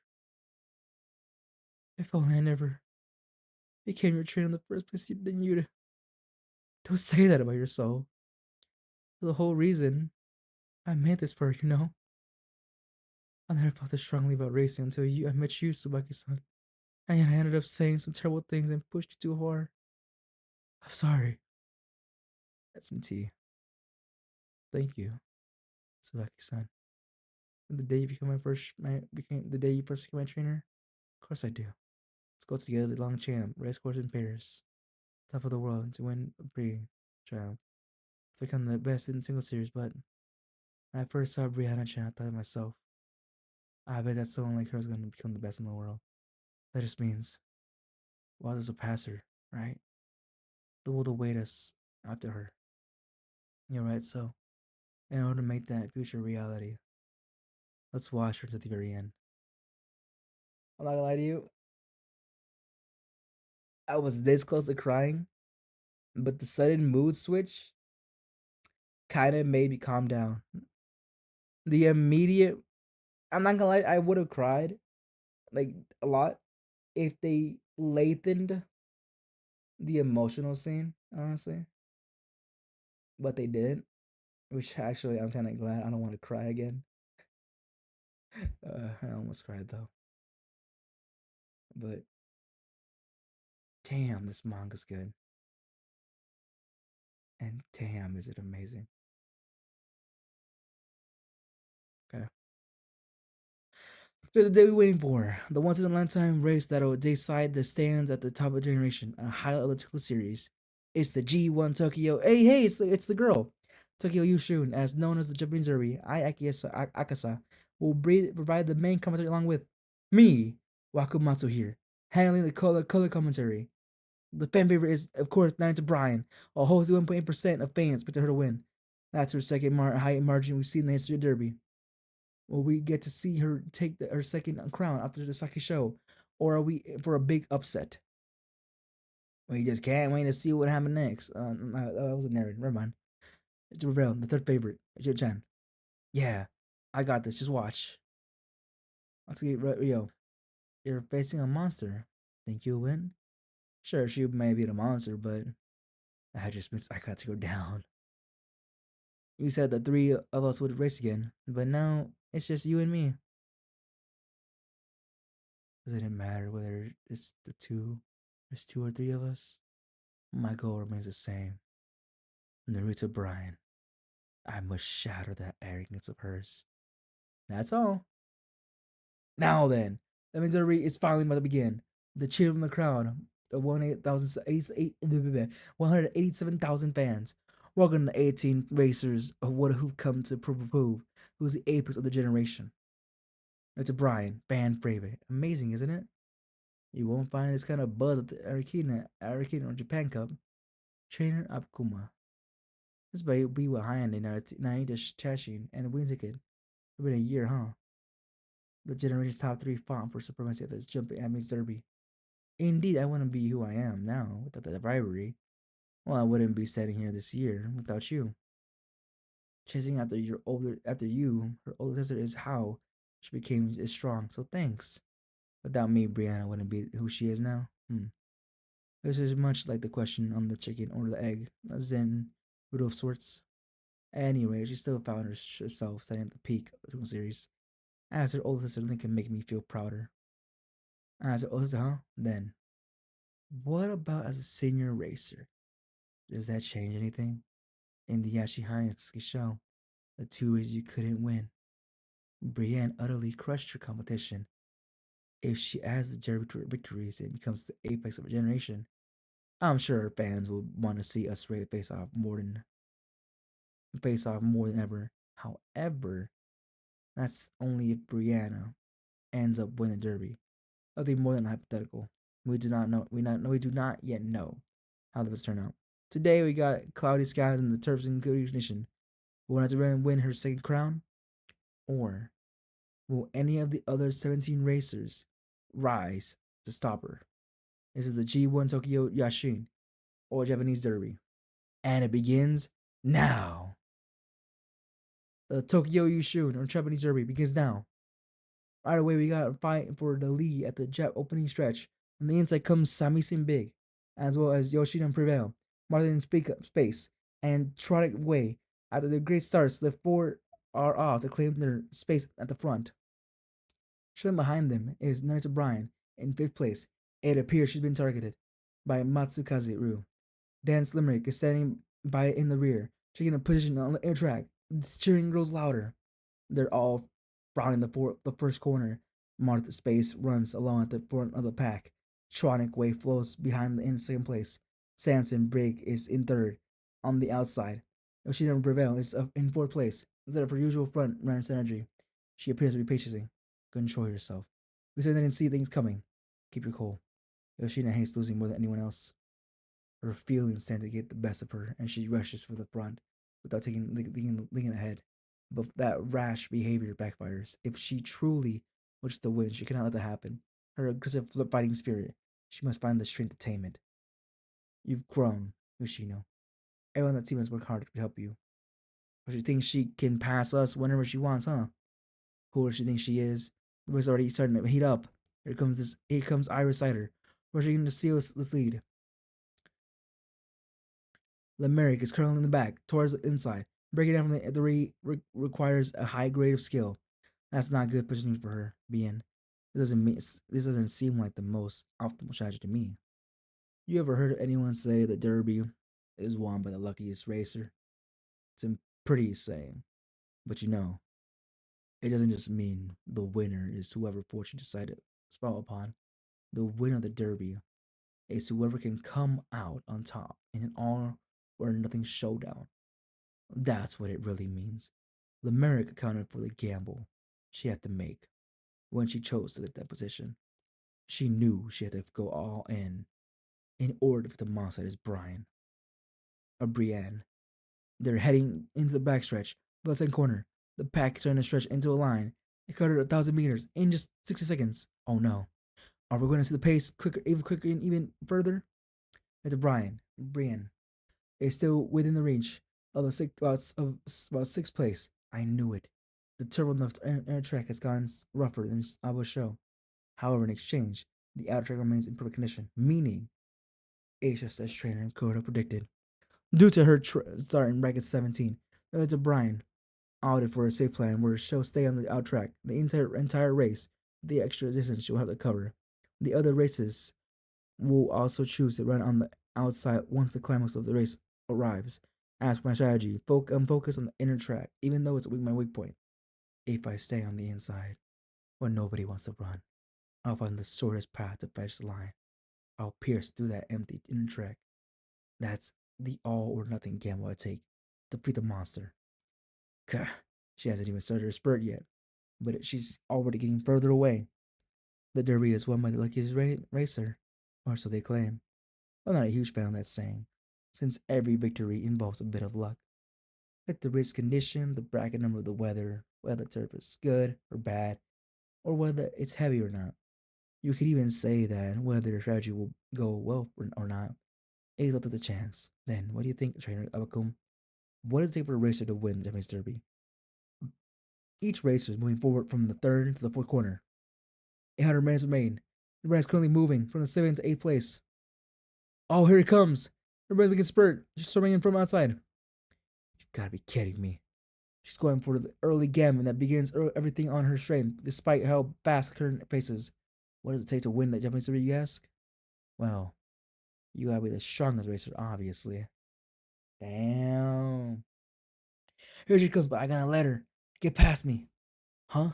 If only I never became your trainer in the first place, then you'd. Don't say that about yourself. The whole reason I made this for, you know? I never felt this strongly about racing until I met you, Subaki-san. And yet I ended up saying some terrible things and pushed you too far. I'm sorry. That's some tea. Thank you, Subaki-san. The day you became the day you first became my trainer? Of course I do. Let's go together, the long champ, race course in Paris. Top of the world to win a Prix triumph. To become the best in single series, but when I first saw Brianna Chan, I thought to myself, I bet that someone like her is going to become the best in the world. That just means, well, there's a passer, right? The world will wait us after her. You're right, so in order to make that future reality, let's watch her to the very end. I'm not gonna lie to you, I was this close to crying, but the sudden mood switch kind of made me calm down. The immediate, I'm not gonna lie, I would have cried like a lot if they lengthened the emotional scene, honestly, but they didn't, which actually I'm kind of glad. I don't want to cry again. I almost cried though, but damn, this manga's good, and damn, is it amazing. Okay. There's a day we're waiting for. The once in a lifetime race that'll decide the stands at the top of the generation. A highlight of the Tokyo series. It's the G1 Tokyo. Hey, it's the girl. Tokyo Yushun, as known as the Japanese Derby. Akasa, will provide the main commentary along with me, Wakumatsu here, handling the color commentary. The fan favorite is, of course, Nine to Brian. A whole 1.8% of fans picked her to win. That's her second high margin we've seen in the history of Derby. Will we get to see her take her second crown after the second show? Or are we for a big upset? We just can't wait to see what happened next. That was a narrative. Never mind. It's Reveal, the third favorite. Chan. Yeah, I got this. Just watch. Let's get Rio. You're facing a monster. Think you'll win? Sure, she may be the monster, but I just means I got to go down. You said the three of us would race again, but now it's just you and me. Does it matter whether it's there's two or three of us? My goal remains the same. Naruto Brian, I must shatter that arrogance of hers. That's all. Now then, the misery is finally about to begin. The cheer from the crowd of 187,000 fans. Welcome to 18 racers who've come to prove who's the apex of the generation. Naruto Brian, fan favorite. Amazing, isn't it? You won't find this kind of buzz at the Arikina or Japan Cup. Trainer Abkuma. This bay be behind in Narita Chashin and a win ticket. It's been a year, huh? The generation's top three fought for supremacy at this jumping Emmys Derby. Indeed, I wouldn't be who I am now without that rivalry. Well, I wouldn't be standing here this year without you. Chasing after you, her older sister is how she became as strong. So thanks. Without me, Brianna wouldn't be who she is now. This is much like the question on the chicken or the egg, a Zen riddle of sorts. Anyway, she still found herself standing at the peak of the series. As her older sister, Lincoln make me feel prouder. As her older sister, huh? Then, what about as a senior racer? Does that change anything? In the Yashihayatsky show, the 2 ways you couldn't win. Brienne utterly crushed her competition. If she adds the Jerry victories and becomes the apex of a generation, I'm sure her fans will want to see us ready to face off more than ever. However, that's only if Brianna ends up winning the Derby. Nothing more than hypothetical. We do not know. We do not yet know how this will turn out. Today we got cloudy skies and the turf's in good condition. Will Nazarene win her second crown, or will any of the other 17 racers rise to stop her? This is the G1 Tokyo Yashin, or Japanese Derby, and it begins now. The Tokyo Yashin, or Japanese Derby, begins now. Right away, we got a fight for the lead at the Jap opening stretch. From the inside comes Samisin Big, as well as Yoshida Prevail, Martin Speak Up Space, and Tronic Way. After the great starts, the four are off to claim their space at the front. Showing behind them is Naruto Brian in 5th place. It appears she's been targeted by Matsukaze Ryu. Dan Limerick is standing by in the rear, taking a position on the air track. The cheering grows louder. They're all rounding the first corner. Martha Space runs along at the front of the pack. Tronic Way flows behind in second place. Samson Brigg is in third. On the outside, Yoshida Prevail is in 4th place. Instead of her usual front runner's energy, she appears to be patiently. Control yourself. We said they didn't see things coming. Keep your cool. Yoshida hates losing more than anyone else. Her feelings tend to get the best of her, and she rushes for the front without thinking ahead. But that rash behavior backfires. If she truly wishes to win, she cannot let that happen. Her aggressive fighting spirit, she must find the strength to tame it. You've grown, Yoshino. Everyone on that team has worked hard to help you. But she thinks she can pass us whenever she wants, huh? Who does she think she is? The race already starting to heat up. Here comes Iris Sider. Where's she going to steal this lead? Limerick is curling in the back, towards the inside. Breaking down from requires a high grade of skill. That's not good positioning for her, Bien. This doesn't seem like the most optimal strategy to me. You ever heard anyone say that Derby is won by the luckiest racer? It's a pretty saying. But it doesn't just mean the winner is whoever fortune decided to spell upon. The winner of the Derby is whoever can come out on top in an all or nothing showdown. That's what it really means. Limerick accounted for the gamble she had to make when she chose to take that position. She knew she had to go all in order for the monster as Brian or Brienne. They're heading into the backstretch, the second corner. The pack is trying to stretch into a line. They covered 1,000 meters in just 60 seconds. Oh no. Are we going to see the pace quicker, and even further? It's Brian. Brian is still within the reach of about 6th place. I knew it. The turbo air track has gone rougher than I will show. However, in exchange, the outer track remains in perfect condition, meaning it's just as trainer Coda predicted. Due to her start in bracket 17, to Brian opted for a safe plan where she'll stay on the out track the entire race, the extra distance she'll have to cover. The other races will also choose to run on the outside once the climax of the race arrives. As for my strategy, I'm focused on the inner track, even though it's my weak point. If I stay on the inside, when nobody wants to run, I'll find the shortest path to fetch the line. I'll pierce through that empty inner track. That's the all or nothing gamble I take to defeat the monster. Gah, she hasn't even started her spurt yet, but she's already getting further away. The Derby is won by the luckiest racer, or so they claim. I'm not a huge fan of that saying, since every victory involves a bit of luck. Like the race condition, the bracket number of the weather, whether the turf is good or bad, or whether it's heavy or not. You could even say that whether your strategy will go well or not is up to the chance. Then, what do you think, Trainer Abakum? What does it take for a racer to win the Japanese Derby? Each racer is moving forward from the third to the fourth corner. 800 minutes remain. The brand is currently moving from the 7th to 8th place. Oh, here he comes. Everybody begins spurt. She's storming in from outside. You've got to be kidding me. She's going for the early gammon that begins everything on her strength, despite how fast the current faces. What does it take to win that Japanese Derby, you ask? Well, you gotta be the strongest racer, obviously. Damn. Here she comes, but I got a letter. Get past me. Huh?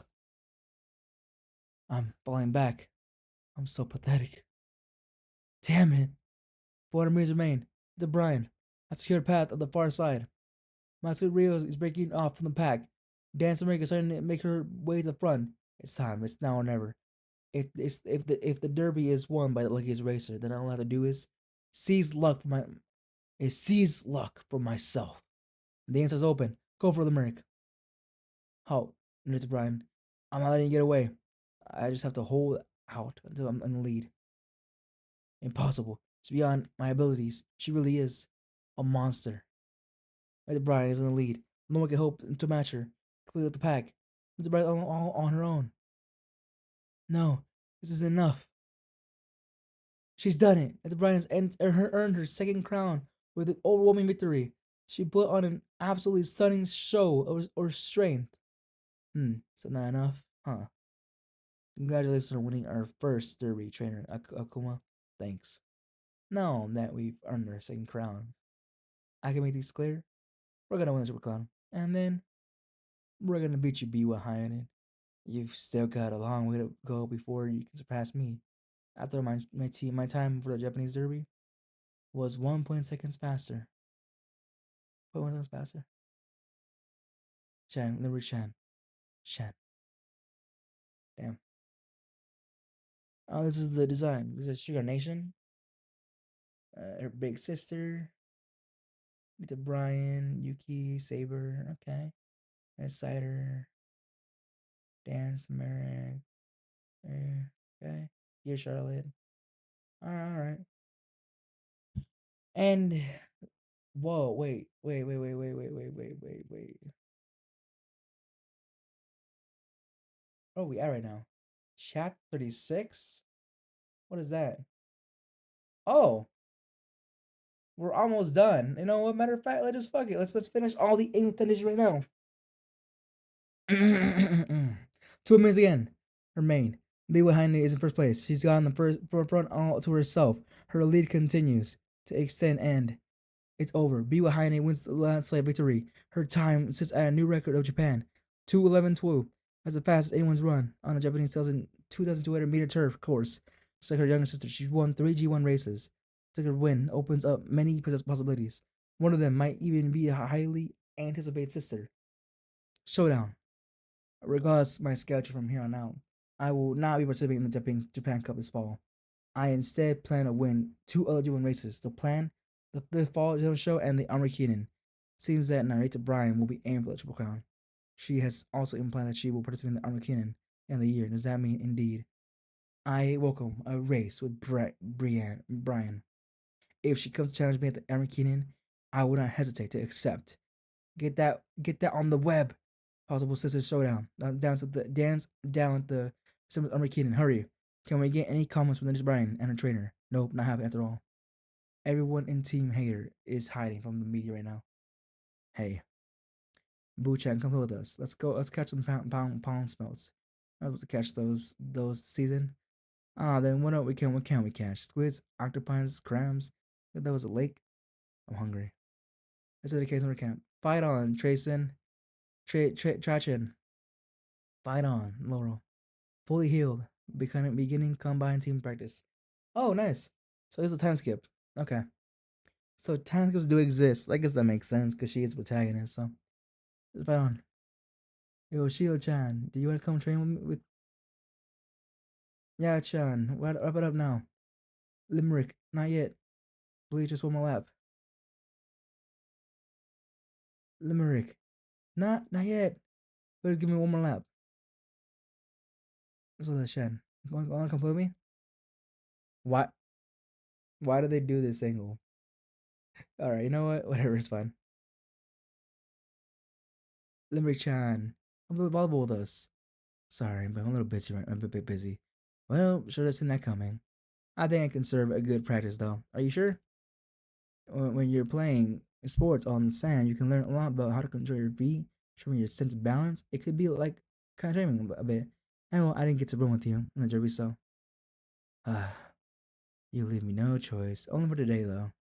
I'm falling back. I'm so pathetic. Damn it. 400 meters remain. The Brian. I secured path on the far side. My suit Rio is breaking off from the pack. Dance America is starting to make her way to the front. It's time. It's now or never. If the derby is won by the luckiest racer, then all I have to do is seize luck for myself. The answer's open. Go for the Merc. Halt, Mr. Brian. I'm not letting you get away. I just have to hold out until I'm in the lead. Impossible. It's beyond my abilities. She really is a monster. Mr. Brian is in the lead. No one can hope to match her. Complete with the pack. Mr. Brian all on her own. No, this is enough. She's done it. Mr. Brian has earned her second crown with an overwhelming victory. She put on an absolutely stunning show of strength. So not enough? Huh. Congratulations on winning our first derby, trainer Akuma. Thanks. Now that we've earned our second crown, I can make these clear. We're gonna win the Triple Crown. And then we're gonna beat you B1 high in it. You've still got a long way to go before you can surpass me. After my time for the Japanese Derby was 1.6 seconds faster. 0.1 seconds faster. Chan, Liberty Chan. Chan. Damn. Oh, this is the design. This is Sugar Nation. Her big sister. With Brian, Yuki, Saber. Okay. And Cider. Dance, Merrick. Okay. Here, Charlotte. Alright. And whoa, wait. Where are we at right now? Chap 36? What is that? Oh, we're almost done. You know what? Matter of fact, let's just fuck it. Let's finish all the ink finish right now. 2 minutes again. Remain. B behind it is in first place. She's got in the front all to herself. Her lead continues to extend and it's over. Biwa Haine wins the landslide victory. Her time sits at a new record of Japan, 2:11:12. That's the fastest anyone's run on a Japanese 2,200-meter turf course. Just like her younger sister, she's won 3 G1 races. So her win opens up many possibilities. One of them might even be a highly anticipated sister. Showdown. Regardless of my schedule from here on out, I will not be participating in the Japan Cup this fall. I instead plan to win 2 other G1 races. The fall show and the Armakinen. Seems that Narita Bryan will be aiming for the Triple Crown. She has also implied that she will participate in the Armakinen in the year. Does that mean indeed? I welcome a race with Bryan. If she comes to challenge me at the Armakinen, I will not hesitate to accept. Get that on the web. Possible Sisters Showdown. Down at the Armakinen. Hurry. Can we get any comments from Narita Bryan and her trainer? Nope, not happening after all. Everyone in Team Hater is hiding from the media right now. Hey, Boo-chan, come with us. Let's go. Let's catch some pound smelts. I was supposed to catch those season. Then what can we catch? Squids, octopines, crabs. That was a lake. I'm hungry. This is the case number camp. Fight on, Tracin. Trachin. Fight on, Laurel. Fully healed. Beginning combined team practice. Oh, nice. So there's a time skip. Okay. So time skips do exist. I guess that makes sense because she is protagonist. So let's fight on. Yo, Shio-chan, do you want to come train with? Yeah, Chan. Wrap it up now. Limerick, not yet. Please just one more lap. Limerick, not yet. Please give me one more lap. So that's Chan. Want to come with me? Why? Why do they do this angle? All right, you know what? Whatever, it's fine. Limerick Chan, come play volleyball with us. Sorry, but I'm a little busy. Right? I'm a bit busy. Well, should have seen that coming. I think I can serve a good practice though. Are you sure? When you're playing sports on the sand, you can learn a lot about how to control your feet, showing your sense of balance. It could be like kind of training a bit. And well, I didn't get to run with you in the derby, so you leave me no choice. Only for today though.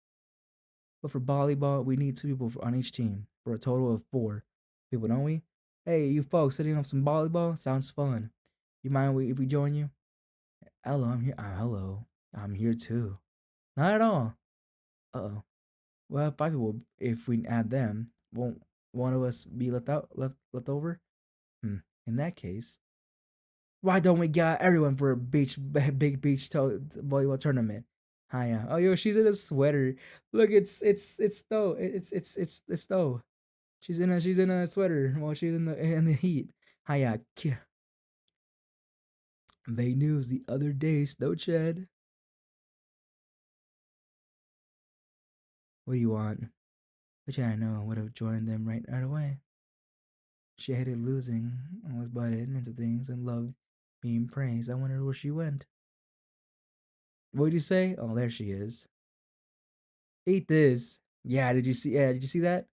But for volleyball, we need 2 people on each team for a total of 4 people, don't we? Hey, you folks sitting on some volleyball? Sounds fun. You mind if we join you? Hello, I'm here. Hello, I'm here too. Not at all. Uh-oh. Well, 5 people. If we add them, won't one of us be left over? In that case, why don't we get everyone for a big beach volleyball tournament? Hiya. Oh, yo, she's in a sweater. Look, it's snow. It's snow. She's in a sweater while she's in the heat. Hiya. Big news the other day, Snow Chad. What do you want? Which I know would have joined them right away. She hated losing and was butted into things and loved being praised. I wonder where she went. What did you say? Oh, there she is. Eat this. Yeah, did you see? Yeah, did you see that?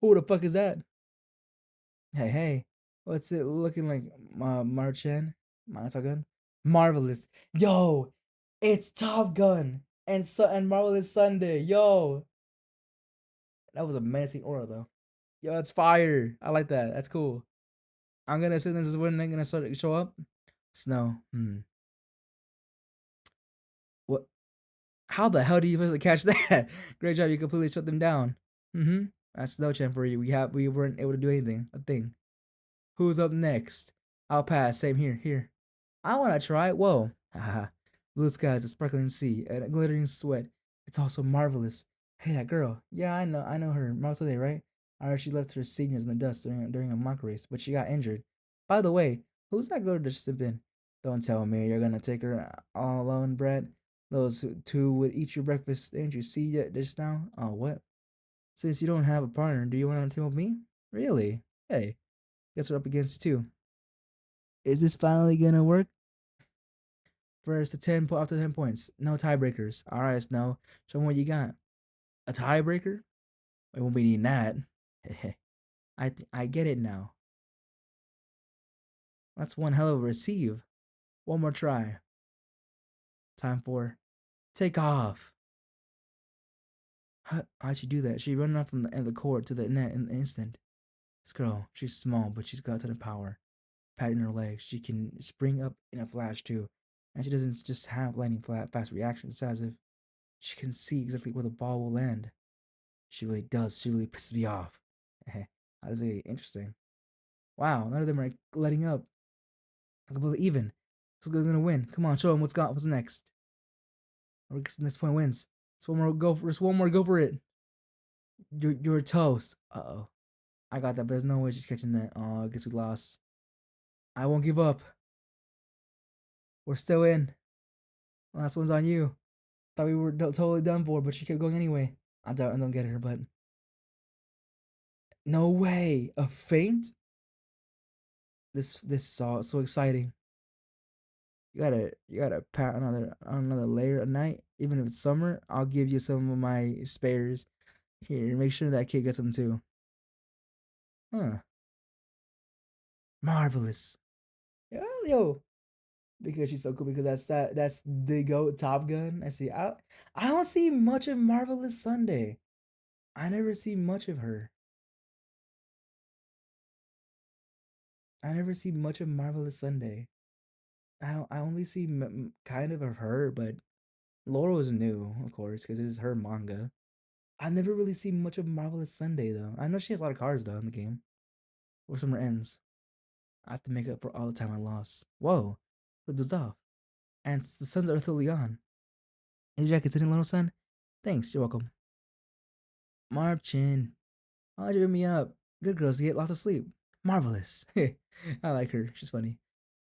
Who the fuck is that? Hey, hey. What's it looking like? Marchen? Gun? Marvelous. Yo, it's Top Gun and Marvelous Sunday. Yo, that was a menacing aura though. Yo, it's fire. I like that. That's cool. I'm gonna assume this is when they're gonna start to show up. Snow. What? How the hell do you supposed to catch that? Great job. You completely shut them down. That's Snow Chan for you. We weren't able to do anything. A thing. Who's up next? I'll pass. Same here. Here. I want to try. Whoa. Haha. Blue skies, a sparkling sea, and a glittering sweat. It's also marvelous. Hey, that girl. Yeah, I know her. Marcel, right? I heard she left her seniors in the dust during a mock race, but she got injured. By the way, who's that girl just stepped in? Don't tell me you're gonna take her all alone, Brett. Those two would eat your breakfast. Didn't you see that just now? Oh, what? Since you don't have a partner, do you want to team with me? Really? Hey, guess we're up against you too. Is this finally gonna work? First to 10 up to 10 points. No tiebreakers. All right, Snow. Show me what you got. A tiebreaker? We won't be needing that. I get it now. That's one hell of a receive. One more try. Time for take off. How'd she do that? She running off from the end of the court to the net in an instant. This girl, she's small, but she's got a ton of power. Patting her legs, she can spring up in a flash too. And she doesn't just have lightning fast reactions. It's as if she can see exactly where the ball will land. She really does. She really pisses me off. That's really interesting. Wow, none of them are letting up. Completely even. Who's gonna win? Come on, show them what's next. Or this point wins. Just one more go for it. You're toast. Uh-oh. I got that, but there's no way she's catching that. Oh, I guess we lost. I won't give up. We're still in. Last one's on you. Thought we were totally done for, but she kept going anyway. I don't get her, but no way. A feint? This is all so exciting. You gotta pat another layer a night, even if it's summer. I'll give you some of my spares. Here, make sure that kid gets them too. Huh? Marvelous. Yo, because she's so cool. Because that's the goat Top Gun. I see. I don't see much of Marvelous Sunday. I never see much of her. I never see much of Marvelous Sunday. I only see kind of her, but Laurel is new, of course, because it's her manga. I never really see much of Marvelous Sunday though. I know she has a lot of cards though in the game. Or summer ends. I have to make up for all the time I lost. Whoa, look those off. And the suns are totally gone. Any jackets in little sun? Thanks, you're welcome. Marchin. Oh, you me up. Good girls get lots of sleep. Marvelous. I like her. She's funny.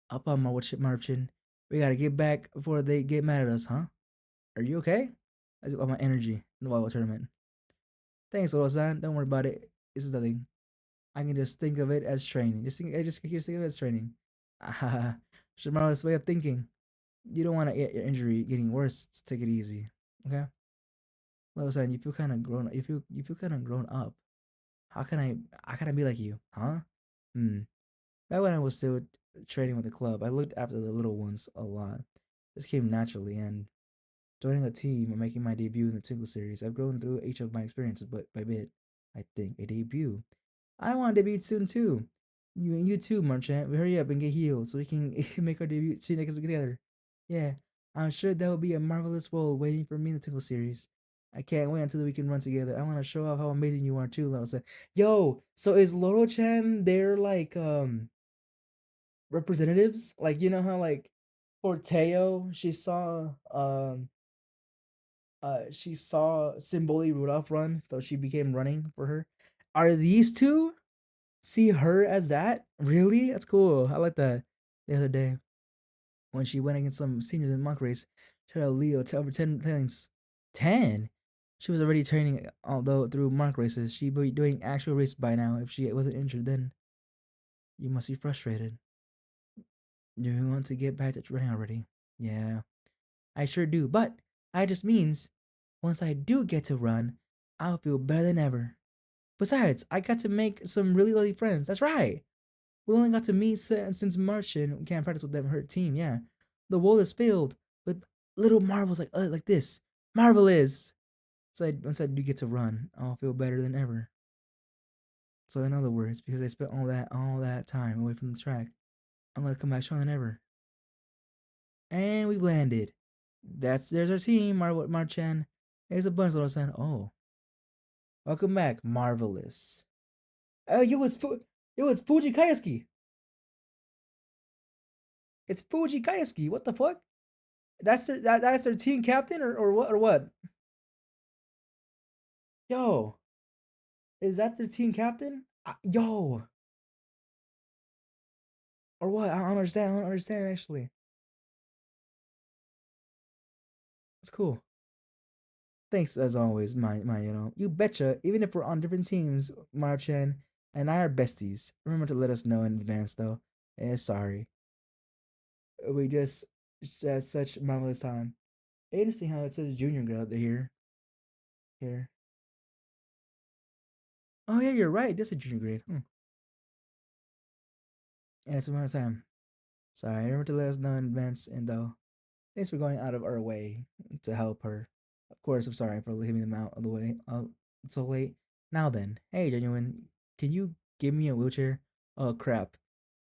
Up on my Marchin. We gotta get back before they get mad at us, huh? Are you okay? I just want my energy in the volleyball tournament. Thanks, Oro-san. Don't worry about it. This is nothing. I can just think of it as training. Just think of it as training. Ah, Shamarla's way of thinking. You don't want to get your injury getting worse. So take it easy, okay? Oro-san, you feel kind of grown. You feel kind of grown up. How can I be like you, huh? Hmm. Back when I was still training with the club, I looked after the little ones a lot. This came naturally, and joining a team or making my debut in the Twinkle series. I've grown through each of my experiences, but by bit, I think a debut. I want to debut soon too. You too, Marchant. Hurry up and get healed so we can make our debut soon next together. Yeah, I'm sure that will be a marvelous world waiting for me in the Twinkle series. I can't wait until we can run together. I want to show off how amazing you are too, Lolo said. Yo, so is Loro-chan their like representatives? Like you know how like for Teo, she saw Simboli Rudolph run, so she became running for her. Are these two see her as that? Really? That's cool. I like that. The other day when she went against some seniors in mock race, she had a Leo to over 10 points. 10? She was already training, although through mock races. She'd be doing actual race by now. If she wasn't injured, then you must be frustrated. You want to get back to running already? Yeah, I sure do. But I just means once I do get to run, I'll feel better than ever. Besides, I got to make some really lovely friends. That's right. We only got to meet since March and we can't practice with them, her team. Yeah, the world is filled with little marvels like this. Marvel is. So once I do get to run, I'll feel better than ever. So in other words, because I spent all that time away from the track, I'm gonna come back stronger than ever. And we've landed. There's our team, Marchan. There's a bunch of little son. Oh, welcome back, marvelous. Oh, it's Fuji Kayaski. It's Fuji Kayaski. What the fuck? That's their team captain or what? Yo, is that their team captain? Yo, or what? I don't understand. I don't understand actually. It's cool. Thanks as always, my. You betcha. Even if we're on different teams, Marchan and I are besties. Remember to let us know in advance, though. Sorry. We just had such marvelous time. Interesting how it says junior girl here. Here. Oh yeah, you're right. This is a junior grade. Yeah, it's one time. Sorry, remember to let us know in advance, and though thanks for going out of our way to help her. Of course, I'm sorry for leaving them out of the way so late. Now then, hey, Genuine, can you give me a wheelchair? Oh crap,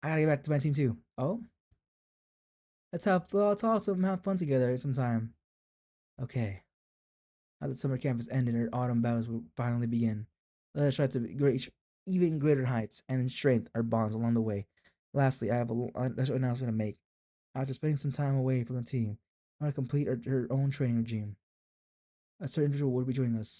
I gotta get back to my team too. Oh, let's also have fun together sometime. Okay, now that summer camp has ended, our autumn battles will finally begin. Let us try to reach even greater heights and strengthen our bonds along the way. Lastly, I have a special announcement to make. After spending some time away from the team, I want to complete her own training regime. A certain individual will be joining us.